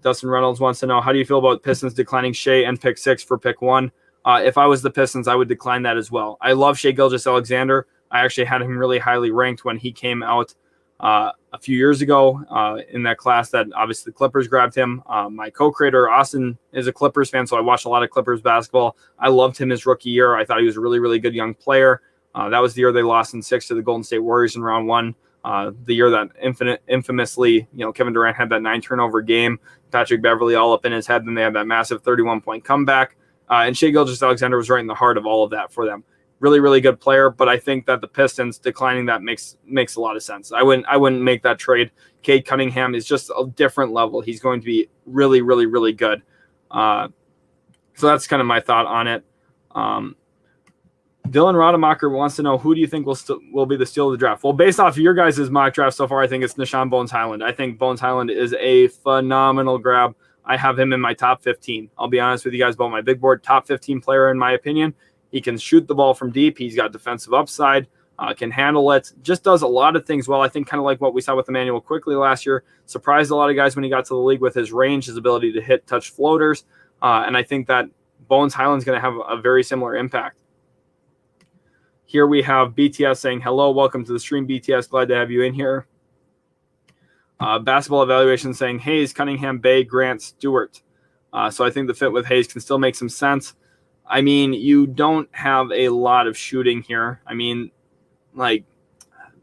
Dustin Reynolds wants to know, how do you feel about Pistons declining Shea and pick 6 for pick 1? If I was the Pistons, I would decline that as well. I love Shea Gilgeous-Alexander. I actually had him really highly ranked when he came out a few years ago in that class that obviously the Clippers grabbed him. My co-creator, Austin, is a Clippers fan, so I watched a lot of Clippers basketball. I loved him his rookie year. I thought he was a really, really good young player. That was the year they lost in 6 to the Golden State Warriors in round 1. The year that infamously, Kevin Durant had that 9-turnover game, Patrick Beverley all up in his head, then they had that massive 31-point comeback. And Shai Gilgeous-Alexander was right in the heart of all of that for them. Really, really good player, but I think that the Pistons declining that makes a lot of sense. I wouldn't make that trade. Cade Cunningham is just a different level. He's going to be really, really, really good. So that's kind of my thought on it. Dylan Rademacher wants to know, who do you think will be the steal of the draft? Well, based off of your guys' mock draft so far, I think it's Nishan Bones-Hyland. I think Bones-Hyland is a phenomenal grab. I have him in my top 15. I'll be honest with you guys about my big board. Top 15 player, in my opinion. He can shoot the ball from deep. He's got defensive upside, can handle it, just does a lot of things well. I think kind of like what we saw with Emmanuel Quickley last year. Surprised a lot of guys when he got to the league with his range, his ability to hit, touch floaters. And I think that Bones-Hyland's going to have a very similar impact. Here we have BTS saying, hello, welcome to the stream, BTS. Glad to have you in here. Basketball Evaluation saying, Hayes, Cunningham, Bay, Grant, Stewart. So I think the fit with Hayes can still make some sense. I mean, you don't have a lot of shooting here. I mean, like,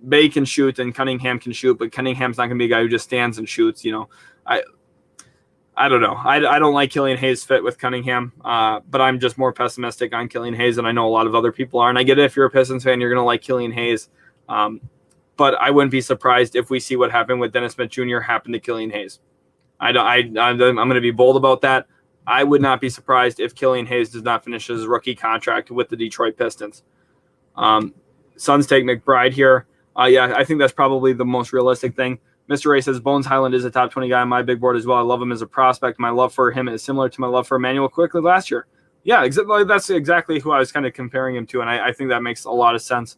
Bay can shoot and Cunningham can shoot, but Cunningham's not going to be a guy who just stands and shoots. I don't know. I don't like Killian Hayes' fit with Cunningham, but I'm just more pessimistic on Killian Hayes than I know a lot of other people are. And I get it, if you're a Pistons fan, you're going to like Killian Hayes. But I wouldn't be surprised if we see what happened with Dennis Smith Jr. happen to Killian Hayes. I'm going to be bold about that. I would not be surprised if Killian Hayes does not finish his rookie contract with the Detroit Pistons. Suns take McBride here. Yeah, I think that's probably the most realistic thing. Mr. Ray says, Bones-Hyland is a top 20 guy on my big board as well. I love him as a prospect. My love for him is similar to my love for Emmanuel Quickley last year. Yeah, exactly. That's exactly who I was kind of comparing him to, and I think that makes a lot of sense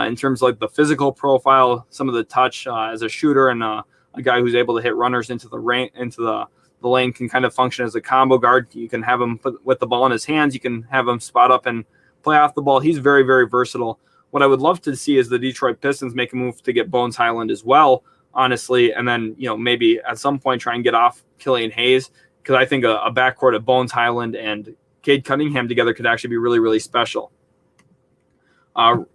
in terms of like the physical profile, some of the touch as a shooter, and a guy who's able to hit runners into the lane can kind of function as a combo guard. You can have him put with the ball in his hands. You can have him spot up and play off the ball. He's very, very versatile. What I would love to see is the Detroit Pistons make a move to get Bones-Hyland as well, honestly, and then maybe at some point try and get off Killian Hayes, because I think a backcourt of Bones-Hyland and Cade Cunningham together could actually be really, really special. Rishad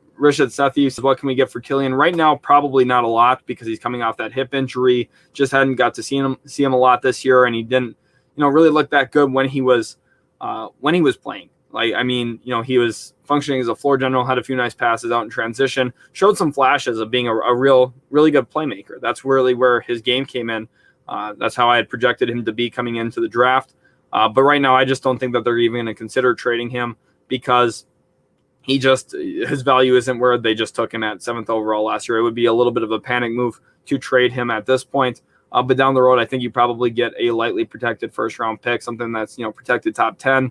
Sethi says, what can we get for Killian? Right now, probably not a lot, because he's coming off that hip injury. Just hadn't got to see him a lot this year, and he didn't really look that good when he was playing. Like, I mean, he was functioning as a floor general, had a few nice passes out in transition, showed some flashes of being a really good playmaker. That's really where his game came in. That's how I had projected him to be coming into the draft. But right now, I just don't think that they're even going to consider trading him, because his value isn't where they just took him at 7th overall last year. It would be a little bit of a panic move to trade him at this point. But down the road, I think you probably get a lightly protected first-round pick, something that's protected top 10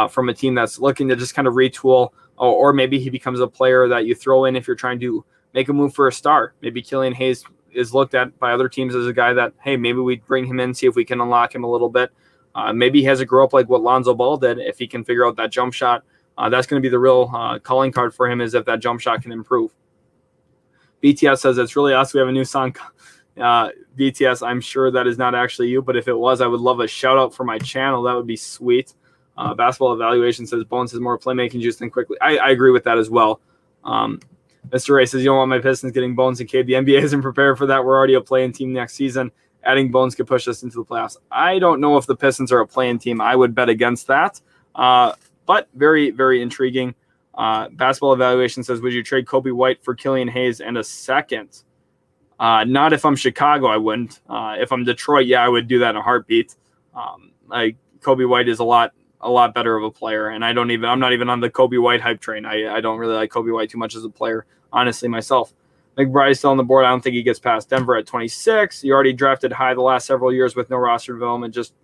from a team that's looking to just kind of retool, or maybe he becomes a player that you throw in if you're trying to make a move for a star. Maybe Killian Hayes is looked at by other teams as a guy that, hey, maybe we bring him in, see if we can unlock him a little bit. Maybe he has to grow up like what Lonzo Ball did. If he can figure out that jump shot, that's going to be the real calling card for him, is if that jump shot can improve. BTS says, it's really us. We have a new song. BTS, I'm sure that is not actually you, but if it was, I would love a shout out for my channel. That would be sweet. Basketball Evaluation says Bones has more playmaking juice than Quickly. I agree with that as well. Mr. Ray says, you don't want my Pistons getting Bones and Cade. The NBA isn't prepared for that. We're already a play-in team next season. Adding Bones could push us into the playoffs. I don't know if the Pistons are a play-in team. I would bet against that. But very, very intriguing. Basketball Evaluation says, would you trade Kobe White for Killian Hayes and a second? Not if I'm Chicago, I wouldn't. If I'm Detroit, yeah, I would do that in a heartbeat. Kobe White is a lot better of a player, and I'm not even on the Kobe White hype train. I don't really like Kobe White too much as a player, honestly, myself. McBride's still on the board. I don't think he gets past Denver at 26. You already drafted high the last several years with no roster development, just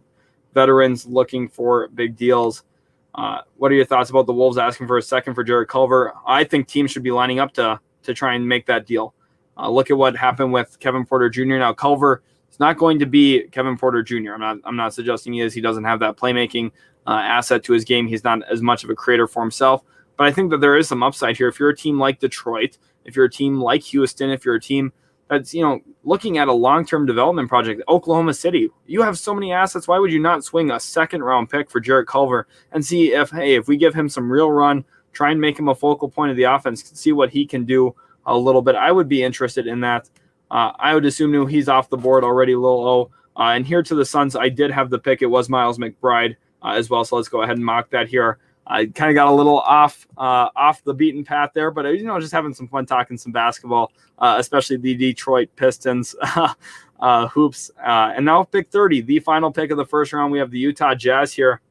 veterans looking for big deals. What are your thoughts about the Wolves asking for a second for Jared Culver? I think teams should be lining up to try and make that deal. Look at what happened with Kevin Porter Jr. Now, Culver is not going to be Kevin Porter Jr. I'm not suggesting he is. He doesn't have that playmaking asset to his game. He's not as much of a creator for himself. But I think that there is some upside here. If you're a team like Detroit, if you're a team like Houston, if you're a team that's looking at a long-term development project, Oklahoma City, you have so many assets. Why would you not swing a second-round pick for Jarrett Culver and see if we give him some real run, try and make him a focal point of the offense, see what he can do a little bit? I would be interested in that. I would assume he's off the board already, Lil O. And here to the Suns, I did have the pick. It was Miles McBride as well, so let's go ahead and mock that here. I kind of got a little off the beaten path there, but just having some fun talking some basketball, especially the Detroit Pistons hoops. And now pick 30, the final pick of the first round, we have the Utah Jazz here.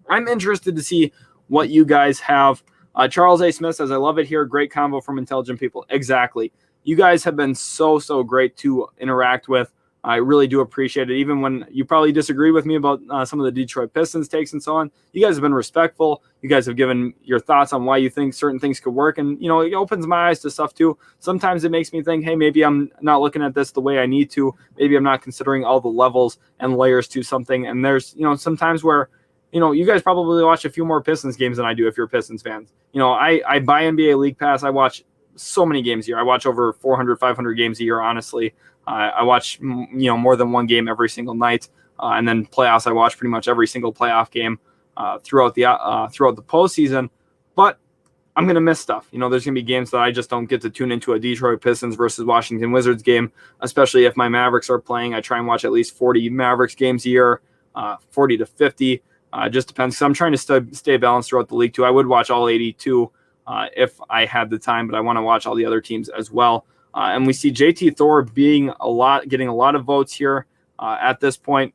I'm interested to see what you guys have. Charles A. Smith says, I love it here. Great combo from intelligent people. Exactly. You guys have been so great to interact with. I really do appreciate it. Even when you probably disagree with me about some of the Detroit Pistons takes and so on, you guys have been respectful. You guys have given your thoughts on why you think certain things could work. And, it opens my eyes to stuff too. Sometimes it makes me think, hey, maybe I'm not looking at this the way I need to. Maybe I'm not considering all the levels and layers to something. And there's, sometimes where, you guys probably watch a few more Pistons games than I do if you're Pistons fans. I buy NBA League Pass. I watch so many games a year. I watch over 400, 500 games a year, honestly. I watch, more than one game every single night. And then playoffs, I watch pretty much every single playoff game throughout the postseason. But I'm going to miss stuff. There's going to be games that I just don't get to tune into, a Detroit Pistons versus Washington Wizards game, especially if my Mavericks are playing. I try and watch at least 40 Mavericks games a year, 40 to 50. Just depends. So I'm trying to stay balanced throughout the league, too. I would watch all 82 if I had the time, but I want to watch all the other teams as well. And we see JT Thor getting a lot of votes here at this point.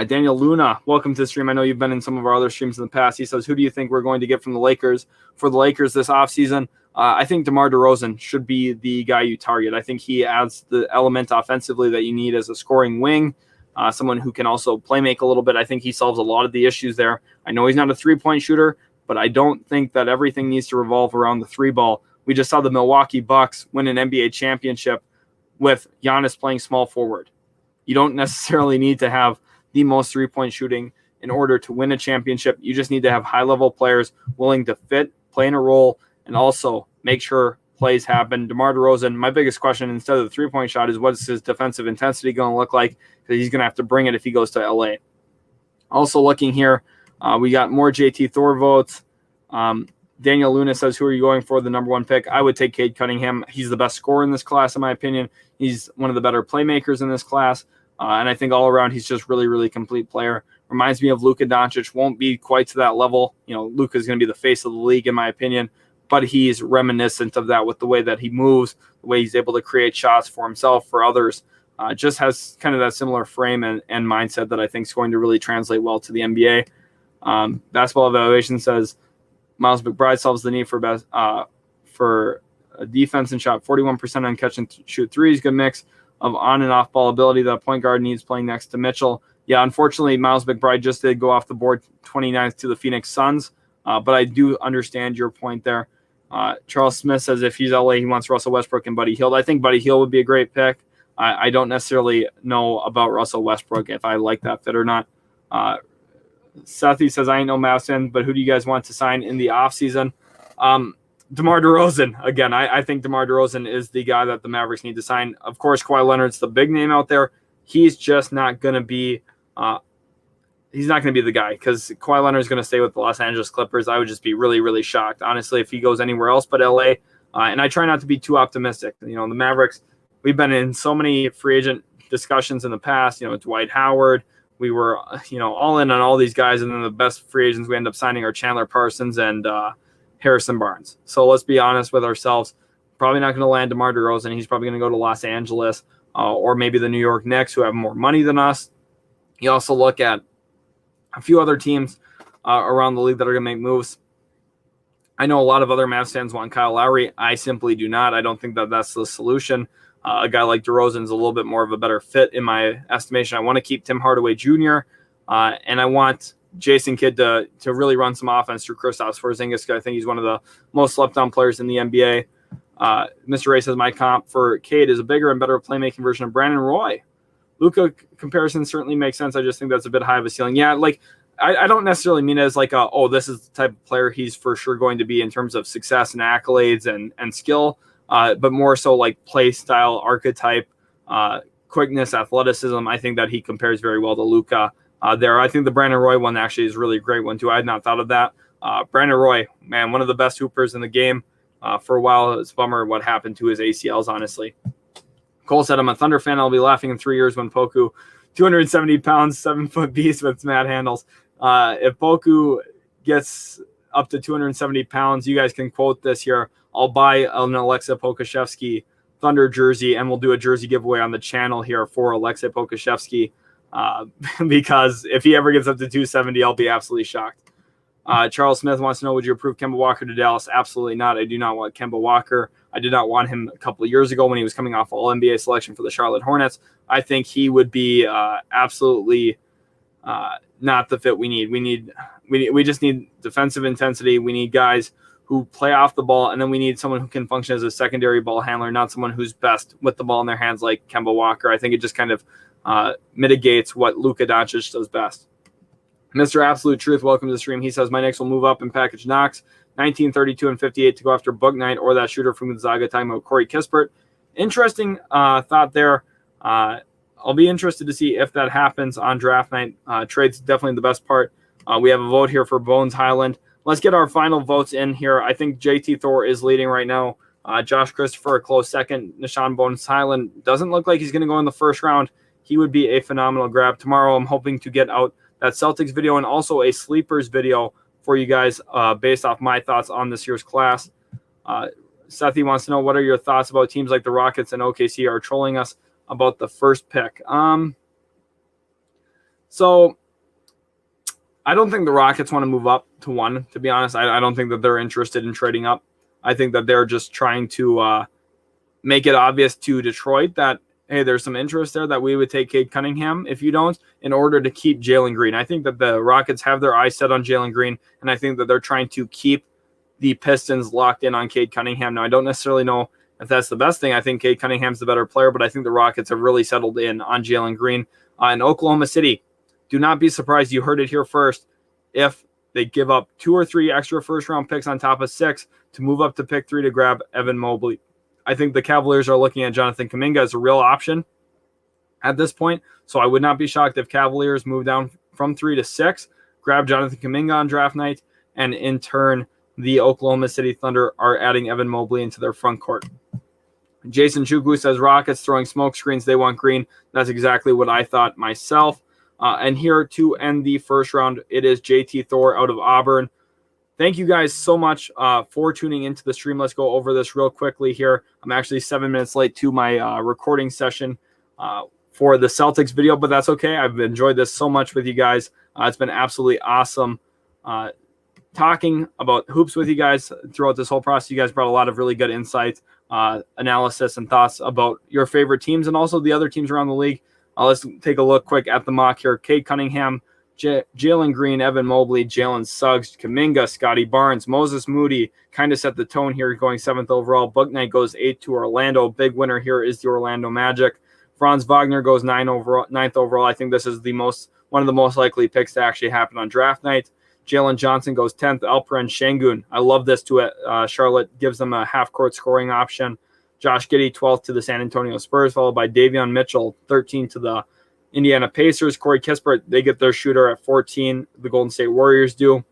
Daniel Luna, welcome to the stream. I know you've been in some of our other streams in the past. He says, who do you think we're going to get from the Lakers for the Lakers this offseason? I think DeMar DeRozan should be the guy you target. I think he adds the element offensively that you need as a scoring wing, someone who can also play make a little bit. I think he solves a lot of the issues there. I know he's not a three-point shooter, but I don't think that everything needs to revolve around the three ball. We just saw the Milwaukee Bucks win an NBA championship with Giannis playing small forward. You don't necessarily need to have the most three-point shooting in order to win a championship. You just need to have high-level players willing to fit, play in a role, and also make sure plays happen. DeMar DeRozan, my biggest question instead of the three-point shot is what's his defensive intensity going to look like, because he's going to have to bring it if he goes to LA. Also looking here, we got more JT Thor votes. Daniel Luna says, who are you going for, the number one pick? I would take Cade Cunningham. He's the best scorer in this class, in my opinion. He's one of the better playmakers in this class. And I think all around he's just really, really complete player. Reminds me of Luka Doncic. Won't be quite to that level. Luka is going to be the face of the league, in my opinion. But he's reminiscent of that with the way that he moves, the way he's able to create shots for himself, for others. Just has kind of that similar frame and mindset that I think is going to really translate well to the NBA. Basketball Evaluation says, Miles McBride solves the need for a defense and shot 41% on catch and shoot threes. Good mix of on and off ball ability that a point guard needs playing next to Mitchell. Yeah, unfortunately, Miles McBride just did go off the board 29th to the Phoenix Suns, but I do understand your point there. Charles Smith says if he's LA, he wants Russell Westbrook and Buddy Hield. I think Buddy Hield would be a great pick. I don't necessarily know about Russell Westbrook if I like that fit or not. Sethi says, I ain't no Mavs fan, but who do you guys want to sign in the offseason? DeMar DeRozan. Again, I think DeMar DeRozan is the guy that the Mavericks need to sign. Of course, Kawhi Leonard's the big name out there. He's just not going to be the guy, because Kawhi Leonard's going to stay with the Los Angeles Clippers. I would just be really, really shocked, honestly, if he goes anywhere else but LA. And I try not to be too optimistic. The Mavericks, we've been in so many free agent discussions in the past. Dwight Howard. We were, all in on all these guys, and then the best free agents we end up signing are Chandler Parsons and Harrison Barnes. So let's be honest with ourselves. Probably not going to land DeMar DeRozan. He's probably going to go to Los Angeles or maybe the New York Knicks, who have more money than us. You also look at a few other teams around the league that are going to make moves. I know a lot of other Mavs fans want Kyle Lowry. I simply do not. I don't think that that's the solution. A guy like DeRozan is a little bit more of a better fit in my estimation. I want to keep Tim Hardaway Jr. And I want Jason Kidd to really run some offense through Kristaps Porzingis. I think he's one of the most slept-on players in the NBA. Mr. Ray says my comp for Cade is a bigger and better playmaking version of Brandon Roy. Luka comparison certainly makes sense. I just think that's a bit high of a ceiling. Yeah, I don't necessarily mean it as this is the type of player he's for sure going to be in terms of success and accolades and skill. But more so like play style, archetype, quickness, athleticism. I think that he compares very well to Luka there. I think the Brandon Roy one actually is a really great one too. I had not thought of that. Brandon Roy, man, one of the best hoopers in the game for a while. It's a bummer what happened to his ACLs, honestly. Cole said, I'm a Thunder fan. I'll be laughing in 3 years when Poku, 270 pounds, 7-foot beast with mad handles. If Poku gets up to 270 pounds, you guys can quote this here. I'll buy an Alexei Pokusevski Thunder jersey, and we'll do a jersey giveaway on the channel here for Alexei Pokusevski. Because if he ever gets up to 270, I'll be absolutely shocked. Charles Smith wants to know, would you approve Kemba Walker to Dallas? Absolutely not. I do not want Kemba Walker. I did not want him a couple of years ago when he was coming off All-NBA selection for the Charlotte Hornets. I think he would be absolutely not the fit we need. We just need defensive intensity. We need guys who play off the ball, and then we need someone who can function as a secondary ball handler, not someone who's best with the ball in their hands like Kemba Walker. I think it just kind of mitigates what Luka Doncic does best. Mr. Absolute Truth, welcome to the stream. He says, my Knicks will move up and package Knox, 19, 32, and 58 to go after Book Knight or that shooter from Gonzaga, talking about Corey Kispert. Interesting thought there. I'll be interested to see if that happens on draft night. Trade's definitely the best part. We have a vote here for Bones Highland. Let's get our final votes in here. I think JT Thor is leading right now. Josh Christopher, a close second. Nishan Bones Highland doesn't look like he's going to go in the first round. He would be a phenomenal grab. Tomorrow I'm hoping to get out that Celtics video and also a sleepers video for you guys based off my thoughts on this year's class. Sethi wants to know, what are your thoughts about teams like the Rockets and OKC are trolling us about the first pick? So I don't think the Rockets want to move up to 1, to be honest. I don't think that they're interested in trading up. I think that they're just trying to make it obvious to Detroit that, hey, there's some interest there, that we would take Cade Cunningham if you don't, in order to keep Jalen Green. I think that the Rockets have their eyes set on Jalen Green, and I think that they're trying to keep the Pistons locked in on Cade Cunningham. Now, I don't necessarily know if that's the best thing. I think Cade Cunningham's the better player, but I think the Rockets have really settled in on Jalen Green. In Oklahoma City, do not be surprised, you heard it here first, if they give up 2 or 3 extra first-round picks on top of 6 to move up to pick 3 to grab Evan Mobley. I think the Cavaliers are looking at Jonathan Kuminga as a real option at this point. So I would not be shocked if Cavaliers move down from 3 to 6, grab Jonathan Kuminga on draft night, and in turn, the Oklahoma City Thunder are adding Evan Mobley into their front court. Jason Chukwu says, Rockets throwing smoke screens. They want Green. That's exactly what I thought myself. And here to end the first round, it is JT Thor out of Auburn. Thank you guys so much for tuning into the stream. Let's go over this real quickly here. I'm actually 7 minutes late to my recording session for the Celtics video, but that's okay. I've enjoyed this so much with you guys. It's been absolutely awesome talking about hoops with you guys throughout this whole process. You guys brought a lot of really good insights, analysis, and thoughts about your favorite teams and also the other teams around the league. Let's take a look quick at the mock here. Cade Cunningham, Jalen Green, Evan Mobley, Jalen Suggs, Kuminga, Scotty Barnes, Moses Moody kind of set the tone here, going 7th overall. Bouknight goes 8 to Orlando. Big winner here is the Orlando Magic. Franz Wagner goes 9th overall. I think this is one of the most likely picks to actually happen on draft night. Jalen Johnson goes 10th. Alperen Şengün. I love this to it. Charlotte gives them a half-court scoring option. Josh Giddey, 12th to the San Antonio Spurs, followed by Davion Mitchell, 13 to the Indiana Pacers. Corey Kispert, they get their shooter at 14. The Golden State Warriors do.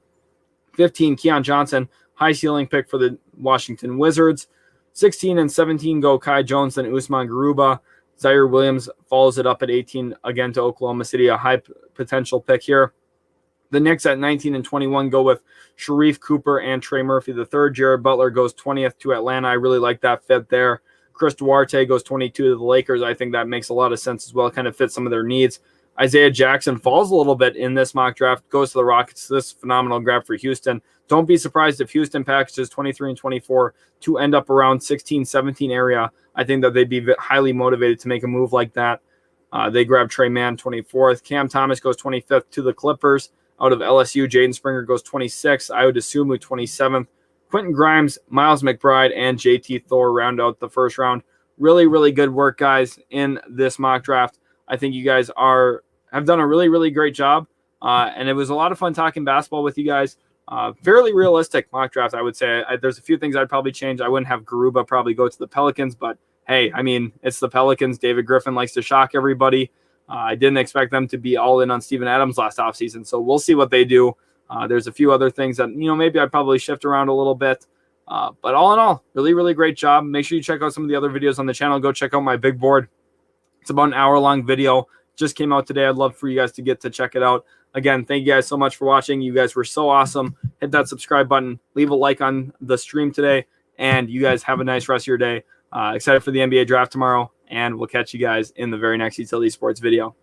15, Keon Johnson, high ceiling pick for the Washington Wizards. 16 and 17 go Kai Jones and Usman Garuba. Zaire Williams follows it up at 18 again to Oklahoma City, a high potential pick here. The Knicks at 19 and 21 go with Sharif Cooper and Trey Murphy III. Jared Butler goes 20th to Atlanta. I really like that fit there. Chris Duarte goes 22 to the Lakers. I think that makes a lot of sense as well. It kind of fits some of their needs. Isaiah Jackson falls a little bit in this mock draft, goes to the Rockets. This phenomenal grab for Houston. Don't be surprised if Houston packages 23 and 24 to end up around 16, 17 area. I think that they'd be highly motivated to make a move like that. They grab Trey Mann 24th. Cam Thomas goes 25th to the Clippers. Out of LSU, Jaden Springer goes 26th. I would assume 27th. Quentin Grimes, Miles McBride, and JT Thor round out the first round. Really, really good work, guys, in this mock draft. I think you guys have done a really, really great job. And it was a lot of fun talking basketball with you guys. Fairly realistic mock draft, I would say. There's a few things I'd probably change. I wouldn't have Garuba probably go to the Pelicans, but hey, I mean, it's the Pelicans. David Griffin likes to shock everybody. I didn't expect them to be all in on Steven Adams last offseason, so we'll see what they do. There's a few other things that, maybe I'd probably shift around a little bit. But all in all, really, really great job. Make sure you check out some of the other videos on the channel. Go check out my big board. It's about an hour-long video. Just came out today. I'd love for you guys to get to check it out. Again, thank you guys so much for watching. You guys were so awesome. Hit that subscribe button. Leave a like on the stream today. And you guys have a nice rest of your day. Excited for the NBA draft tomorrow. And we'll catch you guys in the very next Utility Sports video.